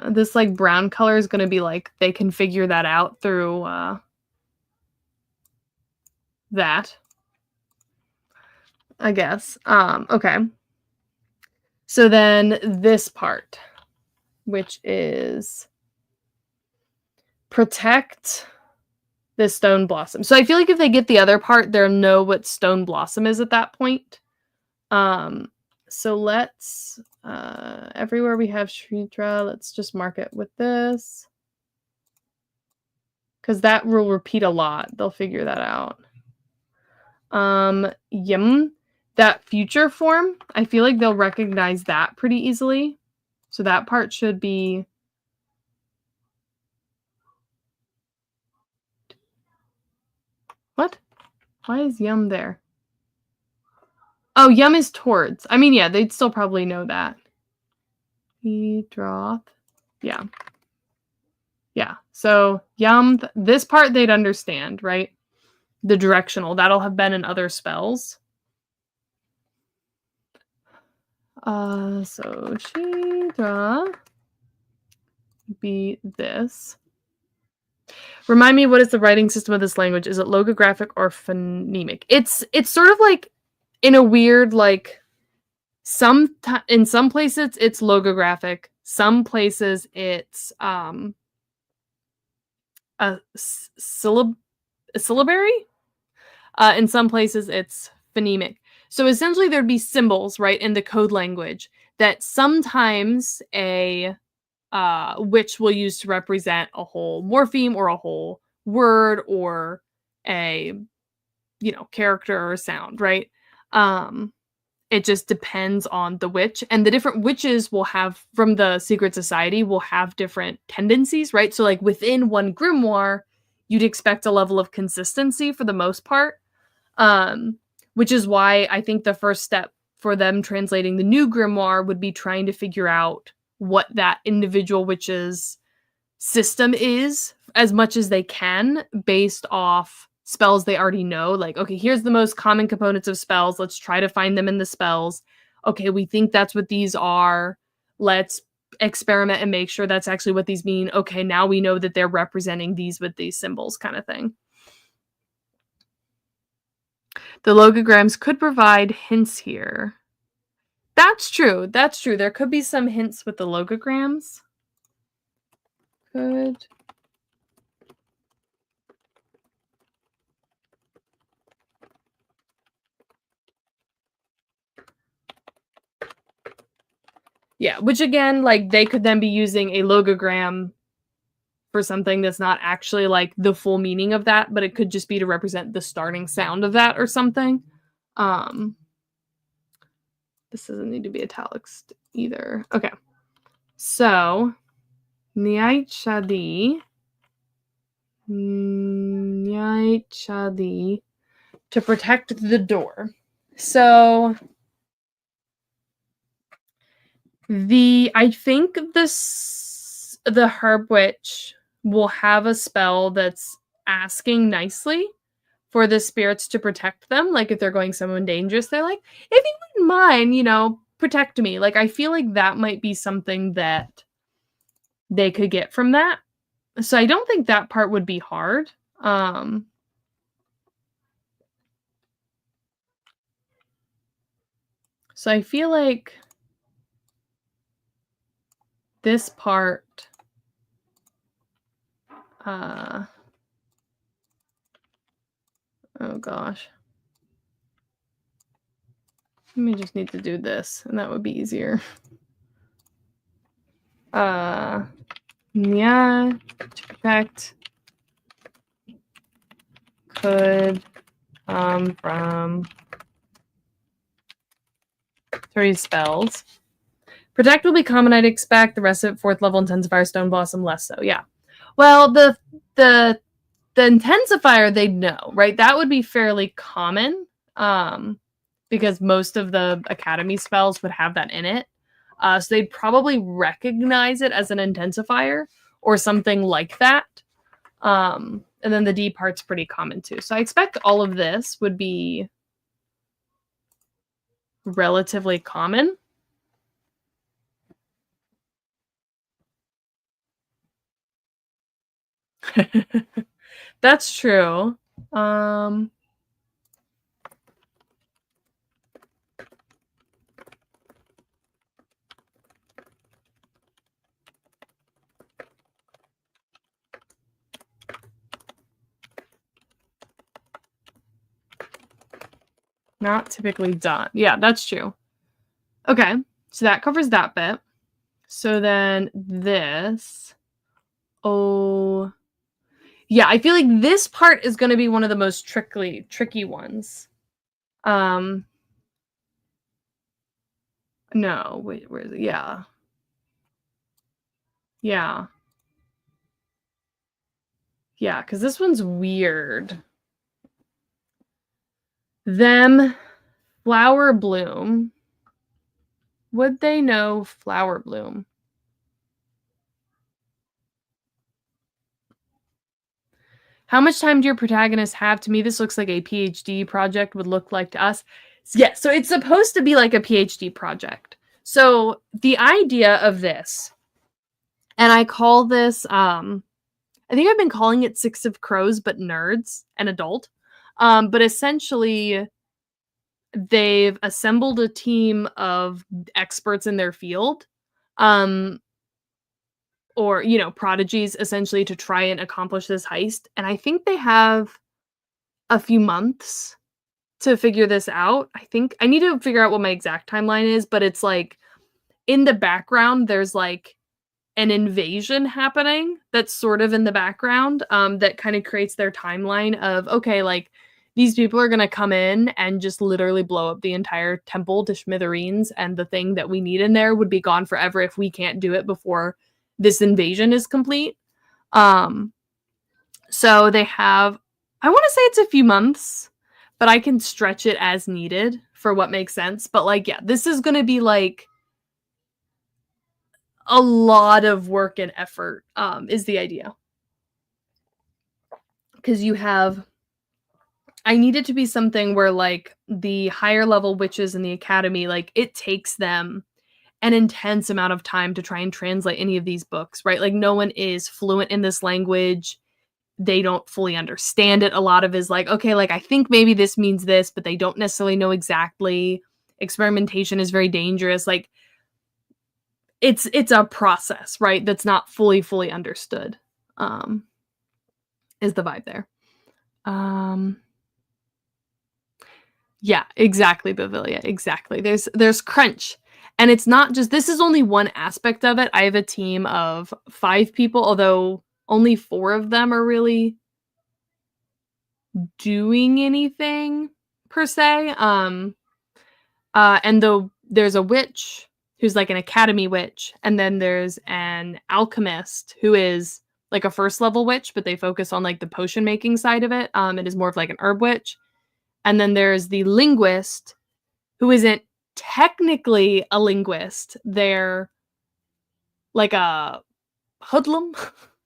Speaker 1: This like brown color is going to be like they can figure that out through that, I guess. Okay. So then this part, which is protect the stone blossom. So I feel like if they get the other part, they'll know what stone blossom is at that point. So let's everywhere we have Shritra, let's just mark it with this. because that will repeat a lot. They'll figure that out. Yum. That future form, I feel like they'll recognize that pretty easily. So that part should be... What? Why is yum there? Oh, yum is towards. I mean, yeah, they'd still probably know that. Droth. Yeah. Yeah. So yum, this part they'd understand, right? The directional. That'll have been in other spells. So Shidra be this. Remind me, what is the writing system of this language? Is it logographic or phonemic? It's sort of like in a weird, like, in some places it's logographic, some places it's a syllabary. In some places it's phonemic. So essentially there'd be symbols, right, in the code language that sometimes a witch will use to represent a whole morpheme or a whole word or a, character or a sound, right? It just depends on the witch, and the different witches will have, from the secret society, will have different tendencies, right? So like within one grimoire, you'd expect a level of consistency for the most part, which is why I think the first step for them translating the new grimoire would be trying to figure out what that individual witch's system is as much as they can based off spells they already know. Like, okay, here's the most common components of spells. Let's try to find them in the spells. Okay, we think that's what these are. Let's experiment and make sure that's actually what these mean. Okay, now we know that they're representing these with these symbols, kind of thing. The logograms could provide hints here. That's true. That's true. There could be some hints with the logograms. Could. Yeah, which again, like, they could then be using a logogram for something that's not actually like the full meaning of that, but it could just be to represent the starting sound of that or something. This doesn't need to be italics either. Okay. So, Nyai Chadi. To protect the door. So, I think the Herb Witch will have a spell that's asking nicely for the spirits to protect them. Like, if they're going somewhere dangerous, they're like, if you wouldn't mind, protect me. Like, I feel like that might be something that they could get from that. So I don't think that part would be hard. So I feel like this part, oh gosh. We just need to do this, and that would be easier. Yeah, to protect could come from 3 spells. Protect will be common, I'd expect. The rest of it, 4th level intensifier, Stone Blossom, less so. Yeah. Well, the intensifier, they'd know, right? That would be fairly common, because most of the academy spells would have that in it. So they'd probably recognize it as an intensifier or something like that. And then the D part's pretty common too. So I expect all of this would be relatively common. That's true. Not typically done. Yeah, that's true. Okay, so that covers that bit. So then this. Oh, Yeah, I feel like this part is gonna be one of the most tricky ones. Um, no, wait, where is it? Yeah. Yeah. Yeah, because this one's weird. Them, flower bloom. Would they know flower bloom? How much time do your protagonists have? To me, this looks like a PhD project would look like to us. Yeah, so it's supposed to be like a PhD project. So the idea of this, and I call this, I think I've been calling it Six of Crows, but nerds and adult. But essentially, they've assembled a team of experts in their field, um, or prodigies essentially to try and accomplish this heist. And I think they have a few months to figure this out. I think I need to figure out what my exact timeline is, but it's like in the background, there's like an invasion happening that's sort of in the background, that kind of creates their timeline of, okay, like these people are going to come in and just literally blow up the entire temple to smithereens, and the thing that we need in there would be gone forever if we can't do it before this invasion is complete. Um, so they have, I want to say it's a few months, but I can stretch it as needed for what makes sense. But like, yeah, this is going to be like a lot of work and effort, is the idea. Because I need it to be something where like the higher level witches in the academy, like it takes them an intense amount of time to try and translate any of these books, right? Like no one is fluent in this language. They don't fully understand it. A lot of is like, okay, like I think maybe this means this, but they don't necessarily know exactly. Experimentation is very dangerous. Like it's a process, right? That's not fully understood. Is the vibe there. Yeah, exactly, Bavalia, exactly. There's crunch. And it's not just, this is only one aspect of it. I have a team of 5 people, although only 4 of them are really doing anything per se. And though there's a witch who's like an academy witch, and then there's an alchemist who is like a first level witch, but they focus on like the potion making side of it. It is more of like an herb witch. And then there's the linguist who isn't technically a linguist. They're like a hoodlum,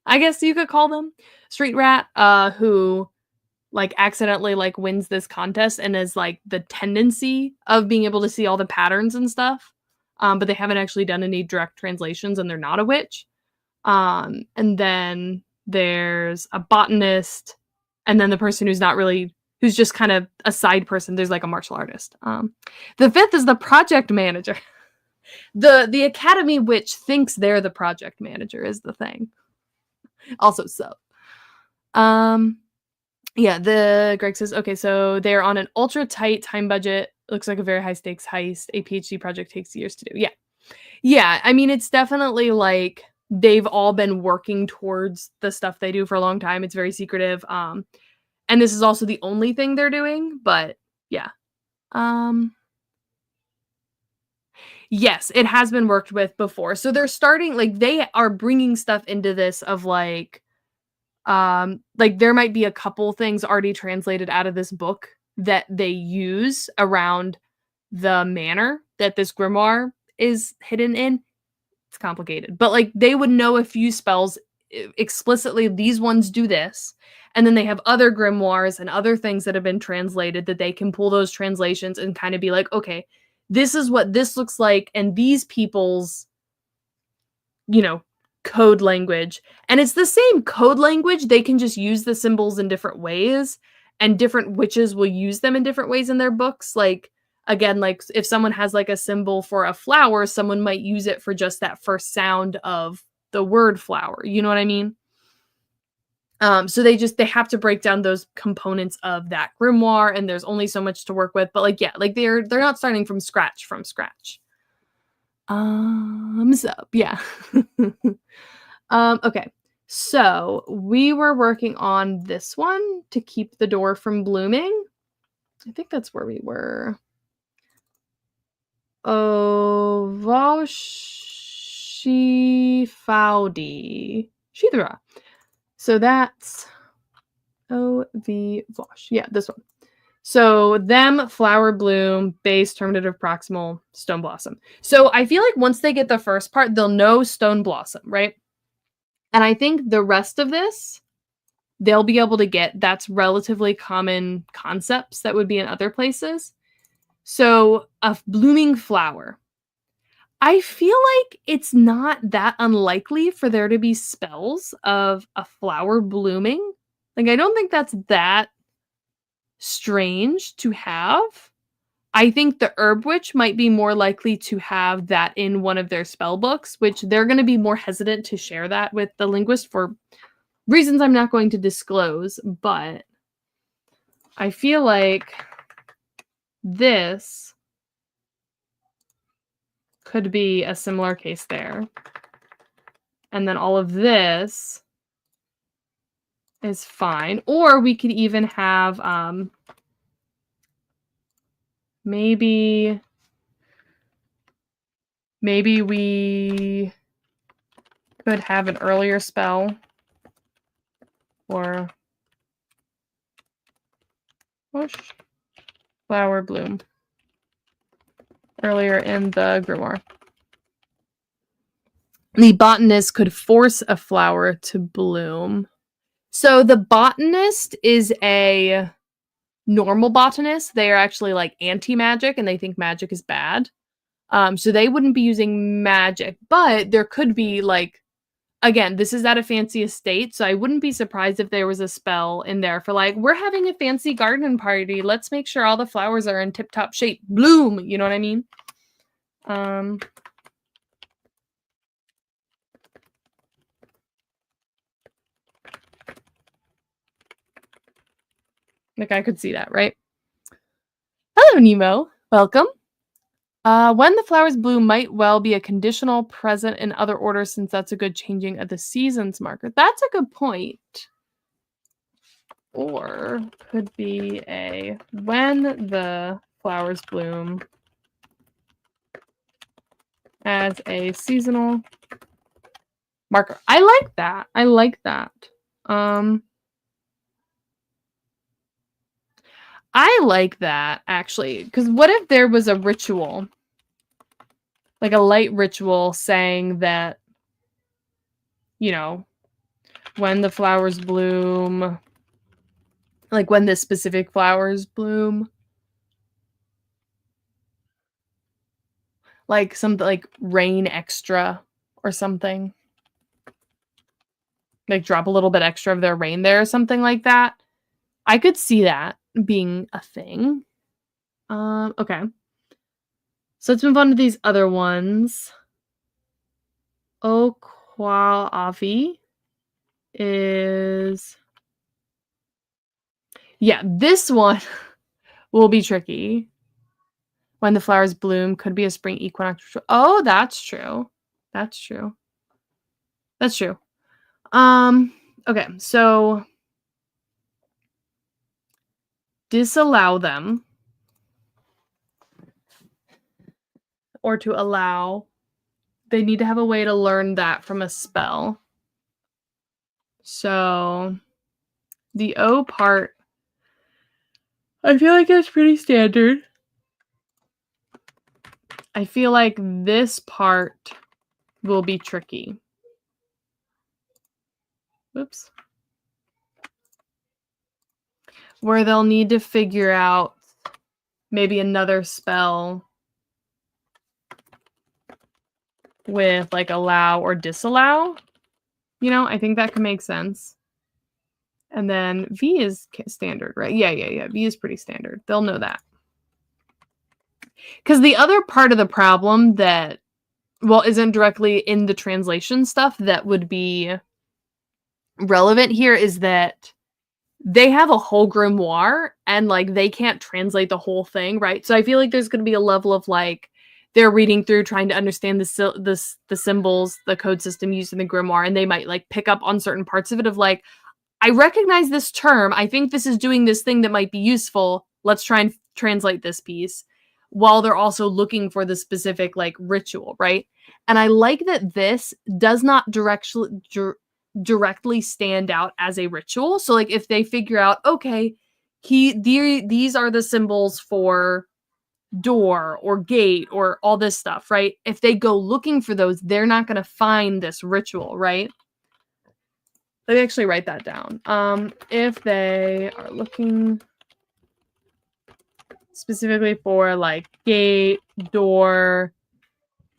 Speaker 1: I guess you could call them. Street rat, who like accidentally like wins this contest and is like the tendency of being able to see all the patterns and stuff. But they haven't actually done any direct translations and they're not a witch. And then there's a botanist, and then the person who's not really, who's just kind of a side person. There's like a martial artist. The 5th is the project manager. The academy witch thinks they're the project manager is the thing. Also yeah, the Greg says, okay, so they're on an ultra tight time budget. Looks like a very high stakes heist. A PhD project takes years to do. Yeah. Yeah, I mean, it's definitely like they've all been working towards the stuff they do for a long time. It's very secretive. And this is also the only thing they're doing, but yeah. Yes, it has been worked with before. So they're starting, like they are bringing stuff into this of like there might be a couple things already translated out of this book that they use around the manor that this grimoire is hidden in. It's complicated, but like they would know a few spells explicitly, these ones do this, and then they have other grimoires and other things that have been translated that they can pull those translations and kind of be like, okay, this is what this looks like, and these people's code language, and it's the same code language, they can just use the symbols in different ways, and different witches will use them in different ways in their books. Like again, like if someone has like a symbol for a flower, someone might use it for just that first sound of the word flower, you know what I mean? So they have to break down those components of that grimoire, and there's only so much to work with, but like yeah, like they're not starting from scratch. So yeah. Okay. So we were working on this one to keep the door from blooming. I think that's where we were. Oh, Voshi Shidra. So that's O-V Vosh. Yeah, this one. So them, flower bloom, base, terminative, proximal, stone blossom. So I feel like once they get the first part, they'll know stone blossom, right? And I think the rest of this, they'll be able to get. That's relatively common concepts that would be in other places. So a blooming flower. I feel like it's not that unlikely for there to be spells of a flower blooming. Like, I don't think that's that strange to have. I think the Herb Witch might be more likely to have that in one of their spell books, which they're going to be more hesitant to share that with the linguist for reasons I'm not going to disclose, but I feel like this could be a similar case there. And then all of this is fine. Or we could even have maybe we could have an earlier spell or whoosh, flower bloom earlier in the grimoire. The botanist could force a flower to bloom. So the botanist is a normal botanist. They are actually like anti-magic and they think magic is bad. So they wouldn't be using magic, but there could be like, again, this is at a fancy estate, so I wouldn't be surprised if there was a spell in there for like, we're having a fancy garden party. Let's make sure all the flowers are in tip-top shape. Bloom, you know what I mean? Like I could see that, right? Hello, Nemo. Welcome. When the flowers bloom might well be a conditional present in other orders since that's a good changing of the seasons marker. That's a good point. Or could be a when the flowers bloom as a seasonal marker. I like that. I like that. I like that, actually, because what if there was a ritual, like a light ritual saying that, you know, when the flowers bloom, like when the specific flowers bloom, like something like rain extra or something, like drop a little bit extra of their rain there or something like that. I could see that being a thing. Okay. So let's move on to these other ones. Okwavi is... Yeah, this one will be tricky. When the flowers bloom could be a spring equinox. Oh, that's true. That's true. That's true. Okay, so disallow them or to allow. They need to have a way to learn that from a spell. So the O part, I feel like it's pretty standard. I feel like this part will be tricky. Oops. Where they'll need to figure out maybe another spell with like allow or disallow. You know, I think that could make sense. And then V is standard, right? Yeah. V is pretty standard. They'll know that. Because the other part of the problem that, well, isn't directly in the translation stuff that would be relevant here is that they have a whole grimoire and like they can't translate the whole thing, right? So I feel like there's going to be a level of like, they're reading through trying to understand the symbols, the code system used in the grimoire, and they might like pick up on certain parts of it of like, I recognize this term. I think this is doing this thing that might be useful. Let's try and translate this piece, while they're also looking for the specific like ritual, right? And I like that this does not directly stand out as a ritual. So like if they figure out, okay, these are the symbols for door or gate or all this stuff, right? If they go looking for those, they're not going to find this ritual, right? Let me actually write that down. If they are looking specifically for like gate, door,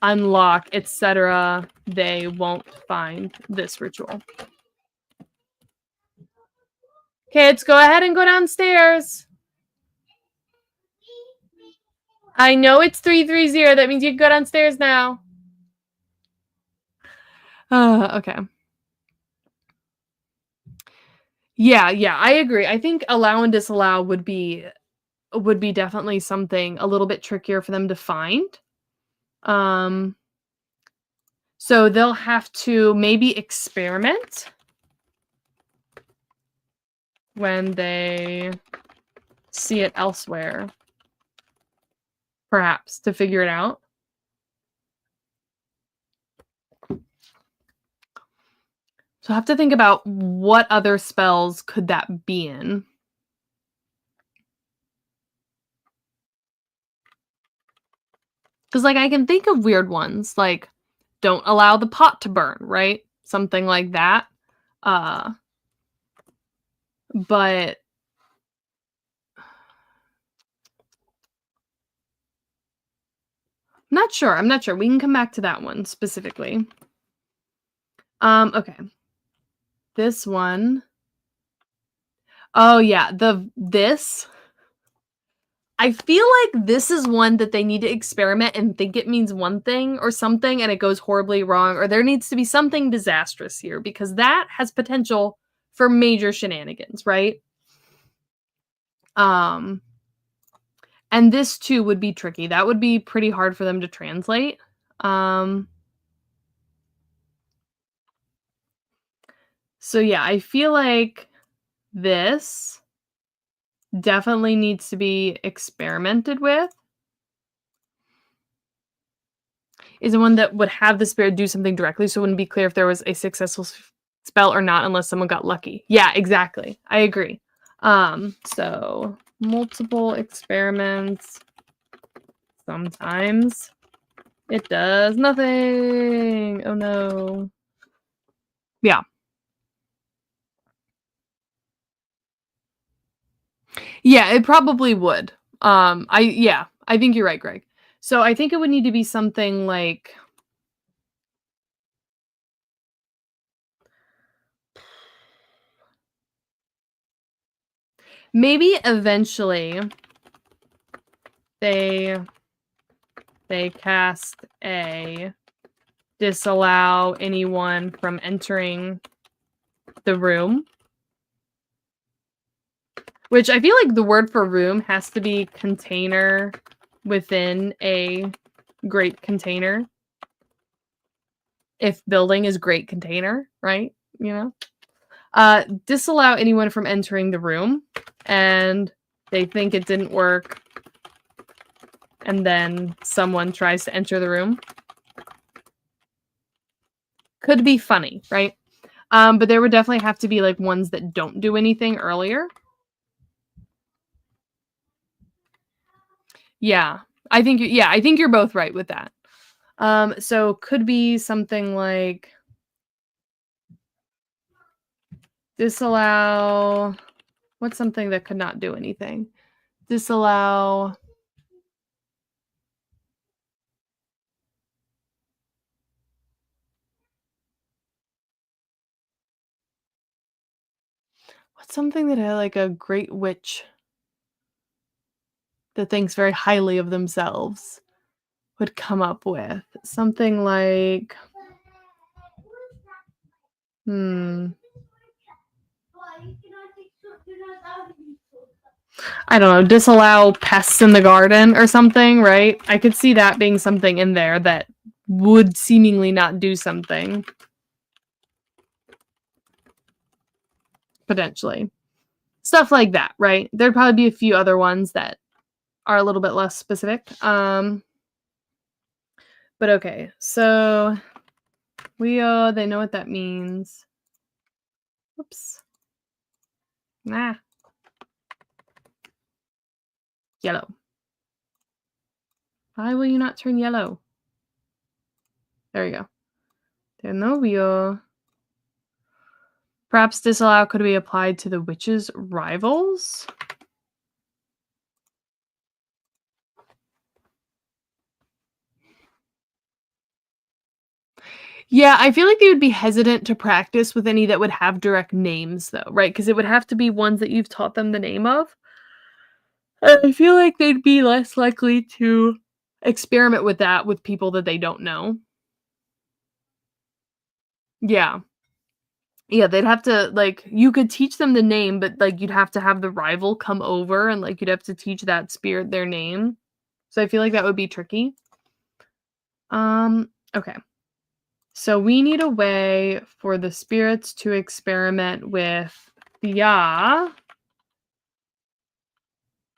Speaker 1: unlock, etc., they won't find this ritual. Kids, go ahead and go downstairs. I know it's 3:30. That means you can go downstairs now. Okay. Yeah, I agree. I think allow and disallow would be definitely something a little bit trickier for them to find. So they'll have to maybe experiment when they see it elsewhere, perhaps, to figure it out. So I have to think about what other spells could that be in. Because, like, I can think of weird ones, like, don't allow the pot to burn, right? Something like that. But I'm not sure. We can come back to that one specifically. Okay. This one. Oh, yeah. This. I feel like this is one that they need to experiment and think it means one thing or something, and it goes horribly wrong, or there needs to be something disastrous here, because that has potential for major shenanigans, right? And this too would be tricky. That would be pretty hard for them to translate. So yeah, I feel like this definitely needs to be experimented with. Is the one that would have the spirit do something directly, so it wouldn't be clear if there was a successful spell or not unless someone got lucky. Yeah, exactly. I agree. So multiple experiments. Sometimes it does nothing. Oh no. Yeah. Yeah, it probably would. I think you're right, Greg. So I think it would need to be something like maybe eventually they cast a disallow anyone from entering the room. Which I feel like the word for room has to be container within a great container. If building is great container, right? You know? Disallow anyone from entering the room, and they think it didn't work, and then someone tries to enter the room. Could be funny, right? But there would definitely have to be like ones that don't do anything earlier. Yeah, I think you're both right with that. So could be something like disallow. What's something that could not do anything? Disallow. What's something that had like a great witch that thinks very highly of themselves would come up with? Something like, hmm. I don't know, disallow pests in the garden or something, right? I could see that being something in there that would seemingly not do something. Potentially. Stuff like that, right? There'd probably be a few other ones that are a little bit less specific. But okay, so they know what that means. Whoops. Nah. Yellow. Why will you not turn yellow? There you go. De novio. Perhaps disallow could be applied to the witch's rivals? Yeah, I feel like they would be hesitant to practice with any that would have direct names, though, right? Because it would have to be ones that you've taught them the name of. And I feel like they'd be less likely to experiment with that with people that they don't know. Yeah. Yeah, they'd have to, like, you could teach them the name, but, like, you'd have to have the rival come over and, like, you'd have to teach that spirit their name. So I feel like that would be tricky. Okay. So we need a way for the spirits to experiment with Thea,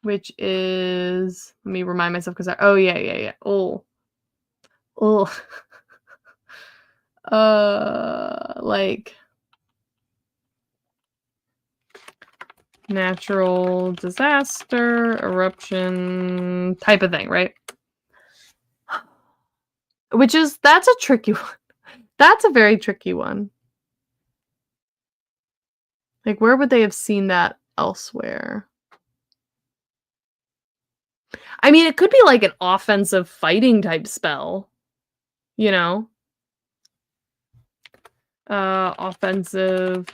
Speaker 1: which is, let me remind myself because yeah. Oh. Like natural disaster, eruption type of thing, right? Which is, that's a tricky one. That's a very tricky one. Like, where would they have seen that elsewhere? I mean, it could be like an offensive fighting type spell, you know? Offensive,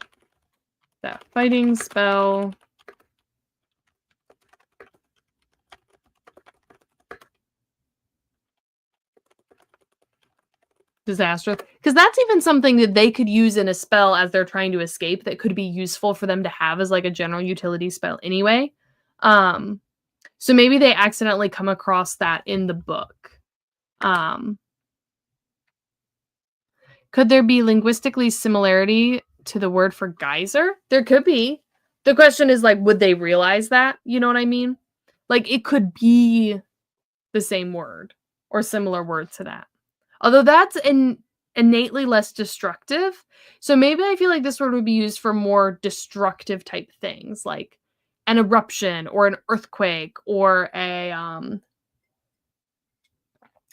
Speaker 1: that fighting spell. Disastrous. Because that's even something that they could use in a spell as they're trying to escape that could be useful for them to have as like a general utility spell anyway. So maybe they accidentally come across that in the book. Could there be linguistically similarity to the word for geyser? There could be. The question is, like, would they realize that? You know what I mean? Like, it could be the same word or similar word to that. Although that's innately less destructive. So maybe I feel like this word would be used for more destructive type things, like an eruption or an earthquake or a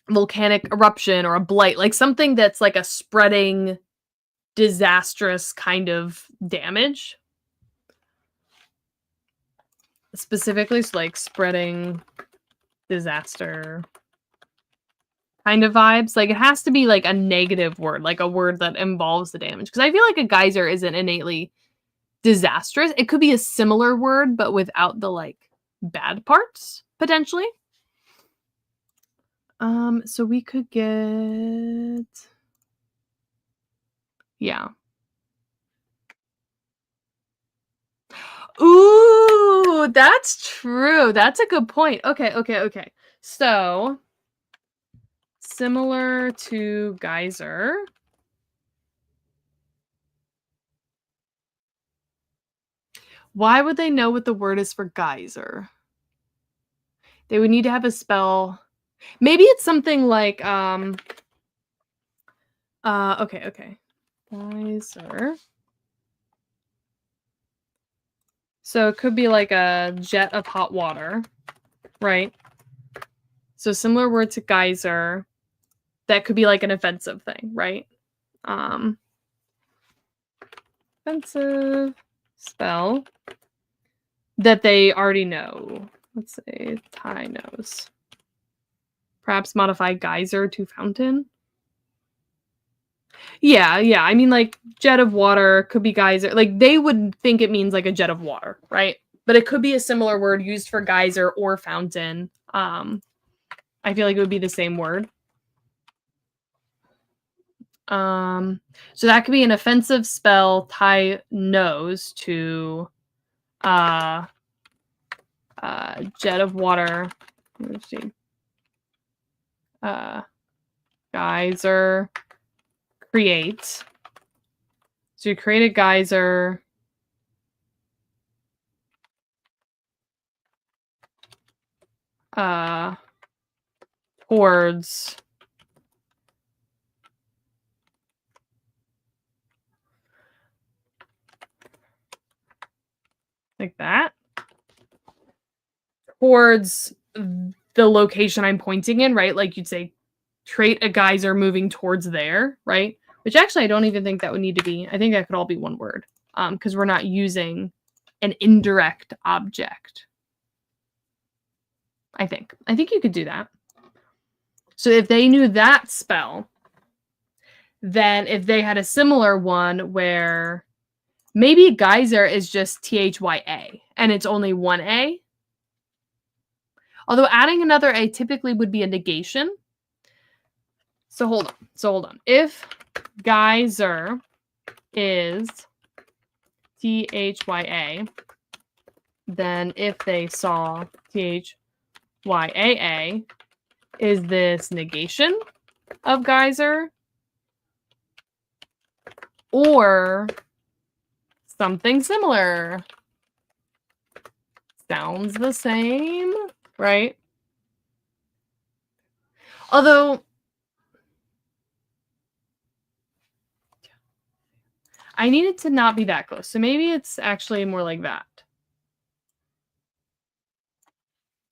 Speaker 1: volcanic eruption or a blight, like something that's like a spreading disastrous kind of damage. Specifically, so like spreading disaster kind of vibes. Like it has to be like a negative word, like a word that involves the damage. Because I feel like a geyser isn't innately disastrous. It could be a similar word, but without the like bad parts, potentially. So we could get, yeah. Ooh, that's true. That's a good point. Okay. So, similar to geyser. Why would they know what the word is for geyser? They would need to have a spell. Maybe it's something like okay. Geyser. So it could be like a jet of hot water, right? So similar word to geyser. That could be like an offensive thing, right? Offensive spell that they already know. Let's say Ty knows. Perhaps modify geyser to fountain. Yeah. I mean, like, jet of water could be geyser. Like, they would think it means, like, a jet of water, right? But it could be a similar word used for geyser or fountain. I feel like it would be the same word. So that could be an offensive spell Ty knows to jet of water. Let's see. Geyser create. So you create a geyser towards like that, towards the location I'm pointing in, right? Like you'd say, create a geyser moving towards there, right? Which actually I don't even think that would need to be. I think that could all be one word, because we're not using an indirect object. I think you could do that. So if they knew that spell, then if they had a similar one where maybe geyser is just THYA and it's only one A. Although adding another A typically would be a negation. So hold on. If geyser is THYA, then if they saw THYAA, is this negation of geyser or something similar? Sounds the same, right? Although I need it to not be that close. So maybe it's actually more like that.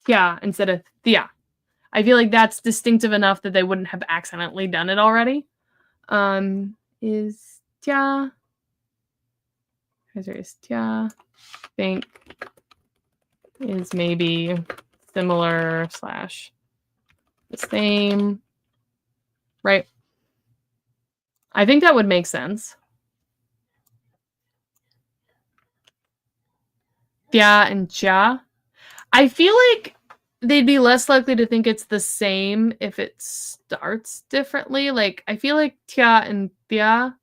Speaker 1: Yeah, instead of yeah. I feel like that's distinctive enough that they wouldn't have accidentally done it already. Is tia. Is tia. Think is maybe similar / the same. Right? I think that would make sense. Tia and cha. I feel like they'd be less likely to think it's the same if it starts differently. Like, I feel like tia and tia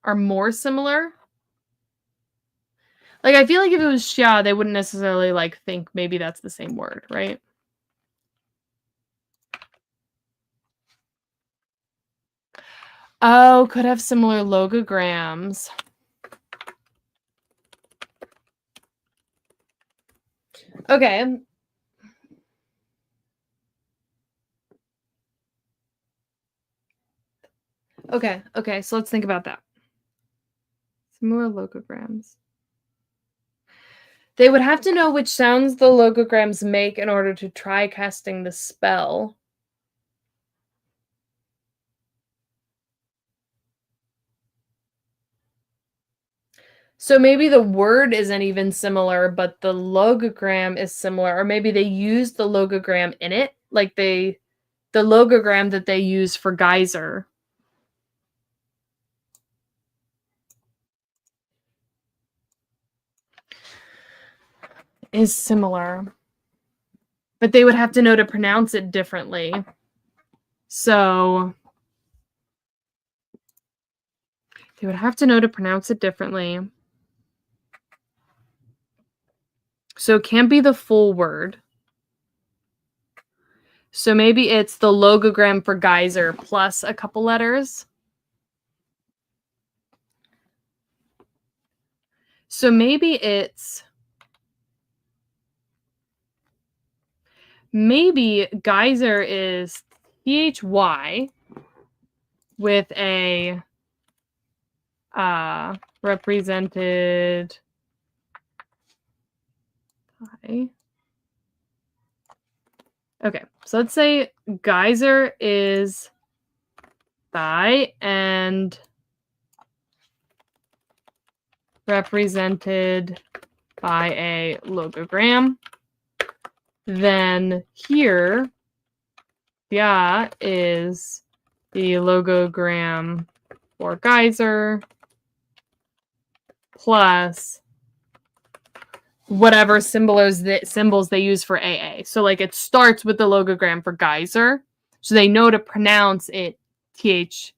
Speaker 1: are more similar. Like, I feel like if it was xia, they wouldn't necessarily, like, think maybe that's the same word, right? Oh, could have similar logograms. Okay. Okay, so let's think about that. Similar logograms. They would have to know which sounds the logograms make in order to try casting the spell. So maybe the word isn't even similar, but the logogram is similar, or maybe they use the logogram in it, like the logogram that they use for geyser. Is similar. But they would have to know to pronounce it differently. So they would have to know to pronounce it differently. So it can't be the full word. So maybe it's the logogram for geyser plus a couple letters. So maybe geyser is THY with a represented by. Okay, so let's say geyser is thigh and represented by a logogram. Then here, yeah, is the logogram for geyser plus whatever symbols they use for AA. So like it starts with the logogram for geyser, so they know to pronounce it th,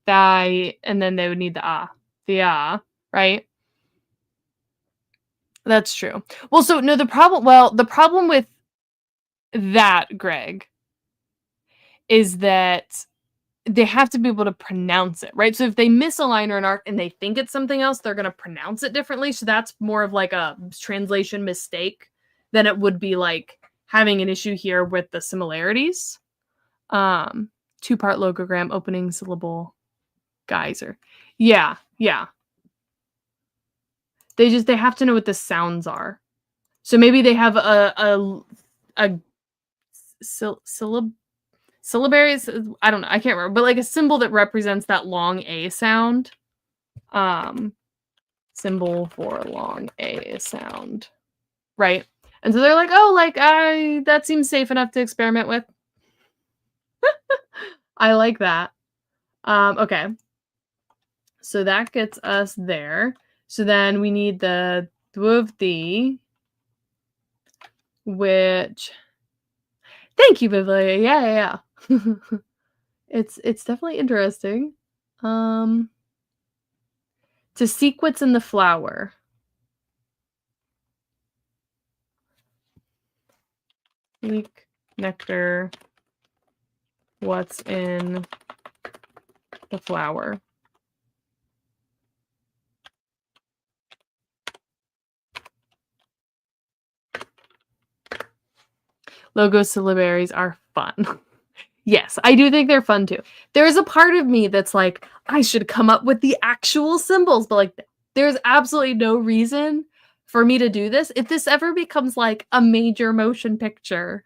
Speaker 1: thigh, and then they would need the right? That's true. Well, so no, the problem with that, Greg, is that they have to be able to pronounce it, right? So if they miss a line or an arc and they think it's something else, they're gonna pronounce it differently. So that's more of like a translation mistake than it would be like having an issue here with the similarities. Um, Two-part logogram, opening syllable, geyser. Yeah, yeah. They have to know what the sounds are. So maybe they have a syllabary. I don't know. I can't remember, but like a symbol that represents that long A sound. Symbol for long A sound, right? And so they're like, oh, like that seems safe enough to experiment with. I like that. Okay. So that gets us there. So then we need the dwuvdi, which thank you, Biblia. Yeah. It's definitely interesting. To seek what's in the flower. Seek nectar, what's in the flower. Logo syllabaries are fun. Yes, I do think they're fun too. There's a part of me that's like, I should come up with the actual symbols, but like, there's absolutely no reason for me to do this. If this ever becomes like a major motion picture,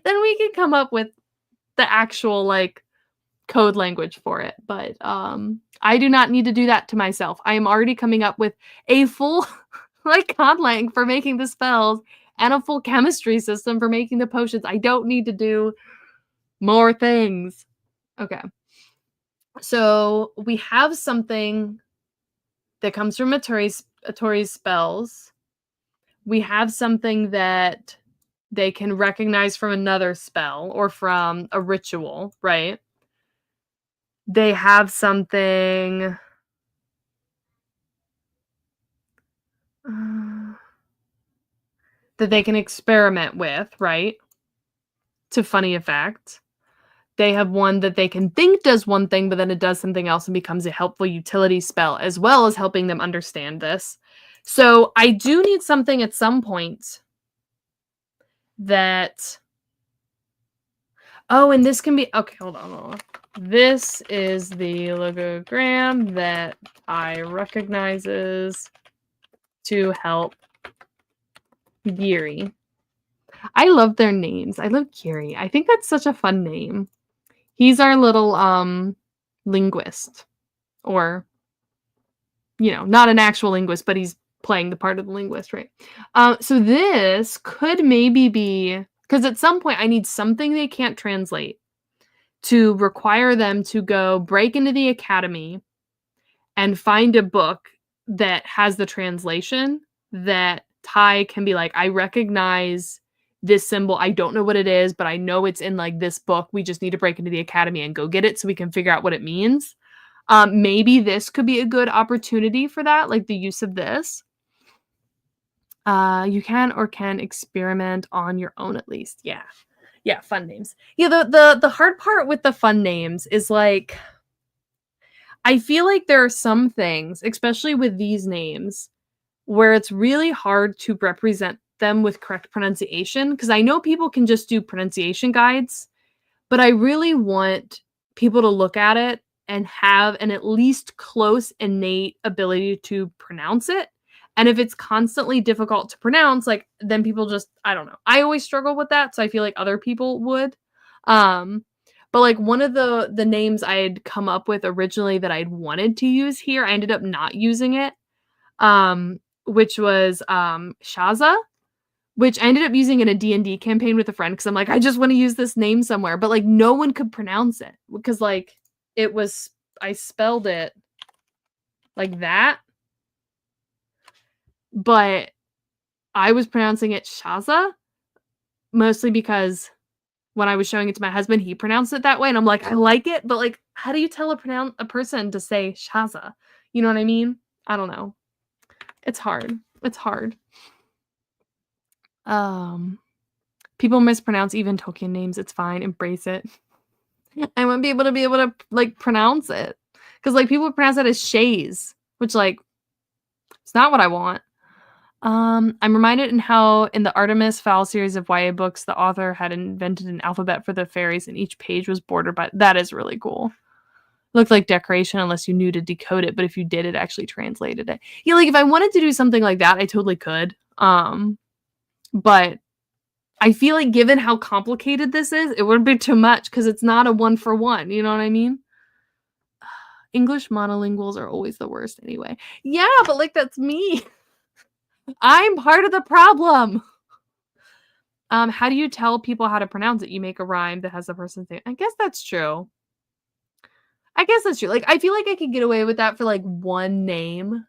Speaker 1: then we can come up with the actual like code language for it. But I do not need to do that to myself. I am already coming up with a full like conlang for making the spells and a full chemistry system for making the potions. I don't need to do more things. Okay. So we have something that comes from Atori's spells. We have something that they can recognize from another spell or from a ritual, right? They have something that they can experiment with, right? To funny effect. They have one that they can think does one thing, but then it does something else and becomes a helpful utility spell, as well as helping them understand this. So I do need something at some point that... Oh, and this can be... Okay, hold on. This is the logogram that I recognizes to help Giri. I love their names. I love Giri. I think that's such a fun name. He's our little linguist, or not an actual linguist, but he's playing the part of the linguist, right? So this could maybe be, because at some point I need something they can't translate to require them to go break into the academy and find a book that has the translation that Ty can be like, I recognize this symbol. I don't know what it is, but I know it's in like this book. We just need to break into the academy and go get it so we can figure out what it means. Maybe this could be a good opportunity for that, like the use of this. You can experiment on your own at least. Yeah, fun names. Yeah, the hard part with the fun names is like, I feel like there are some things, especially with these names, where it's really hard to represent them with correct pronunciation, because I know people can just do pronunciation guides, but I really want people to look at it and have an at least close innate ability to pronounce it. And if it's constantly difficult to pronounce, like, then people just, I don't know. I always struggle with that, so I feel like other people would. But like one of the names I had come up with originally that I'd wanted to use here, I ended up not using it, which was Shaza, which I ended up using in a D&D campaign with a friend because I'm like, I just want to use this name somewhere. But like no one could pronounce it because like I spelled it like that, but I was pronouncing it Shaza, mostly because when I was showing it to my husband, he pronounced it that way. And I'm like, I like it, but like, how do you tell a person to say Shaza? You know what I mean? I don't know. It's hard. It's hard. People mispronounce even Tolkien names. It's fine. Embrace it. I want people to be able to like pronounce it. Because like people pronounce it as Shays, which like it's not what I want. I'm reminded in how in the Artemis Fowl series of YA books, the author had invented an alphabet for the fairies, and each page was bordered by. That is really cool. Looked like decoration unless you knew to decode it, but if you did, it actually translated it. Yeah, like if I wanted to do something like that, I totally could. But I feel like given how complicated this is, it would be too much because it's not a one for one. You know what I mean? English monolinguals are always the worst anyway. Yeah, but like that's me. I'm part of the problem. How do you tell people how to pronounce it? You make a rhyme that has the person's name. I guess that's true. Like, I feel like I could get away with that for like one name.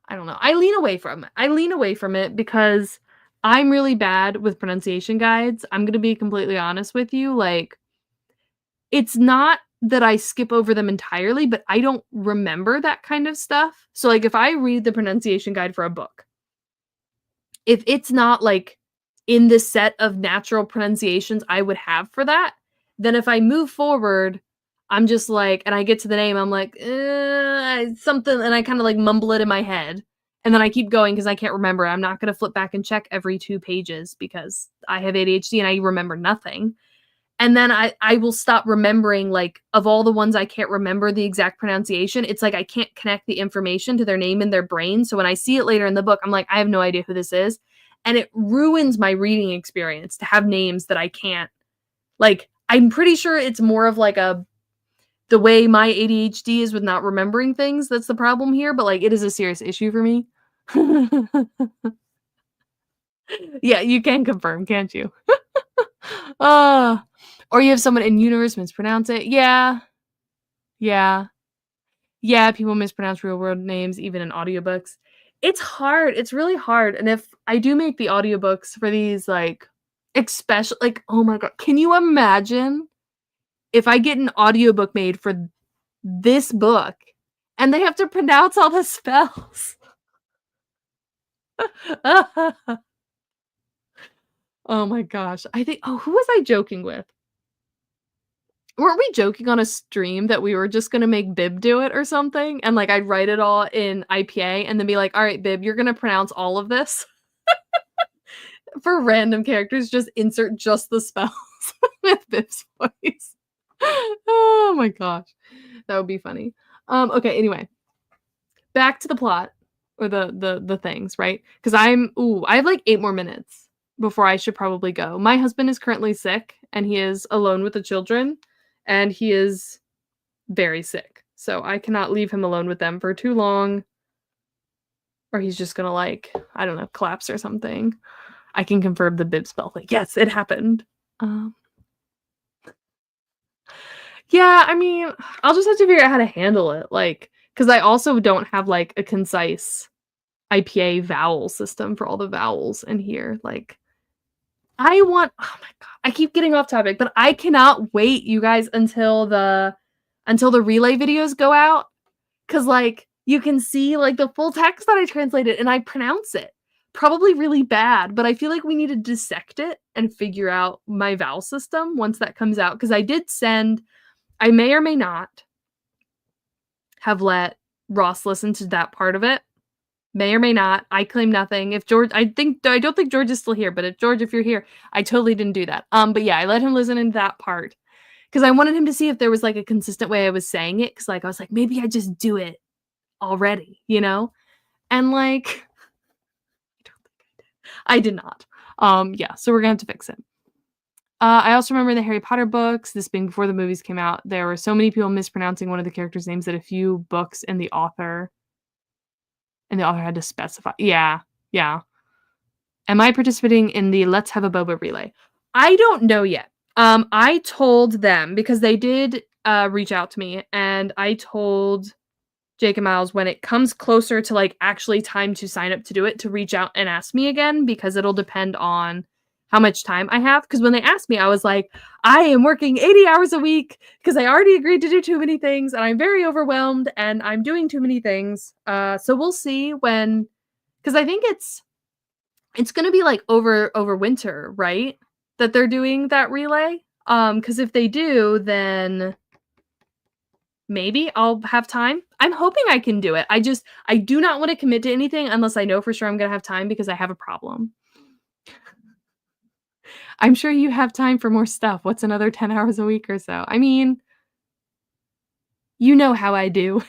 Speaker 1: I don't know. I lean away from it because I'm really bad with pronunciation guides. I'm going to be completely honest with you. Like, it's not that I skip over them entirely, but I don't remember that kind of stuff. So, like, if I read the pronunciation guide for a book, if it's not like in the set of natural pronunciations I would have for that, then if I move forward, I'm just like, and I get to the name, I'm like, something, and I kind of like mumble it in my head. And then I keep going because I can't remember. I'm not going to flip back and check every 2 pages because I have ADHD and I remember nothing. And then I will stop remembering, like, of all the ones I can't remember the exact pronunciation, it's like I can't connect the information to their name in their brain. So when I see it later in the book, I'm like, I have no idea who this is. And it ruins my reading experience to have names that I can't. Like, I'm pretty sure it's more of like the way my ADHD is with not remembering things that's the problem here, but like it is a serious issue for me. Yeah, you can confirm, can't you? Or you have someone in universe mispronounce it. Yeah. Yeah. Yeah, people mispronounce real world names even in audiobooks. It's hard. It's really hard. And if I do make the audiobooks for these like especially like oh my god, can you imagine if I get an audiobook made for this book and they have to pronounce all the spells? Oh my gosh. I think who was I joking with? Weren't we joking on a stream that we were just gonna make Bib do it or something? And, like, I'd write it all in IPA and then be like, "Alright, Bib, you're gonna pronounce all of this." For random characters, just insert just the spells with Bib's voice. Oh my gosh. That would be funny. Okay, anyway. Back to the plot or the things, right? Because I have, like, 8 more minutes before I should probably go. My husband is currently sick, and he is alone with the children, and he is very sick. So I cannot leave him alone with them for too long, or he's just gonna like, I don't know, collapse or something. I can confirm the bib spell thing. Yes, it happened. Yeah, I mean, I'll just have to figure out how to handle it. Like, because I also don't have like a concise IPA vowel system for all the vowels in here. Like, oh my god, I keep getting off topic, but I cannot wait, you guys, until the relay videos go out. Cause like you can see like the full text that I translated and I pronounce it probably really bad, but I feel like we need to dissect it and figure out my vowel system once that comes out. Cause I may or may not have let Ross listen to that part of it. May or may not. I claim nothing. If George, I don't think George is still here, but if you're here, I totally didn't do that. But yeah, I let him listen into that part because I wanted him to see if there was like a consistent way I was saying it. Cause like I was like, maybe I just do it already, you know? And like, I did not. Yeah, so we're gonna have to fix it. I also remember the Harry Potter books, this being before the movies came out, there were so many people mispronouncing one of the characters' names that a few books and the author had to specify. Yeah, yeah. Am I participating in the Let's Have a Boba relay? I don't know yet. I told them because they did reach out to me, and I told Jake and Miles when it comes closer to like actually time to sign up to do it to reach out and ask me again because it'll depend on how much time I have. Because when they asked me, I was like, I am working 80 hours a week because I already agreed to do too many things and I'm very overwhelmed and I'm doing too many things. So we'll see when, because I think it's going to be like over winter, right? That they're doing that relay. Because if they do, then maybe I'll have time. I'm hoping I can do it. I do not want to commit to anything unless I know for sure I'm going to have time because I have a problem. I'm sure you have time for more stuff. What's another 10 hours a week or so? I mean, you know how I do.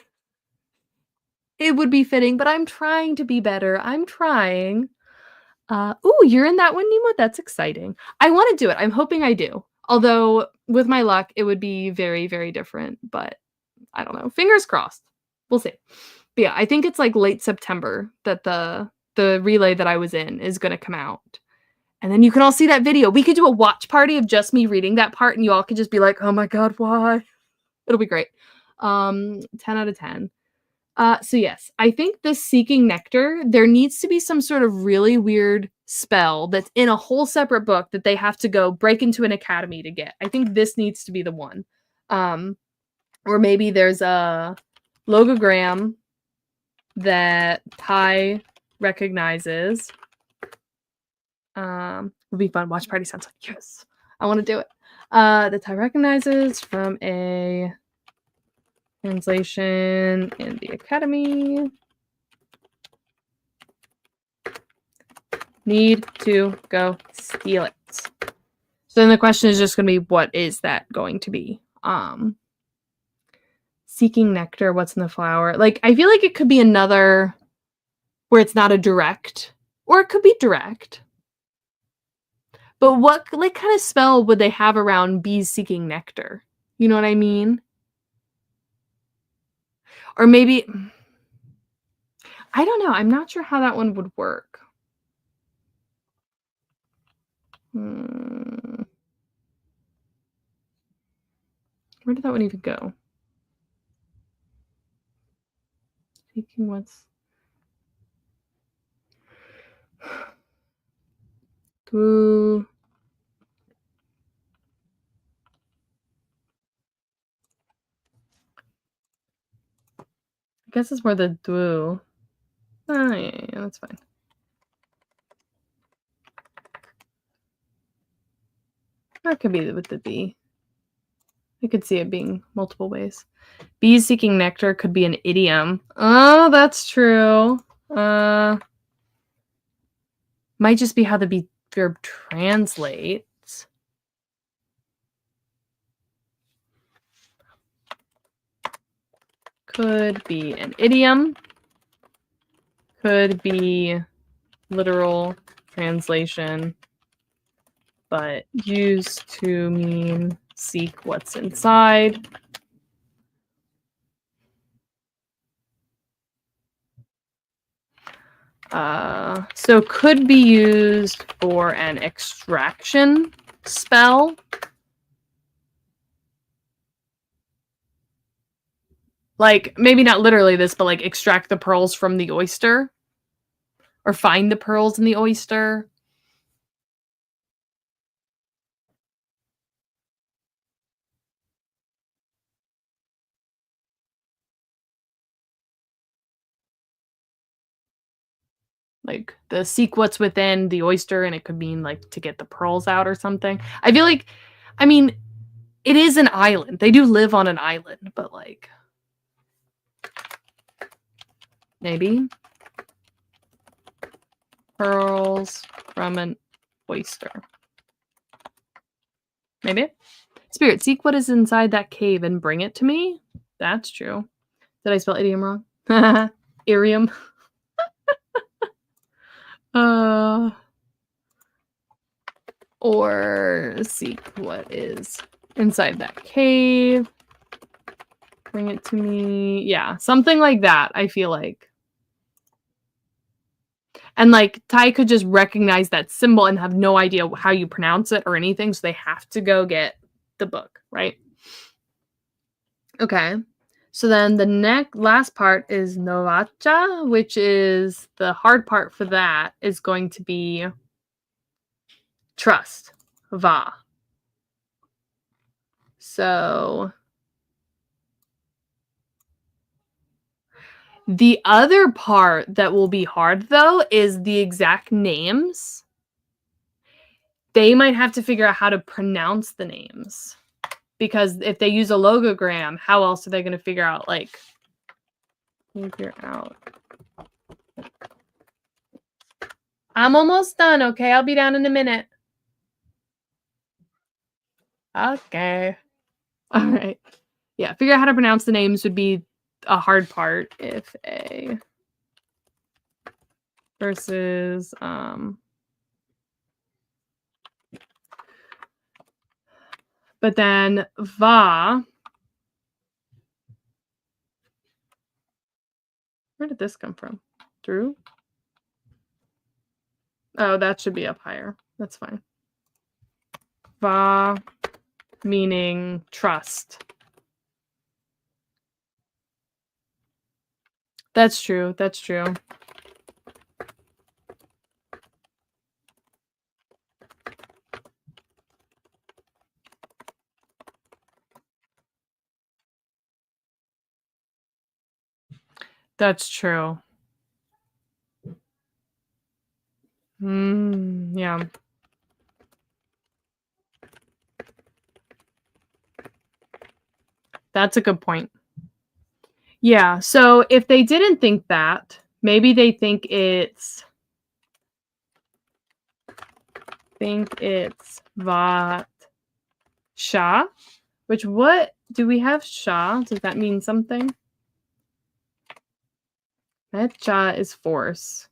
Speaker 1: It would be fitting, but I'm trying to be better. I'm trying. Ooh, you're in that one, Nemo? That's exciting. I want to do it. I'm hoping I do. Although, with my luck, it would be very, very different. But I don't know. Fingers crossed. We'll see. But yeah, I think it's like late September that the relay that I was in is going to come out. And then you can all see that video. We could do a watch party of just me reading that part, and you all could just be like, oh my god, why? It'll be great. 10 out of 10. So yes, I think this Seeking Nectar, there needs to be some sort of really weird spell that's in a whole separate book that they have to go break into an academy to get. I think this needs to be the one. Or maybe there's a logogram that Pi recognizes. Would be fun. Watch party sounds like, yes, I want to do it. That Pi recognizes from a translation in the academy. Need to go steal it. So then the question is just going to be, what is that going to be? Seeking nectar, what's in the flower? Like, I feel like it could be another where it's not a direct, or it could be direct. But what like kind of spell would they have around bees seeking nectar? You know what I mean? Or maybe, I don't know. I'm not sure how that one would work. Where did that one even go? Seeking what's... Ooh. I guess it's more the dwu. Oh, yeah, that's fine. That could be with the bee. I could see it being multiple ways. Bees seeking nectar could be an idiom. Oh, that's true. Might just be how the bee verb translates. Could be an idiom. Could be literal translation, but used to mean seek what's inside. So could be used for an extraction spell. Like, maybe not literally this, but like extract the pearls from the oyster. Or find the pearls in the oyster. Like the seek what's within the oyster, and it could mean like to get the pearls out or something. I feel like, I mean, it is an island. They do live on an island, but like, maybe pearls from an oyster. Maybe. Spirit, seek what is inside that cave and bring it to me. That's true. Did I spell idiom wrong? Irium. Or seek what is inside that cave. Bring it to me. Yeah, something like that, I feel like. And like Ty could just recognize that symbol and have no idea how you pronounce it or anything, so they have to go get the book, right? Okay. So then the last part is Novacha, which is the hard part for that is going to be trust. Va. So the other part that will be hard, though, is the exact names. They might have to figure out how to pronounce the names. Because if they use a logogram, how else are they going to figure out, like, figure out? I'm almost done, okay? I'll be down in a minute. Okay. All right. Yeah, figure out how to pronounce the names would be a hard part. If a versus but then va. Where did this come from? Drew? Oh, that should be up higher. That's fine. Va meaning trust. That's true. That's true. That's true. Yeah. That's a good point. Yeah, so if they didn't think that, maybe they think it's vat sha, which what do we have sha? Does that mean something? That sha is force.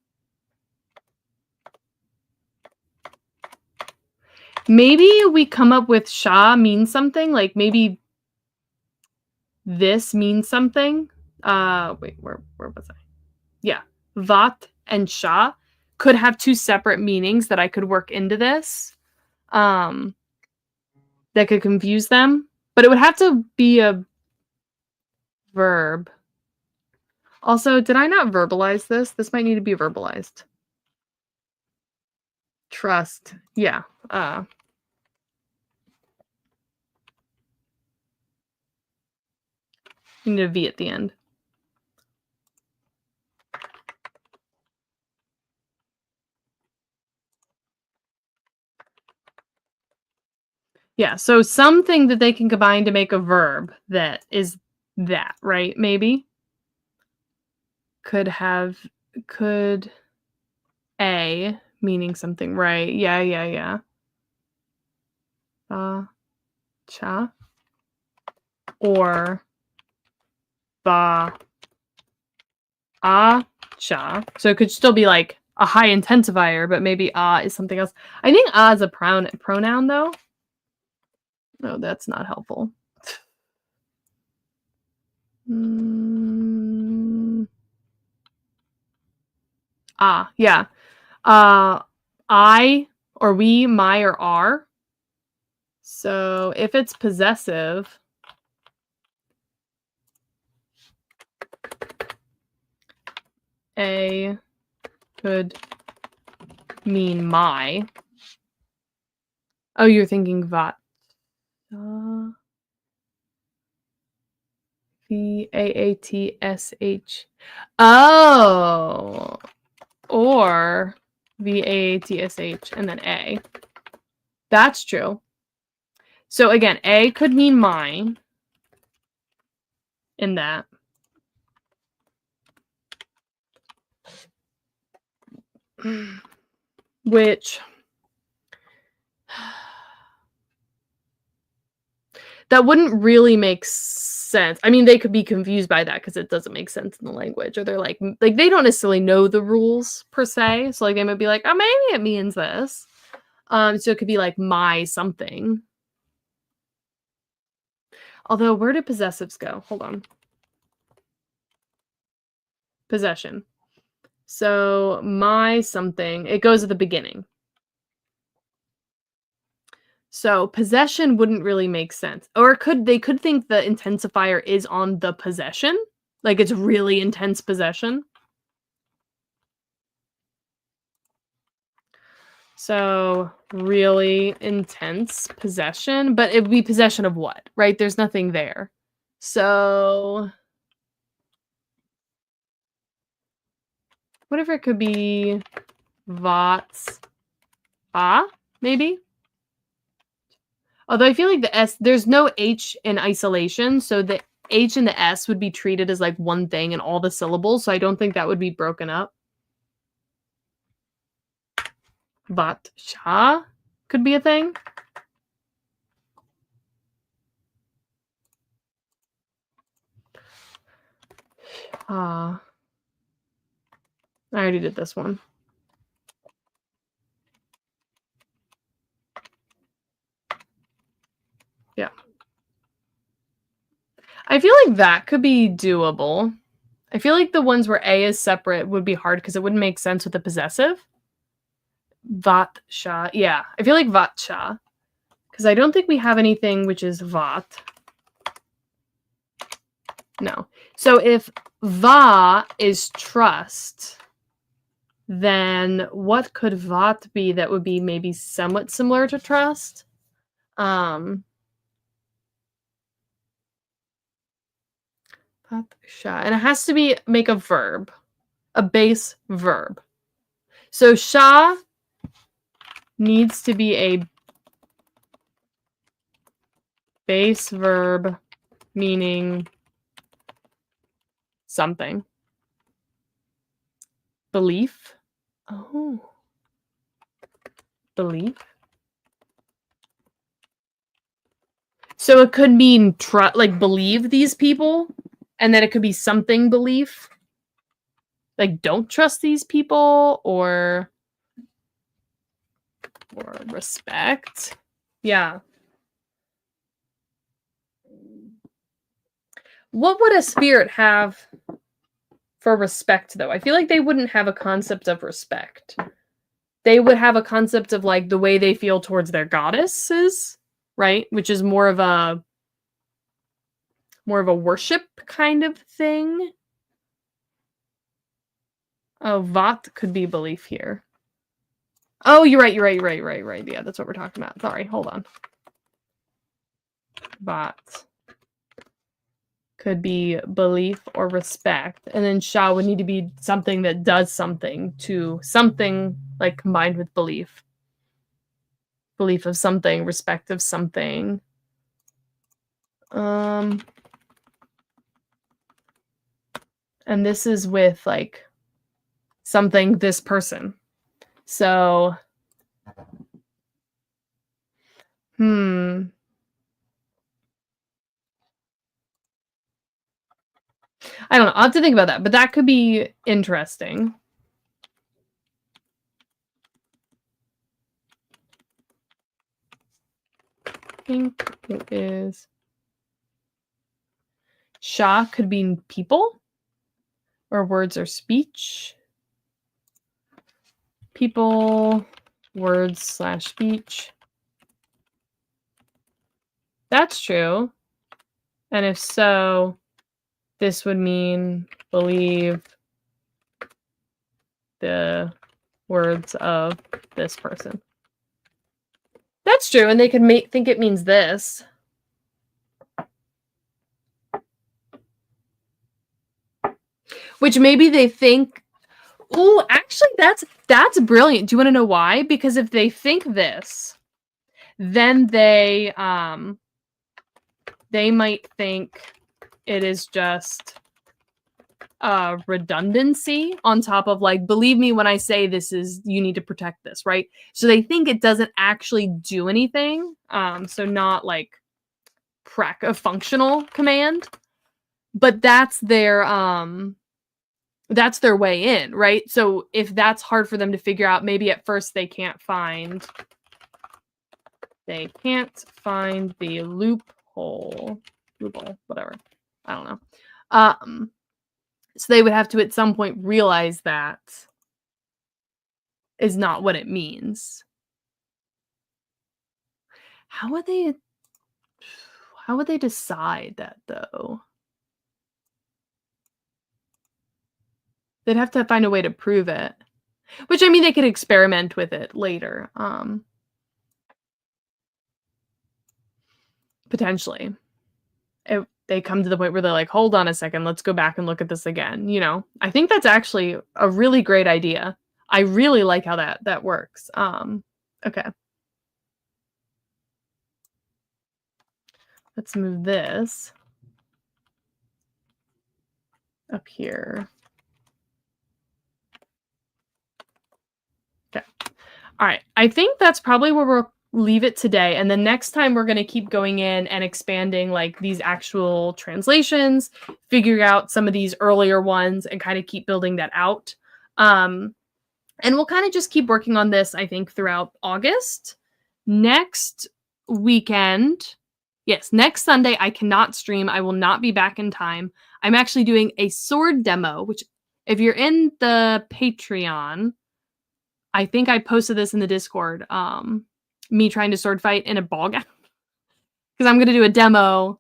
Speaker 1: Maybe we come up with sha means something, like maybe this means something. Wait, where was I? Yeah, vat and sha could have two separate meanings that I could work into this. That could confuse them, but it would have to be a verb. Also, did I not verbalize this? This might need to be verbalized. Trust. Yeah. You need a V at the end. Yeah, so something that they can combine to make a verb that is that, right? Maybe. Could a meaning something, right? Yeah. Cha. Or ba cha. So it could still be like a high intensifier, but maybe is something else. I think is a pronoun though. No, that's not helpful. Yeah. I or we, my or our. So if it's possessive, a could mean my. Oh, you're thinking vat. VAATSH. Oh. Or VAATSH and then A. That's true. So again, A could mean mine in that. Which that wouldn't really make sense. I mean, they could be confused by that because it doesn't make sense in the language, or they're like they don't necessarily know the rules per se. So like they might be like, oh, maybe it means this. So it could be like my something. Although, where do possessives go? Hold on. Possession. So my something, it goes at the beginning. So possession wouldn't really make sense. Or they could think the intensifier is on the possession. Like it's really intense possession. So really intense possession, but it would be possession of what, right? There's nothing there. So whatever it could be, Vots. Maybe? Although I feel like the S, there's no H in isolation, so the H and the S would be treated as like one thing in all the syllables, so I don't think that would be broken up. Vatsha could be a thing. I already did this one. Yeah. I feel like that could be doable. I feel like the ones where A is separate would be hard because it wouldn't make sense with the possessive. Vatsha. Yeah, I feel like Vatsha. Because I don't think we have anything which is Vat. No. So if Va is trust, then what could Vat be that would be maybe somewhat similar to trust? Vatsha. And it has to make a verb. A base verb. So sha needs to be a base verb meaning something. Belief. Oh. Belief. So it could mean like believe these people, and then it could be something belief. Like don't trust these people or respect. Yeah. What would a spirit have for respect though? I feel like they wouldn't have a concept of respect. They would have a concept of like the way they feel towards their goddesses, right? Which is more of a worship kind of thing. Oh, Vat could be belief here. Oh, you're right. Yeah, that's what we're talking about. Sorry, hold on. Vat could be belief or respect. And then Sha would need to be something that does something to something like combined with belief. Belief of something, respect of something. And this is with like something, this person. So, I don't know. I'll have to think about that, but that could be interesting. I think it is. Sha could be people or words or speech. People, words / speech. That's true. And if so, this would mean believe the words of this person. That's true, and they could think it means this. Which maybe they think, oh, actually that's brilliant. Do you want to know why? Because if they think this, then they might think it is just redundancy on top of like, believe me when I say this is, you need to protect this, right? So they think it doesn't actually do anything. So not like a functional command, but that's their way in, right? So if that's hard for them to figure out, maybe at first they can't find the loophole, whatever. I don't know. So they would have to at some point realize that is not what it means. How would they decide that though? They'd have to find a way to prove it. Which, I mean, they could experiment with it later, potentially. If they come to the point where they're like, "Hold on a second, let's go back and look at this again," you know? I think that's actually a really great idea. I really like how that works. Okay. Let's move this up here. Okay. All right. I think that's probably where we'll leave it today. And the next time we're going to keep going in and expanding like these actual translations, figuring out some of these earlier ones and kind of keep building that out. And we'll kind of just keep working on this, I think, throughout August. Next weekend, yes, next Sunday, I cannot stream. I will not be back in time. I'm actually doing a sword demo, which if you're in the Patreon, I think I posted this in the Discord, me trying to sword fight in a ball gown. Because I'm going to do a demo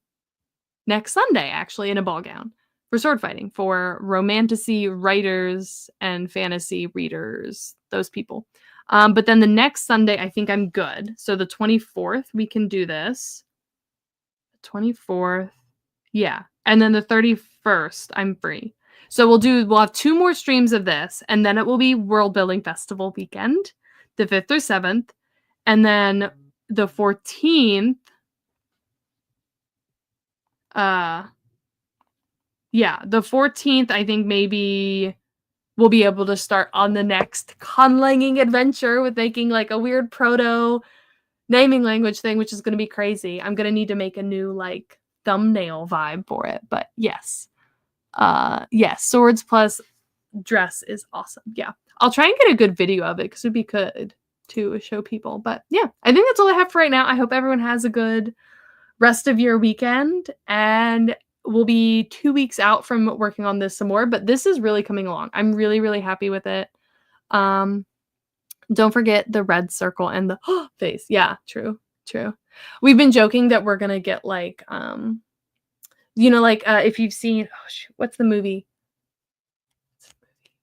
Speaker 1: next Sunday, actually, in a ball gown for sword fighting for romantasy writers and fantasy readers, those people. But then the next Sunday, I think I'm good. So the 24th, we can do this. 24th, yeah. And then the 31st, I'm free. So we'll have 2 more streams of this, and then it will be World Building Festival weekend, the 5th or 7th. And then the 14th, yeah, the 14th, I think maybe we'll be able to start on the next conlanging adventure with making like a weird proto naming language thing, which is going to be crazy. I'm going to need to make a new like thumbnail vibe for it. But yes. Yes, swords plus dress is awesome. Yeah. I'll try and get a good video of it because it'd be good to show people. But yeah, I think that's all I have for right now. I hope everyone has a good rest of your weekend, and we'll be 2 weeks out from working on this some more, but this is really coming along. I'm really, really happy with it. Don't forget the red circle and the face. Yeah, true. We've been joking that we're gonna get like, if you've seen, what's the movie?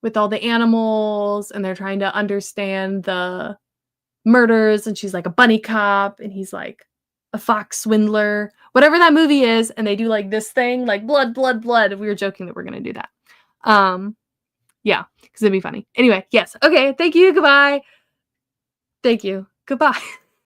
Speaker 1: With all the animals and they're trying to understand the murders, and she's like a bunny cop and he's like a fox swindler, whatever that movie is, and they do like this thing, like blood. We were joking that we're gonna do that. Yeah, because it'd be funny. Anyway, yes. Okay, thank you. Goodbye. Thank you. Goodbye.